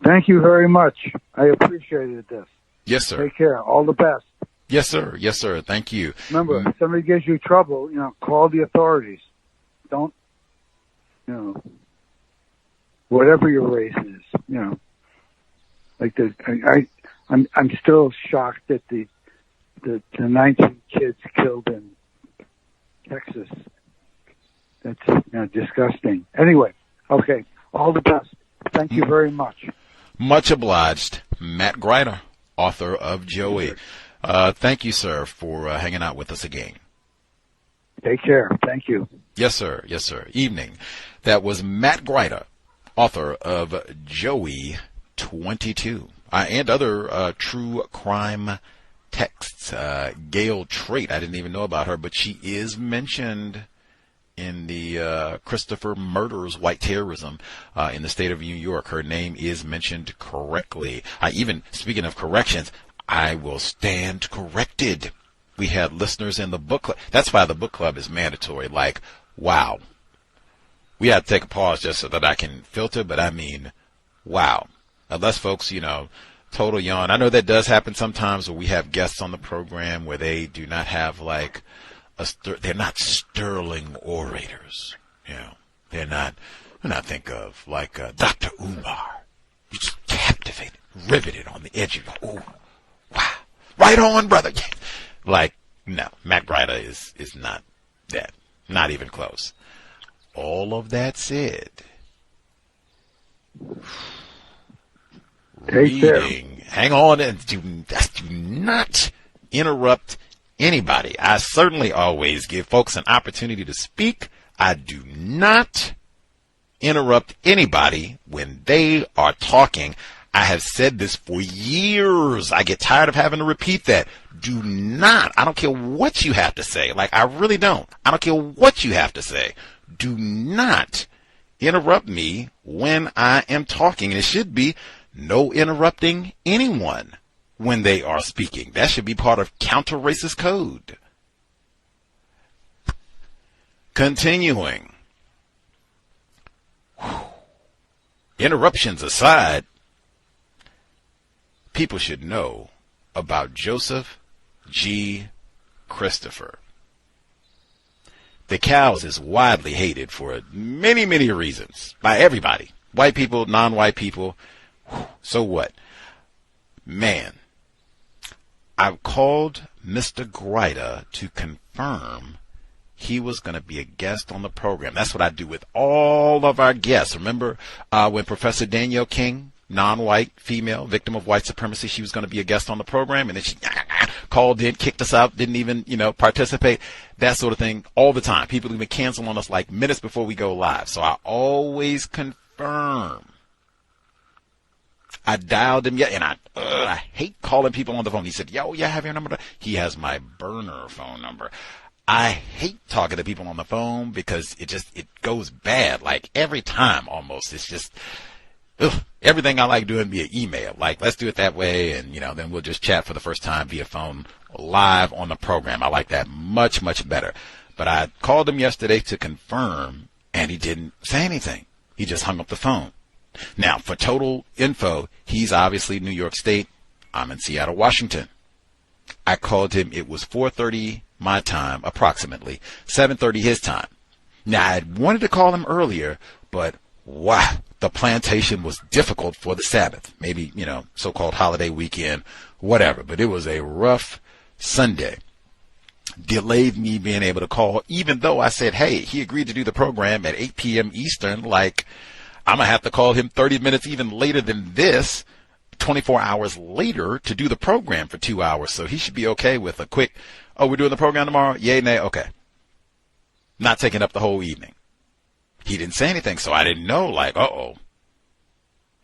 Thank you very much. I appreciated this. Yes, sir. Take care. All the best. Yes, sir. Yes, sir. Thank you. Remember, if somebody gives you trouble, call the authorities. Don't, whatever your race is, like I'm still shocked that the 19 kids killed in Texas. That's disgusting. Anyway, okay. All the best. Thank you very much. Much obliged. Matt Gryta, author of Joey. Thank you, sir, for hanging out with us again. Take care. Thank you. Yes, sir. Yes, sir. Evening. That was Matt Gryta, author of Joey 22, and other true crime texts. Gail Trait, I didn't even know about her, but she is mentioned in the Christopher Murders White Terrorism in the state of New York. Her name is mentioned correctly. Even speaking of corrections, I will stand corrected. We had listeners in the book club. That's why the book club is mandatory. Like, wow. We had to take a pause just so that I can filter, but I mean, wow. Unless folks, total yawn. I know that does happen sometimes where we have guests on the program where they do not have like they're not sterling orators. They're not, when I think of like Dr. Umar, you're just captivated, riveted on the edge of your, ooh, wow, right on, brother. Like, no, Matt Gryta is not that, not even close. All of that said, reading, hang on, and do not interrupt anybody. I certainly always give folks an opportunity to speak. I do not interrupt anybody when they are talking. I have said this for years. I get tired of having to repeat that. Do not. I don't care what you have to say. Like, I really don't. I don't care what you have to say. Do not interrupt me when I am talking. And it should be no interrupting anyone when they are speaking. That should be part of counter-racist code. Continuing. Interruptions aside, people should know about Joseph G. Christopher. The Cows is widely hated for many, many reasons by everybody. White people, non-white people. So what? Man, I've called Mr. Gryta to confirm he was going to be a guest on the program. That's what I do with all of our guests. Remember when Professor Danielle King, non-white, female, victim of white supremacy, she was going to be a guest on the program, and then she called in, kicked us out, didn't even, participate, that sort of thing all the time. People even cancel on us like minutes before we go live. So I always confirm confirm. I dialed him, and I hate calling people on the phone. He said, yo, yeah, I have your number. He has my burner phone number. I hate talking to people on the phone because it goes bad. Like every time almost. It's just, everything I like doing via email. Like, let's do it that way. And, then we'll just chat for the first time via phone live on the program. I like that much, much better. But I called him yesterday to confirm, and he didn't say anything. He just hung up the phone. Now, for total info, he's obviously New York State. I'm in Seattle, Washington. I called him. It was 4:30 my time, approximately 7:30 his time. Now, I had wanted to call him earlier, but wow, the plantation was difficult for the Sabbath. Maybe, so-called holiday weekend, whatever. But it was a rough Sunday. Delayed me being able to call, even though I said, hey, he agreed to do the program at 8 p.m. Eastern. Like, I'm going to have to call him 30 minutes even later than this, 24 hours later, to do the program for 2 hours. So he should be okay with a quick, oh, we're doing the program tomorrow? Yay, nay, okay. Not taking up the whole evening. He didn't say anything, so I didn't know, like, uh-oh.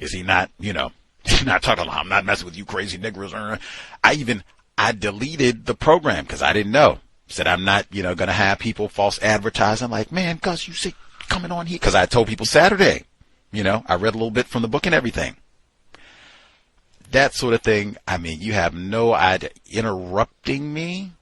Is he not, not talking, I'm not messing with you crazy niggers. I deleted the program because I didn't know. Said I'm not, going to have people false advertising like, man, Gus, you see coming on here. Because I told people Saturday, I read a little bit from the book and everything. That sort of thing. I mean, you have no idea. Interrupting me,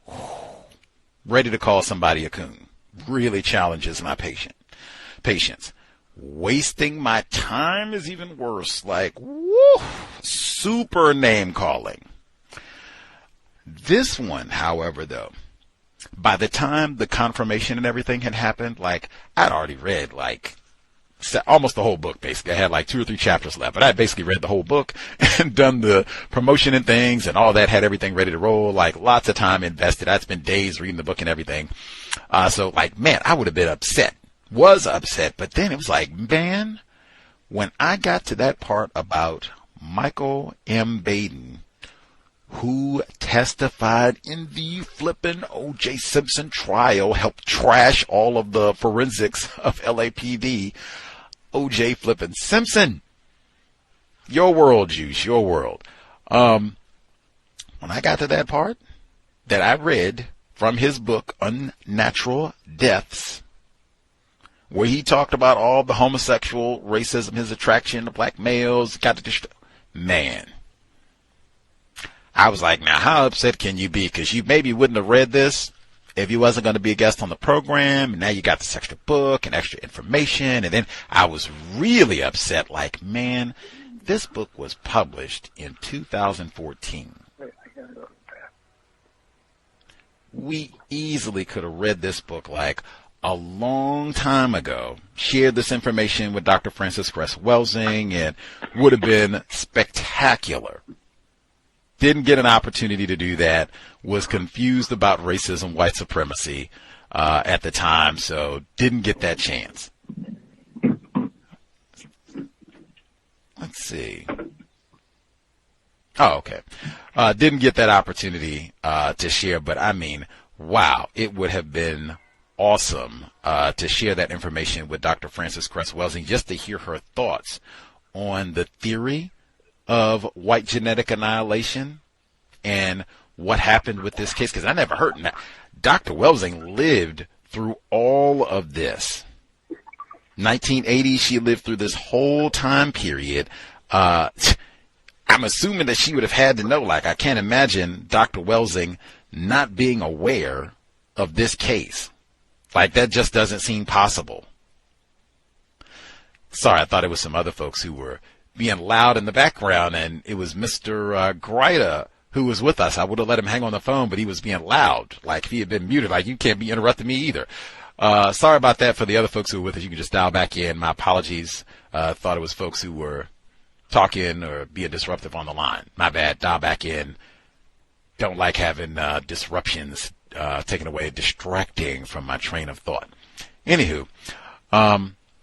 ready to call somebody a coon, really challenges my patience. Wasting my time is even worse. Like, woo, super name calling. This one, however, though, by the time the confirmation and everything had happened, like, I'd already read, like, almost the whole book, basically. I had like 2 or 3 chapters left, but I basically read the whole book and done the promotion and things and all that, had everything ready to roll, like, lots of time invested. I'd spent days reading the book and everything. So, like, man, I would have been was upset, but then it was like, man, when I got to that part about Michael M. Payton, who testified in the flippin' O.J. Simpson trial, helped trash all of the forensics of LAPD. O.J. flippin' Simpson. Your world, Juice, your world. When I got to that part that I read from his book, Unnatural Deaths, where he talked about all the homosexual racism, his attraction to black males, man. I was like, now, how upset can you be? Because you maybe wouldn't have read this if you wasn't going to be a guest on the program. And now you got this extra book and extra information. And then I was really upset. Like, man, this book was published in 2014. We easily could have read this book like a long time ago, shared this information with Dr. Francis Cress Welsing, and would have been spectacular. Didn't get an opportunity to do that, was confused about racism, white supremacy at the time, so didn't get that chance. Let's see. Oh, okay. Didn't get that opportunity to share, but I mean, wow, it would have been awesome to share that information with Dr. Francis Cress Welsing, just to hear her thoughts on the theory of white genetic annihilation and what happened with this case, because I never heard that. Dr. Welsing lived through all of this. 1980, she lived through this whole time period. I'm assuming that she would have had to know, like, I can't imagine Dr. Welsing not being aware of this case. Like, that just doesn't seem possible. Sorry, I thought it was some other folks who were being loud in the background, and it was Mr. Gryta who was with us. I would have let him hang on the phone, but he was being loud. Like, if he had been muted, like, you can't be interrupting me either. Sorry about that for the other folks who were with us. You can just dial back in. My apologies. Thought it was folks who were talking or being disruptive on the line. My bad. Dial back in. Don't like having disruptions taken away, distracting from my train of thought. Anywho,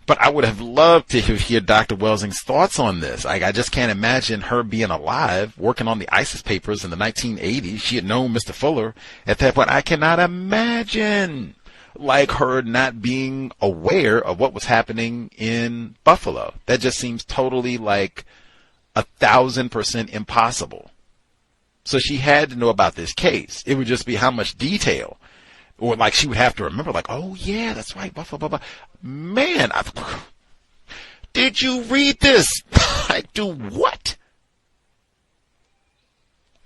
but I would have loved to hear Dr. Welsing's thoughts on this. I just can't imagine her being alive, working on the ISIS papers in the 1980s. She had known Mr. Fuller at that point. I cannot imagine like her not being aware of what was happening in Buffalo. That just seems totally like 1,000% impossible. So she had to know about this case. It would just be how much detail. Or like she would have to remember, like, oh yeah, that's right, Buffalo, blah, blah. Man, did you read this? I do what?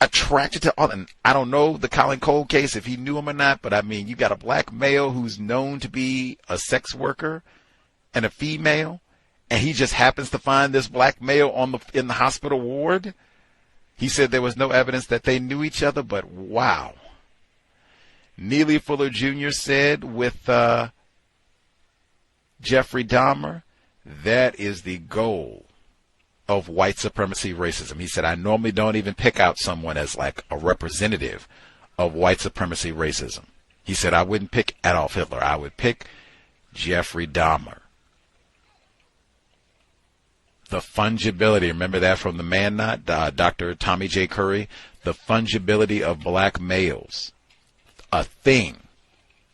Attracted to all, and I don't know the Colin Cole case, if he knew him or not, but I mean, you got a black male who's known to be a sex worker and a female, and he just happens to find this black male in the hospital ward. He said there was no evidence that they knew each other, but wow. Neely Fuller Jr. said with Jeffrey Dahmer, that is the goal of white supremacy racism. He said, I normally don't even pick out someone as like a representative of white supremacy racism. He said, I wouldn't pick Adolf Hitler. I would pick Jeffrey Dahmer. The fungibility, remember that from the Man Not, Dr. Tommy J. Curry? The fungibility of black males. A thing.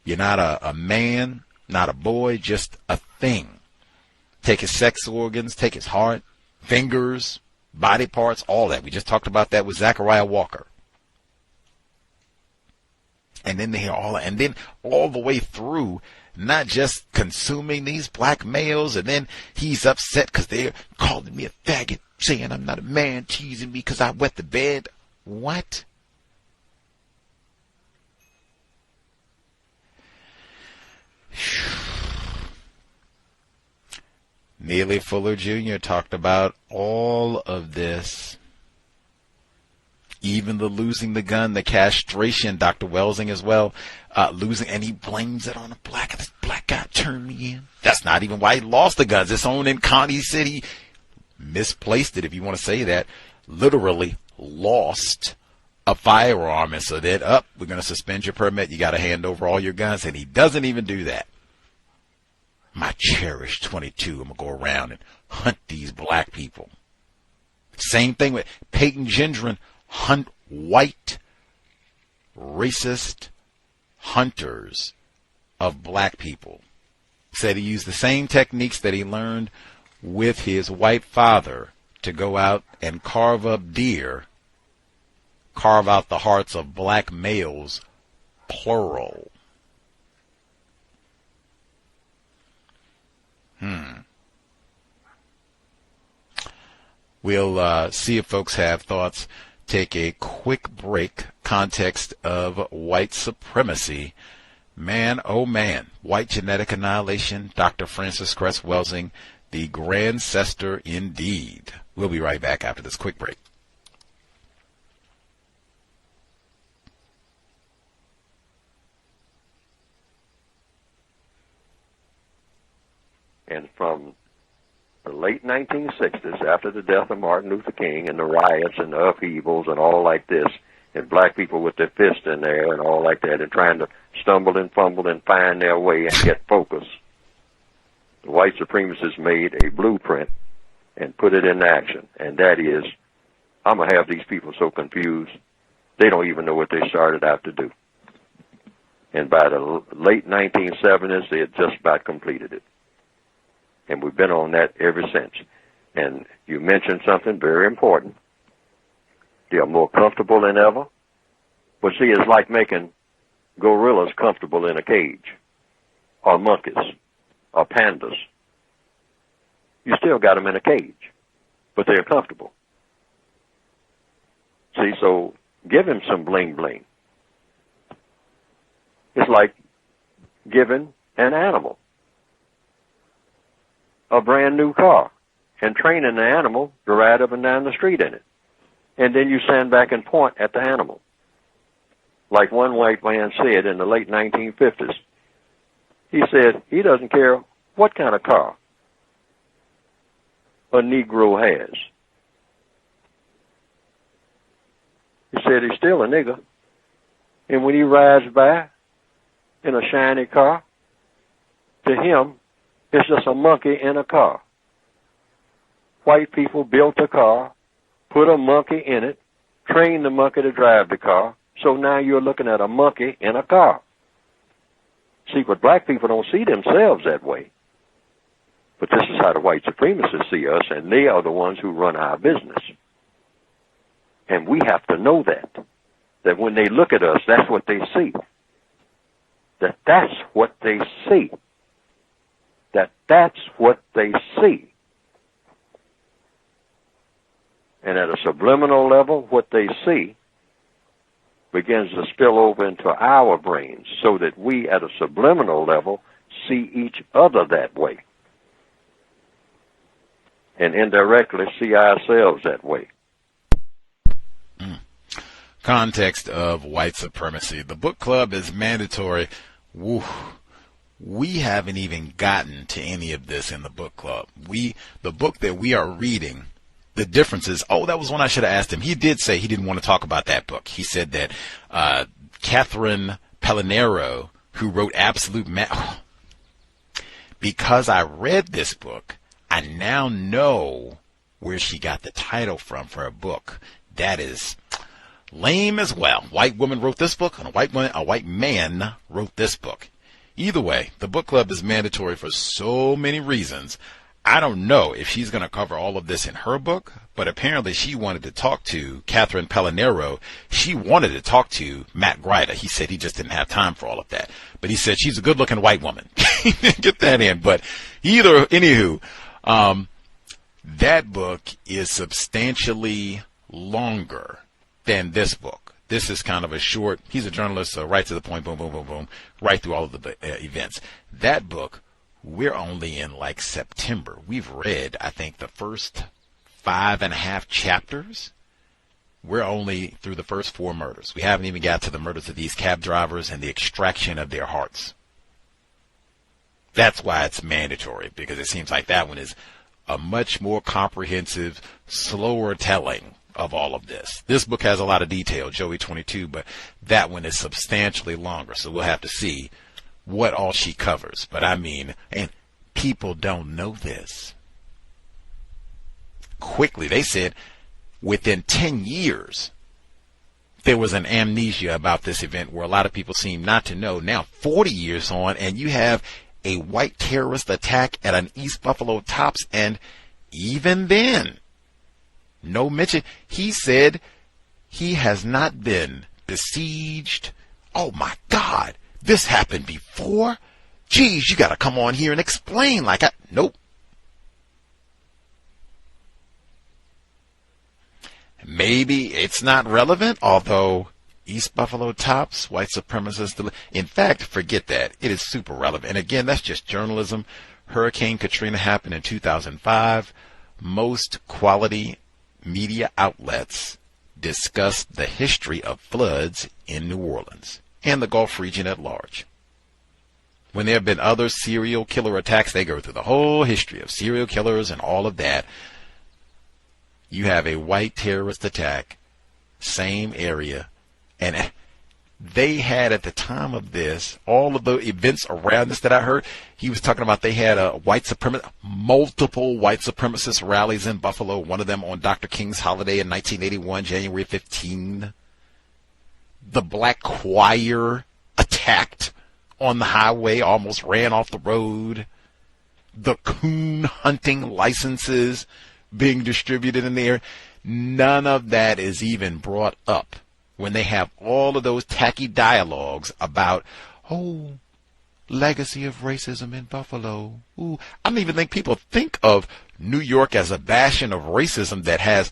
You're not a man, not a boy, just a thing. Take his sex organs, take his heart, fingers, body parts, all that. We just talked about that with Zachariah Walker. And then they hear all the way through, not just consuming these black males, and then he's upset because they're calling me a faggot, saying I'm not a man, teasing me because I wet the bed. What? Neely Fuller Jr. talked about all of this. Even the losing the gun, the castration, Dr. Welsing as well, losing, and he blames it on a black, this black guy turned me in. That's not even why he lost the guns. It's on in Connie City. Misplaced it, if you want to say that. Literally lost a firearm, and so then, we're going to suspend your permit. You got to hand over all your guns, and he doesn't even do that. My cherished 22, I'm going to go around and hunt these black people. Same thing with Payton Gendron, hunt white, racist hunters of black people. Said he used the same techniques that he learned with his white father to go out and carve up deer, carve out the hearts of black males, plural. We'll see if folks have thoughts. Take a quick break. Context of white supremacy. Man, oh man. White genetic annihilation. Dr. Francis Cress Welsing, the Grandcester indeed. We'll be right back after this quick break. And from the late 1960s, after the death of Martin Luther King and the riots and the upheavals and all like this, and black people with their fists in there and all like that, and trying to stumble and fumble and find their way and get focus, the white supremacists made a blueprint and put it into action. And that is, I'm going to have these people so confused, they don't even know what they started out to do. And by the late 1970s, they had just about completed it. And we've been on that ever since. And you mentioned something very important. They are more comfortable than ever. But see, it's like making gorillas comfortable in a cage, or monkeys, or pandas. You still got them in a cage, but they're comfortable. See, so give him some bling bling. It's like giving an animal a brand new car and training the animal to ride up and down the street in it. And then you stand back and point at the animal. Like one white man said in the late 1950s. He said he doesn't care what kind of car a Negro has. He said he's still a nigger. And when he rides by in a shiny car, to him, it's just a monkey in a car. White people built a car, put a monkey in it, trained the monkey to drive the car, so now you're looking at a monkey in a car. See, but black people don't see themselves that way. But this is how the white supremacists see us, and they are the ones who run our business. And we have to know that when they look at us, that's what they see. That's what they see. That's what they see. And at a subliminal level, what they see begins to spill over into our brains so that we, at a subliminal level, see each other that way. And indirectly see ourselves that way. Context of White Supremacy. The book club is mandatory. Woo. We haven't even gotten to any of this in the book club. The book that we are reading, the difference is, that was one I should have asked him. He did say he didn't want to talk about that book. He said that Catherine Pellinero, who wrote Absolute because I read this book, I now know where she got the title from for a book. That is lame as well. White woman wrote this book, and a white man wrote this book. Either way, the book club is mandatory for so many reasons. I don't know if she's going to cover all of this in her book, but apparently she wanted to talk to Catherine Pellinero. She wanted to talk to Matt Gryta. He said he just didn't have time for all of that. But he said she's a good-looking white woman. Get that in. But anywho, that book is substantially longer than this book. This is kind of a short, he's a journalist, so right to the point, boom, boom, boom, boom, right through all of the events. That book, we're only in like September. We've read, I think, the first 5.5 chapters. We're only through the first 4 murders. We haven't even got to the murders of these cab drivers and the extraction of their hearts. That's why it's mandatory, because it seems like that one is a much more comprehensive, slower telling of all of this. This book has a lot of detail, Joey 22, but that one is substantially longer, so we'll have to see what all she covers. But I mean, and people don't know this. Quickly, they said within 10 years, there was an amnesia about this event where a lot of people seem not to know. Now, 40 years on, and you have a white terrorist attack at an East Buffalo Tops, and even then, no mention. He said he has not been besieged. Oh my God, this happened before? Geez, you got to come on here and explain nope. Maybe it's not relevant, although East Buffalo Tops, white supremacists. In fact, forget that. It is super relevant. And again, that's just journalism. Hurricane Katrina happened in 2005. Most quality media outlets discussed the history of floods in New Orleans and the Gulf region at large. When there have been other serial killer attacks, they go through the whole history of serial killers and all of that. You have a white terrorist attack, same area, and they had at the time of this, all of the events around this that I heard, he was talking about they had multiple white supremacist rallies in Buffalo, one of them on Dr. King's holiday in 1981, January 15. The Black Choir attacked on the highway, almost ran off the road. The coon hunting licenses being distributed in the air. None of that is even brought up when they have all of those tacky dialogues about, legacy of racism in Buffalo. Ooh, I don't even think people think of New York as a bastion of racism that has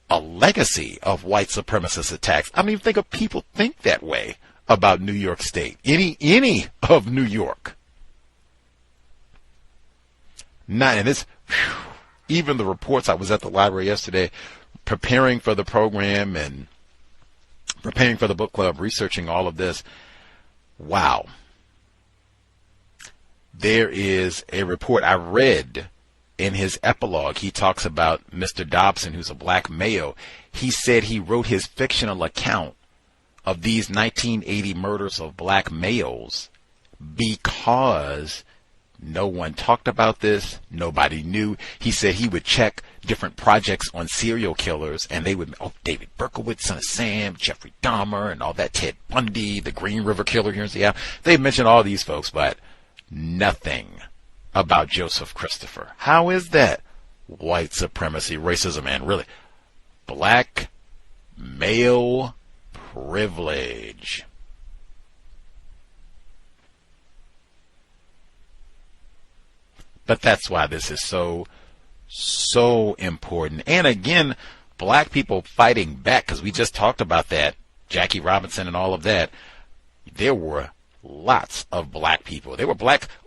a legacy of white supremacist attacks. I don't even think of people think that way about New York State, any of New York. Even the reports, I was at the library yesterday preparing for the program and preparing for the book club, researching all of this. Wow. There is a report I read in his epilogue. He talks about Mr. Dobson, who's a black male. He said he wrote his fictional account of these 1980 murders of black males because No one talked about this. Nobody knew. He said he would check different projects on serial killers, and they would, David Berkowitz, Son of Sam, Jeffrey Dahmer, and all that, Ted Bundy, the Green River Killer here in Seattle. They mentioned all these folks, but nothing about Joseph Christopher. How is that? White supremacy, racism, and really black male privilege. But that's why this is so important. And again, black people fighting back, because we just talked about that, Jackie Robinson and all of that. There were lots of black people. They were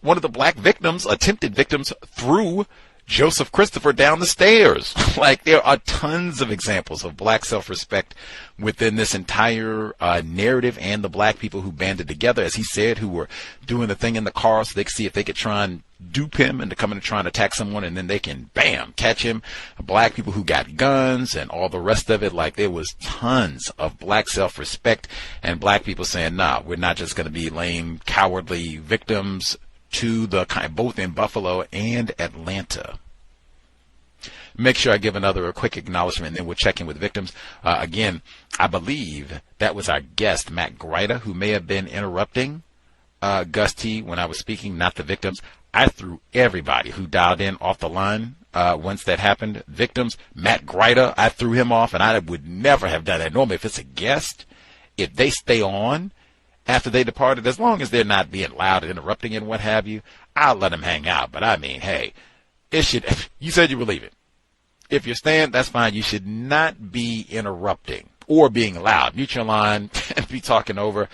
one of the black victims, attempted victims, threw Joseph Christopher down the stairs. Like, there are tons of examples of black self-respect within this entire narrative, and the black people who banded together, as he said, who were doing the thing in the car so they could see if they could try and dupe him into coming and trying to attack someone, and then they can, bam, catch him. Black people who got guns and all the rest of it. Like, there was tons of black self-respect, and black people saying, nah, we're not just going to be lame, cowardly victims to the kind, both in Buffalo and Atlanta. Make sure I give a quick acknowledgement, and then we'll check in with victims. Again, I believe that was our guest, Matt Gryta, who may have been interrupting Gus T when I was speaking, not the victims. I threw everybody who dialed in off the line once that happened. Victims, Matt Gryta, I threw him off, and I would never have done that. Normally, if it's a guest, if they stay on after they departed, as long as they're not being loud and interrupting and what have you, I'll let them hang out. But I mean, hey, you said you were leaving. If you're staying, that's fine. You should not be interrupting or being loud. Mute your line and be talking over.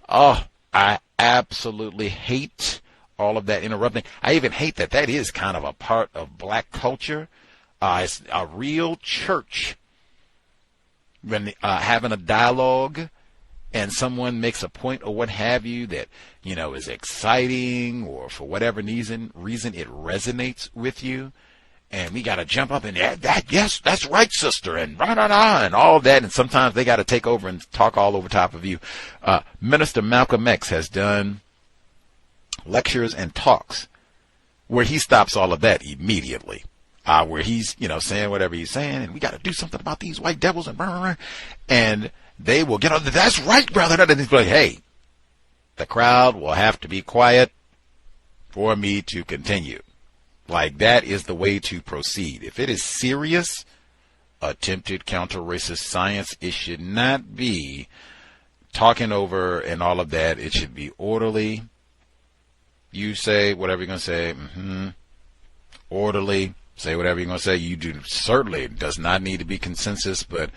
Oh, I absolutely hate all of that interrupting. I even hate that is kind of a part of black culture. It's a real church when having a dialogue and someone makes a point or what have you that, is exciting, or for whatever reason it resonates with you. And we got to jump up and yes, that's right, sister, and and all that. And sometimes they got to take over and talk all over top of you. Minister Malcolm X has done lectures and talks where he stops all of that immediately. Where he's, saying whatever he's saying, and we got to do something about these white devils, and they will get on. That's right, brother. And he's like, hey, the crowd will have to be quiet for me to continue. Like, that is the way to proceed. If it is serious, attempted counter-racist science, it should not be talking over and all of that. It should be orderly. You say whatever you're going to say. Orderly. Say whatever you're going to say. You do certainly does not need to be consensus, but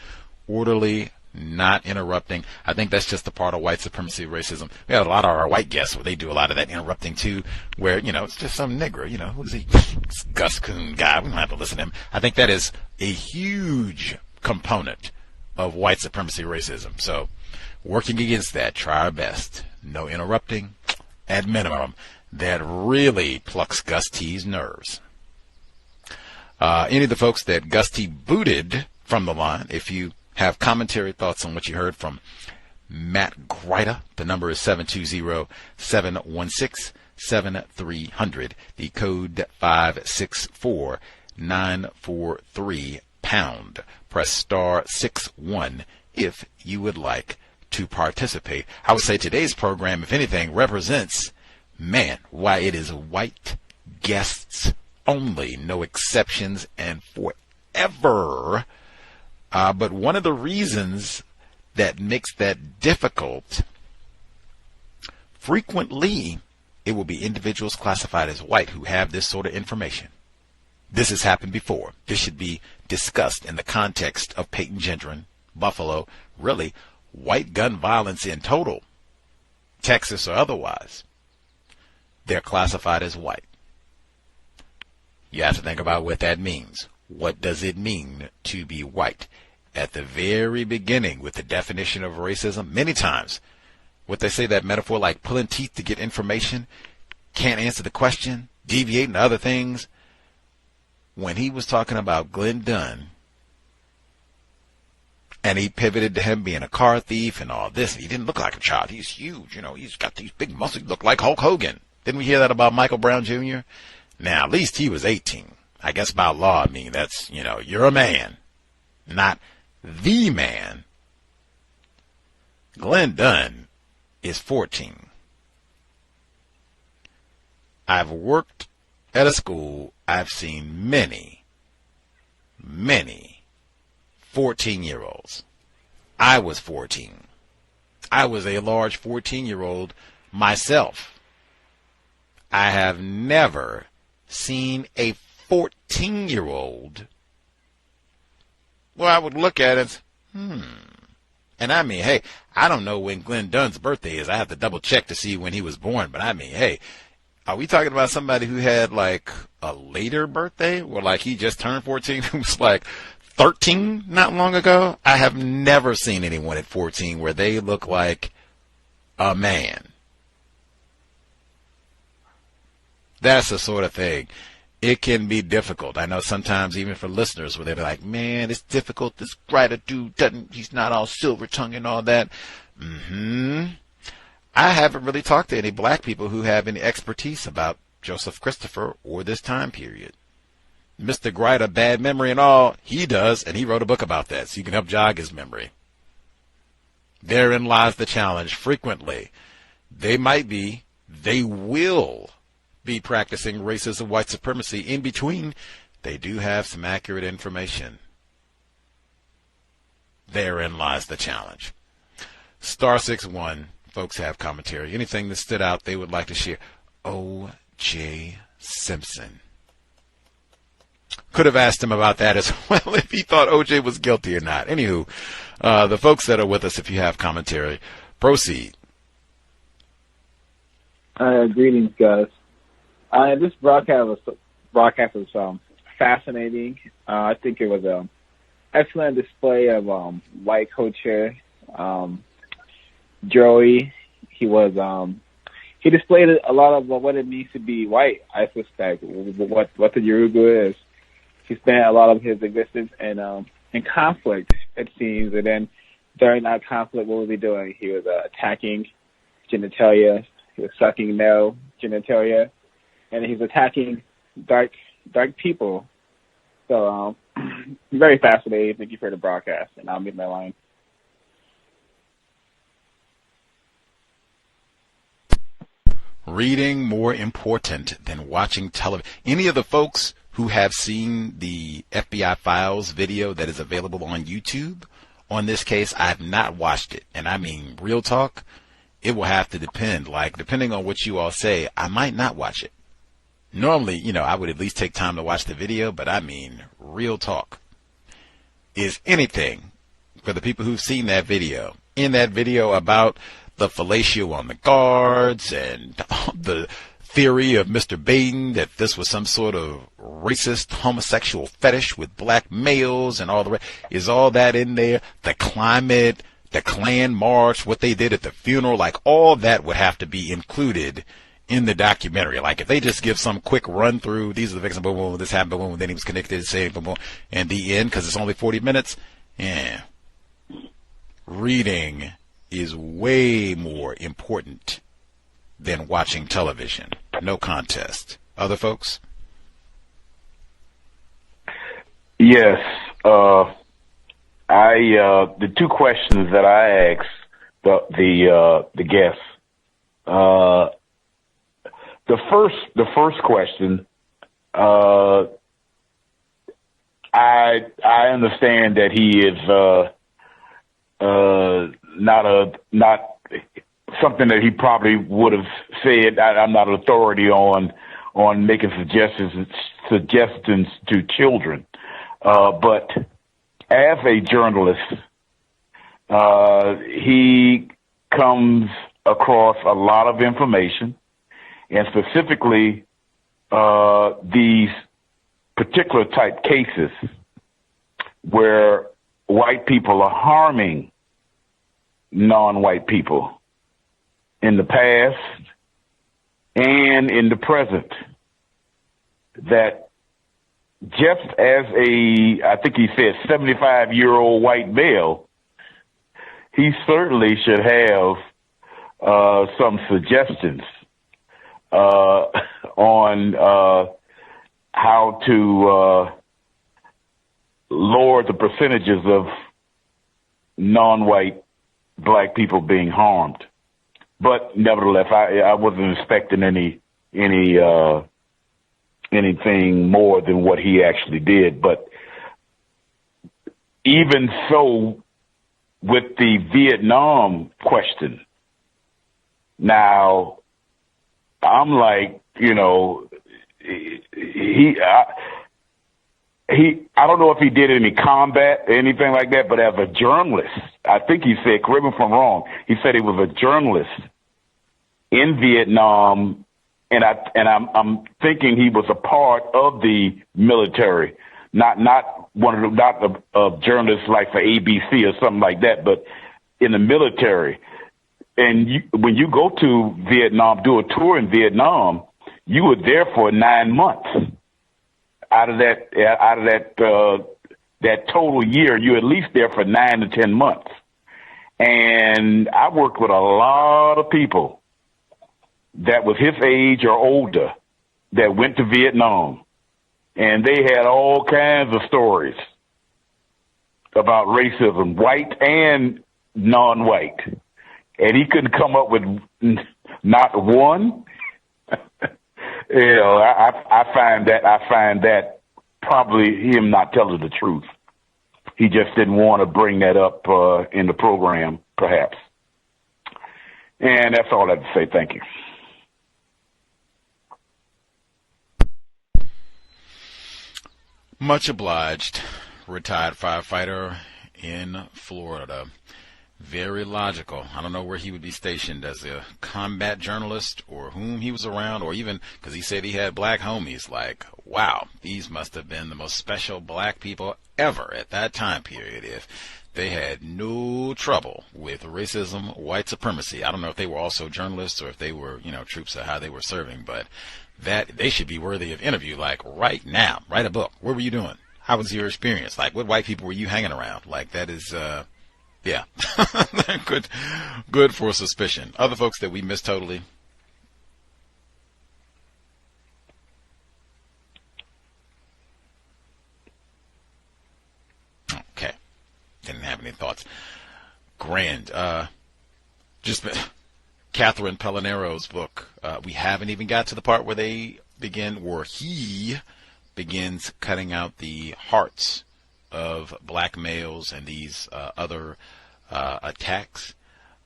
orderly, not interrupting. I think that's just a part of white supremacy, racism. We have a lot of our white guests where they do a lot of that interrupting too, where, it's just some nigger, who's he? Gus Coon guy. We don't have to listen to him. I think that is a huge component of white supremacy, racism. So working against that, try our best. No interrupting at minimum. That really plucks Gus T's nerves. Any of the folks that Gus T booted from the line, if you have commentary, thoughts on what you heard from Matt Gryta, the number is 720-716-7300. The code 564-943#. Press star 61 if you would like to participate. I would say today's program, if anything, represents, why it is white guests only, no exceptions, and forever. But one of the reasons that makes that difficult, frequently it will be individuals classified as white who have this sort of information. This has happened before. This should be discussed in the context of Payton, Gendron, Buffalo, really white gun violence in total, Texas or otherwise. They're classified as white. You have to think about what that means. What does it mean to be white? At the very beginning, with the definition of racism, many times, what they say, that metaphor like pulling teeth to get information, can't answer the question, deviating to other things. When he was talking about Glenn Dunn, and he pivoted to him being a car thief and all this, and he didn't look like a child. He's huge, he's got these big muscles, look like Hulk Hogan. Didn't we hear that about Michael Brown Jr.? Now, at least he was 18. I guess by law, I mean, that's, you're a man, not the man. Glenn Dunn is 14. I've worked at a school. I've seen many 14-year-olds. I was 14. I was a large 14-year-old myself. I have never seen a 14-year-old well, I would look at it, and I mean, hey, I don't know when Glenn Dunn's birthday is. I have to double check to see when he was born, but I mean, hey, are we talking about somebody who had like a later birthday, or like he just turned 14, who was like 13 not long ago? I have never seen anyone at 14 where they look like a man. That's the sort of thing. It can be difficult. I know sometimes even for listeners where they're like, man, it's difficult. This Gryta dude he's not all silver tongue and all that. I haven't really talked to any black people who have any expertise about Joseph Christopher or this time period. Mr. Gryta, bad memory and all, he does, and he wrote a book about that, so you can help jog his memory. Therein lies the challenge. Frequently, they will be practicing racism, white supremacy. In between, they do have some accurate information. Therein lies the challenge. *61, folks have commentary. Anything that stood out they would like to share. O.J. Simpson. Could have asked him about that as well if he thought O.J. was guilty or not. Anywho, the folks that are with us, if you have commentary, proceed. Greetings, guys. This broadcast was fascinating. I think it was an excellent display of white culture. Joey, he displayed a lot of what it means to be white. I suspect what the Yoruba is. He spent a lot of his existence in conflict, it seems, and then during that conflict, what was he doing? He was attacking genitalia. He was sucking male genitalia. And he's attacking dark people. So, very fascinating. Thank you for the broadcast, and I'll meet my line. Reading more important than watching television. Any of the folks who have seen the FBI Files video that is available on YouTube, on this case, I have not watched it. And I mean, real talk, it will have to depend. Like, depending on what you all say, I might not watch it. Normally, I would at least take time to watch the video, but I mean, real talk. Is anything, for the people who've seen that video, in that video about the fellatio on the guards and the theory of Mr. Payton that this was some sort of racist homosexual fetish with black males and all the rest, is all that in there? The climate, the Klan march, what they did at the funeral, like all that would have to be included in the documentary. Like if they just give some quick run through, these are the victims, boom, boom, this happened, boom, then he was connected, saying, boom, boom, and the end, because it's only 40 minutes. Yeah. Reading is way more important than watching television. No contest. Other folks? Yes. The two questions that I asked the guests, the first question, I understand that he is not something that he probably would have said. I'm not an authority on making suggestions to children, but as a journalist, he comes across a lot of information. And specifically, these particular type cases where white people are harming non-white people in the past and in the present, that just as I think he said 75-year-old white male, he certainly should have some suggestions on how to lower the percentages of non-white black people being harmed. But nevertheless, I wasn't expecting anything more than what he actually did. But even so, with the Vietnam question, now I'm like, you know, I don't know if he did any combat or anything like that, but as a journalist, I think he said, correct me if I'm wrong, he said he was a journalist in Vietnam, and I'm thinking he was a part of the military, not a journalist like for ABC or something like that, but in the military. And when you go to Vietnam, do a tour in Vietnam, you were there for 9 months. Out of that total year, you're at least there for 9 to 10 months. And I worked with a lot of people that was his age or older that went to Vietnam, and they had all kinds of stories about racism, white and non-white. And he couldn't come up with not one. You know, I find that probably him not telling the truth. He just didn't want to bring that up in the program, perhaps. And that's all I have to say. Thank you. Much obliged. Retired firefighter in Florida. Very logical. I don't know where he would be stationed, as a combat journalist or whom he was around, or even because he said he had black homies. Like, wow, these must have been the most special black people ever at that time period if they had no trouble with racism, white supremacy. I don't know if they were also journalists or if they were, you know, troops or how they were serving, but that they should be worthy of interview. Like, right now, write a book. What were you doing? How was your experience? Like, what white people were you hanging around? Like, that is, yeah, good for suspicion. Other folks that we missed totally. Okay, didn't have any thoughts. Grand. Just Catherine Pellinero's book. We haven't even got to the part where he begins cutting out the hearts of black males and these other attacks.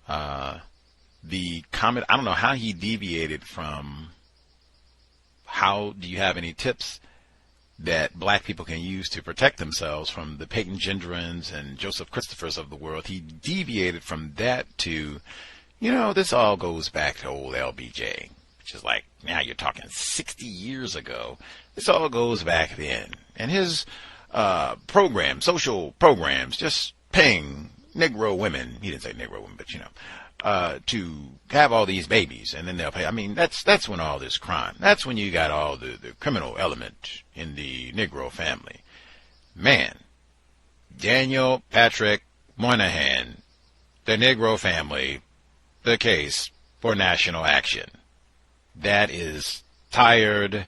The comment, I don't know how he deviated from how do you have any tips that black people can use to protect themselves from the Payton Gendrons and Joseph Christophers of the world. He deviated from that to, you know, this all goes back to old LBJ, which is like, now you're talking 60 years ago. This all goes back then. And his programs, social programs, just paying Negro women, he didn't say Negro women, but, you know, to have all these babies, and then they'll pay. I mean, that's when all this crime, that's when you got all the criminal element in the Negro family. Man, Daniel Patrick Moynihan, the Negro family, the case for national action. That is tired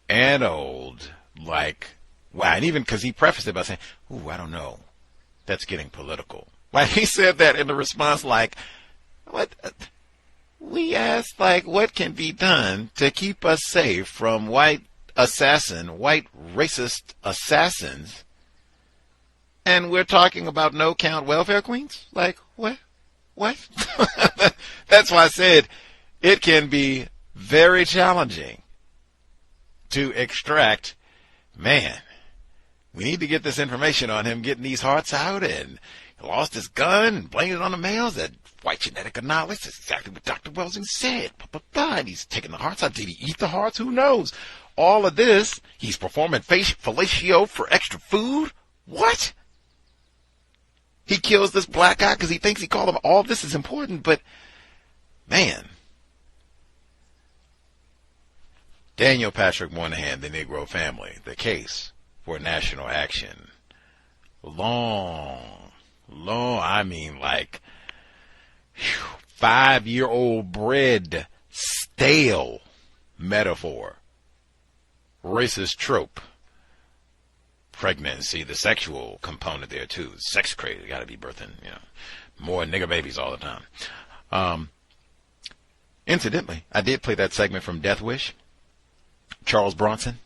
and old, like, wow. And even because he prefaced it by saying, ooh, I don't know, that's getting political. Like, he said that in the response, like, what? We asked, like, what can be done to keep us safe from white racist assassins? And we're talking about no-count welfare queens? Like, what? That's why I said it can be very challenging to extract, man, we need to get this information on him getting these hearts out, and he lost his gun and blamed it on the males. That white genetic anomaly, that's exactly what Dr. Welsing said. And he's taking the hearts out. Did he eat the hearts? Who knows? All of this, he's performing fellatio for extra food? What? He kills this black guy because he thinks he called him. All this is important, but, man. Daniel Patrick Moynihan, the Negro family, the case for national action. Long, I mean, like, 5-year-old bread stale metaphor, racist trope. Pregnancy, the sexual component there too. Sex crazy, got to be birthing, more nigger babies all the time. Incidentally, I did play that segment from Death Wish, Charles Bronson.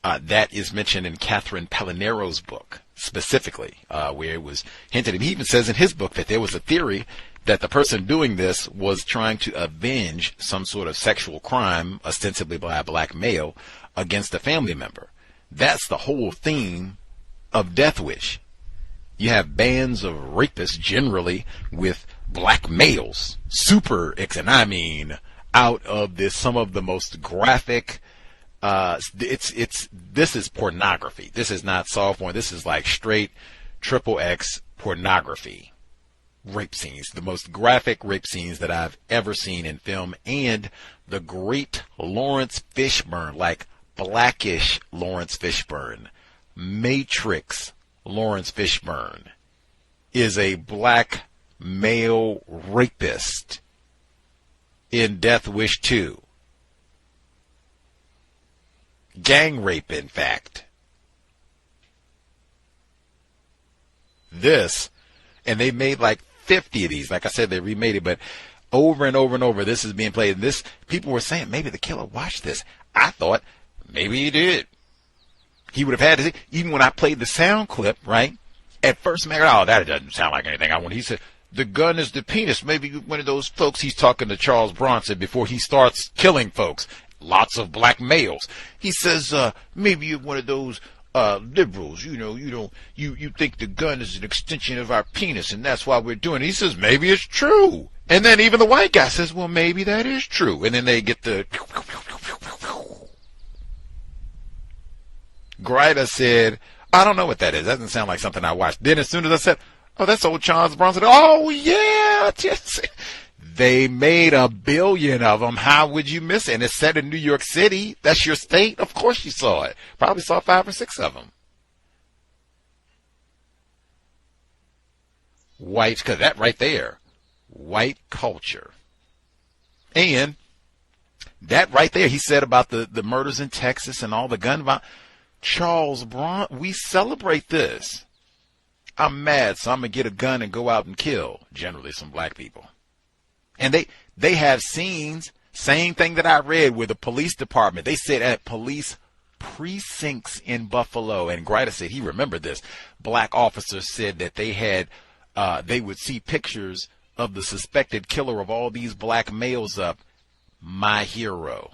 That is mentioned in Catherine Palinaro's book specifically, where it was hinted. He even says in his book that there was a theory that the person doing this was trying to avenge some sort of sexual crime, ostensibly by a black male, against a family member. That's the whole theme of Death Wish. You have bands of rapists, generally with black males, and I mean, out of this, some of the most graphic. This is pornography. This is not soft porn. This is like straight XXX pornography. Rape scenes, the most graphic rape scenes that I've ever seen in film, and the great Lawrence Fishburne, like Blackish Lawrence Fishburne, Matrix Lawrence Fishburne, is a black male rapist in Death Wish 2. Gang rape, in fact. This, and they made like 50 of these. Like I said, they remade it, but over and over and over, this is being played. And this, people were saying, maybe the killer watched this. I thought, maybe he did. He would have had to, even when I played the sound clip, right? At first, man, oh, that doesn't sound like anything I want. He said, the gun is the penis. Maybe one of those folks, he's talking to Charles Bronson before he starts killing folks. Lots of black males. He says, maybe you're one of those liberals, you think the gun is an extension of our penis and that's why we're doing it. He says, maybe it's true. And then even the white guy says, well, maybe that is true. And then they get the... Gryta said, I don't know what that is. That doesn't sound like something I watched. Then as soon as I said, oh, that's old Charles Bronson. Oh, yeah. They made 1 billion of them. How would you miss it? And it's set in New York City. That's your state. Of course you saw it. Probably saw 5 or 6 of them. White, because that right there, white culture. And that right there, he said about the murders in Texas and all the gun violence. Charles Bronson, we celebrate this. I'm mad, so I'm going to get a gun and go out and kill, generally, some black people. And they have scenes, same thing that I read with the police department. They said at police precincts in Buffalo, and Gryta said he remembered this. Black officers said that they had, they would see pictures of the suspected killer of all these black males up. My hero.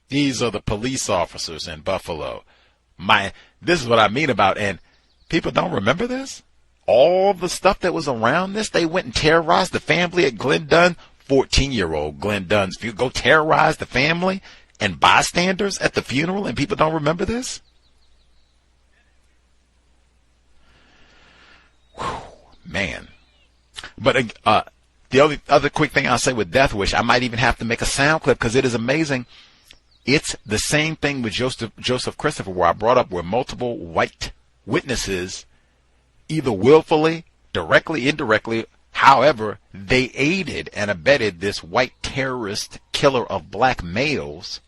These are the police officers in Buffalo. This is what I mean about, and people don't remember this? All the stuff that was around this, they went and terrorized the family at Glenn Dunn, 14-year-old Glenn Dunn's funeral. Go terrorize the family and bystanders at the funeral, and people don't remember this? Whew, man. But the other quick thing I'll say with Death Wish, I might even have to make a sound clip because it is amazing. It's the same thing with Joseph Christopher, where I brought up where multiple white witnesses, either willfully, directly, indirectly, however, they aided and abetted this white terrorist killer of black males.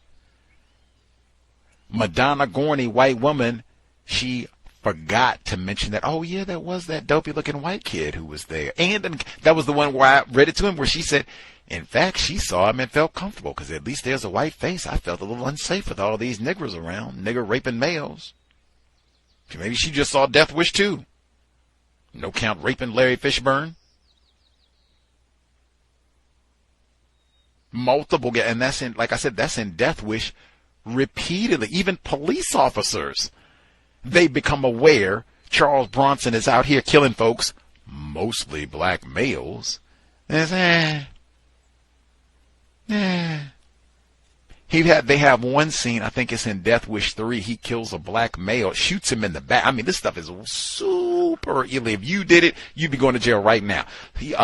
Madonna Gorney, white woman, she forgot to mention that, oh yeah, there was that dopey looking white kid who was there. And that was the one where I read it to him where she said, in fact, she saw him and felt comfortable because at least there's a white face. I felt a little unsafe with all these niggers around, nigger raping males. Maybe she just saw Death Wish too. No count raping Larry Fishburne. Multiple, and that's in, like I said, that's in Death Wish repeatedly. Even police officers, they become aware Charles Bronson is out here killing folks, mostly black males. And it's, They have one scene, I think it's in Death Wish 3, he kills a black male, shoots him in the back. I mean, this stuff is super illegal. If you did it, you'd be going to jail right now.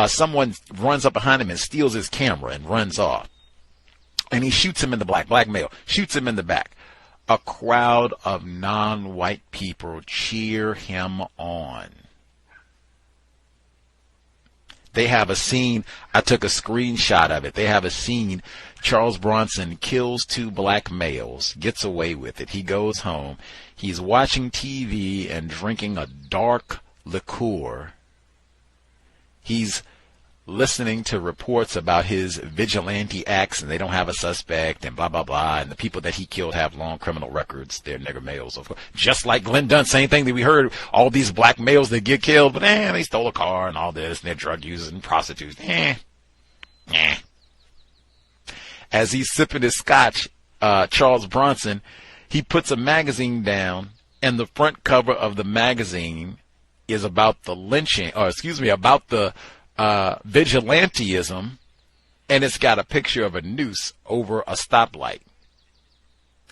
Someone runs up behind him and steals his camera and runs off. And he shoots him in the black male, shoots him in the back. A crowd of non-white people cheer him on. They have a scene, I took a screenshot of it. They have a scene, Charles Bronson kills 2 black males, gets away with it. He goes home. He's watching TV and drinking a dark liqueur. He's listening to reports about his vigilante acts, and they don't have a suspect, and blah, blah, blah, and the people that he killed have long criminal records. They're nigger males, of course. Just like Glenn Dunn, same thing that we heard, all these black males that get killed, but they stole a car and all this, and they're drug users and prostitutes. As he's sipping his scotch, Charles Bronson, he puts a magazine down, and the front cover of the magazine is about the lynching, about the vigilantism, and it's got a picture of a noose over a stoplight.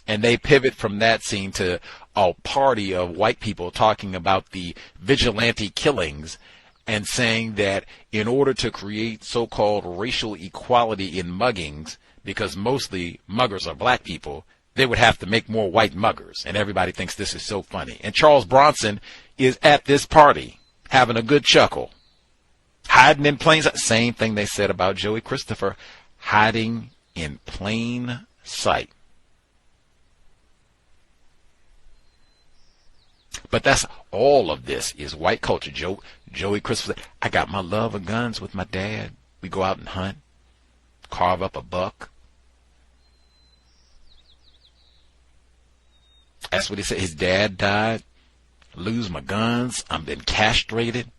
And they pivot from that scene to a party of white people talking about the vigilante killings and saying that in order to create so-called racial equality in muggings, because mostly muggers are black people, they would have to make more white muggers. And everybody thinks this is so funny. And Charles Bronson is at this party having a good chuckle. Hiding in plain sight. Same thing they said about Joey Christopher. Hiding in plain sight. But that's all of this is white culture. Joey Christopher, I got my love of guns with my dad. We go out and hunt. Carve up a buck. That's what he said. His dad died. Lose my guns. I'm been castrated.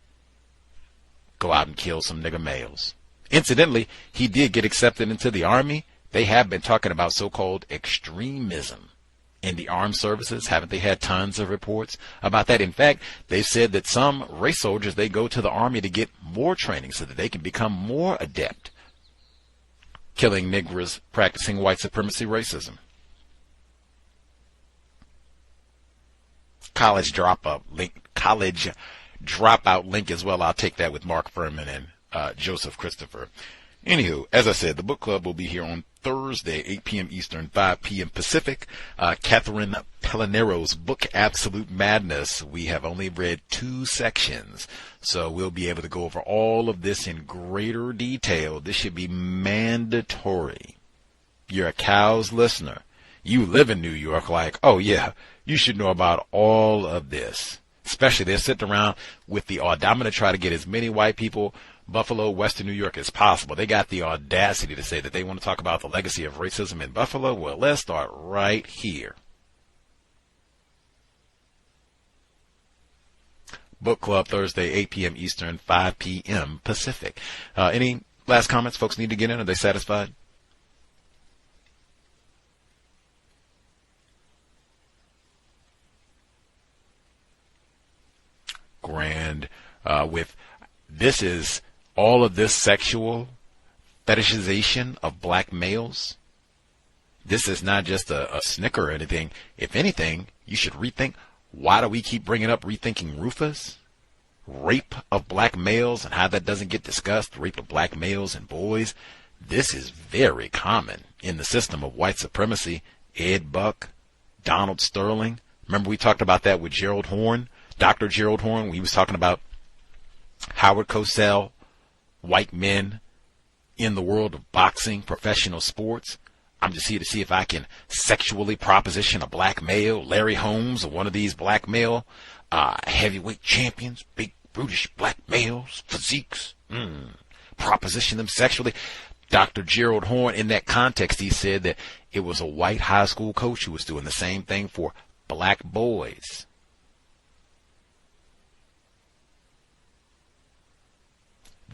Go out and kill some nigger males. Incidentally, he did get accepted into the Army. They have been talking about so-called extremism in the armed services. Haven't they had tons of reports about that? In fact, they've said that some race soldiers, they go to the Army to get more training so that they can become more adept killing niggers practicing white supremacy racism. College dropout link as well. I'll take that with Mark Furman and Joseph Christopher. Anywho, as I said, the book club will be here on Thursday, 8 p.m. Eastern, 5 p.m. Pacific. Catherine Pellinero's book, Absolute Madness. We have only read 2 sections, so we'll be able to go over all of this in greater detail. This should be mandatory. You're a Cows listener. You live in New York, like, oh yeah, you should know about all of this. Especially they're sitting around with the audacity. I'm going to try to get as many white people, Buffalo, Western New York as possible. They got the audacity to say that they want to talk about the legacy of racism in Buffalo. Well, let's start right here. Book Club Thursday, 8 p.m. Eastern, 5 p.m. Pacific. Any last comments folks need to get in? Are they satisfied? Grand. With this is all of this sexual fetishization of black males. This is not just a snicker or anything. If anything, you should rethink. Why do we keep bringing up rethinking Rufus? Rape of black males and how that doesn't get discussed. Rape of black males and boys. This is very common in the system of white supremacy. Ed Buck, Donald Sterling. Remember we talked about that with Gerald Horne, Dr. Gerald Horne, when he was talking about Howard Cosell, white men in the world of boxing, professional sports. I'm just here to see if I can sexually proposition a black male, Larry Holmes, or one of these black male heavyweight champions, big brutish black males, physiques, proposition them sexually. Dr. Gerald Horne, in that context, he said that it was a white high school coach who was doing the same thing for black boys.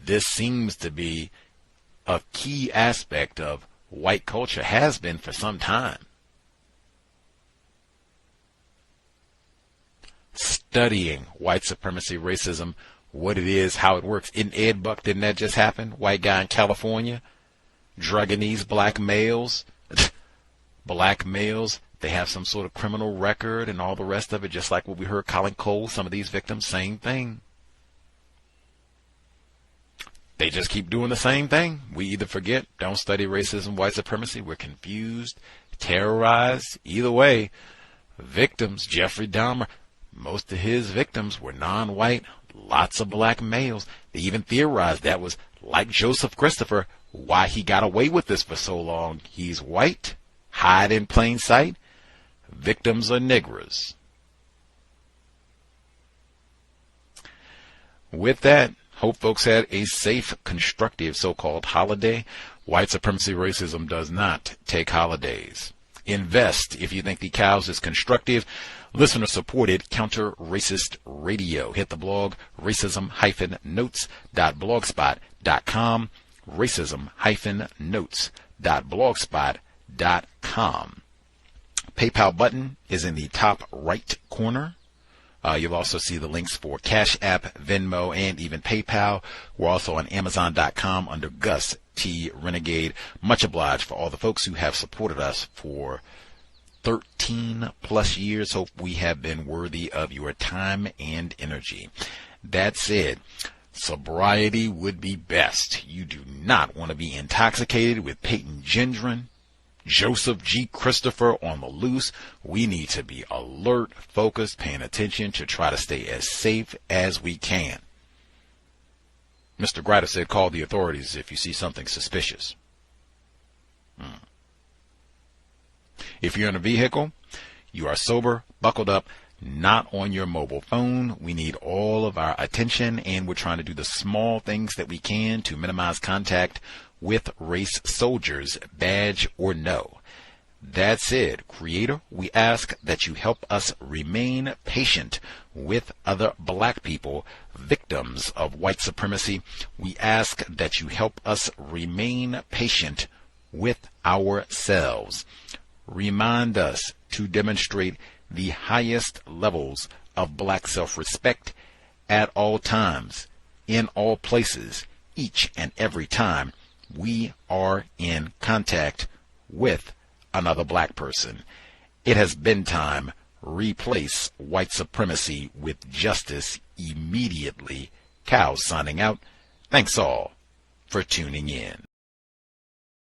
This seems to be a key aspect of white culture, has been for some time. Studying white supremacy, racism, what it is, how it works. In Ed Buck, didn't that just happen? White guy in California, drugging these black males. Black males, they have some sort of criminal record and all the rest of it, just like what we heard Colin Cole, some of these victims, same thing. They just keep doing the same thing. We either forget, don't study racism, white supremacy. We're confused, terrorized. Either way, victims, Jeffrey Dahmer, most of his victims were non-white, lots of black males. They even theorized that was like Joseph Christopher, why he got away with this for so long. He's white, hide in plain sight. Victims are niggers. With that, hope folks had a safe, constructive so-called holiday. White supremacy racism does not take holidays. Invest if you think the cows is constructive. Listener-supported counter-racist radio. Hit the blog racism-notes.blogspot.com. racism-notes.blogspot.com. PayPal button is in the top right corner. You'll also see the links for Cash App, Venmo, and even PayPal. We're also on Amazon.com under Gus T. Renegade. Much obliged for all the folks who have supported us for 13 plus years. Hope we have been worthy of your time and energy. That said, sobriety would be best. You do not want to be intoxicated with Payton Gendron, Joseph G. Christopher on the loose. We need to be alert, focused, paying attention to try to stay as safe as we can. Mr. Gryta said, call the authorities if you see something suspicious. If you're in a vehicle, you are sober, buckled up, not on your mobile phone. We need all of our attention, and we're trying to do the small things that we can to minimize contact with race soldiers, badge or no. That said, Creator, we ask that you help us remain patient with other black people, victims of white supremacy. We ask that you help us remain patient with ourselves. Remind us to demonstrate the highest levels of black self-respect at all times, in all places, each and every time we are in contact with another black person. It has been time. Replace white supremacy with justice immediately. Cows signing out. Thanks all for tuning in.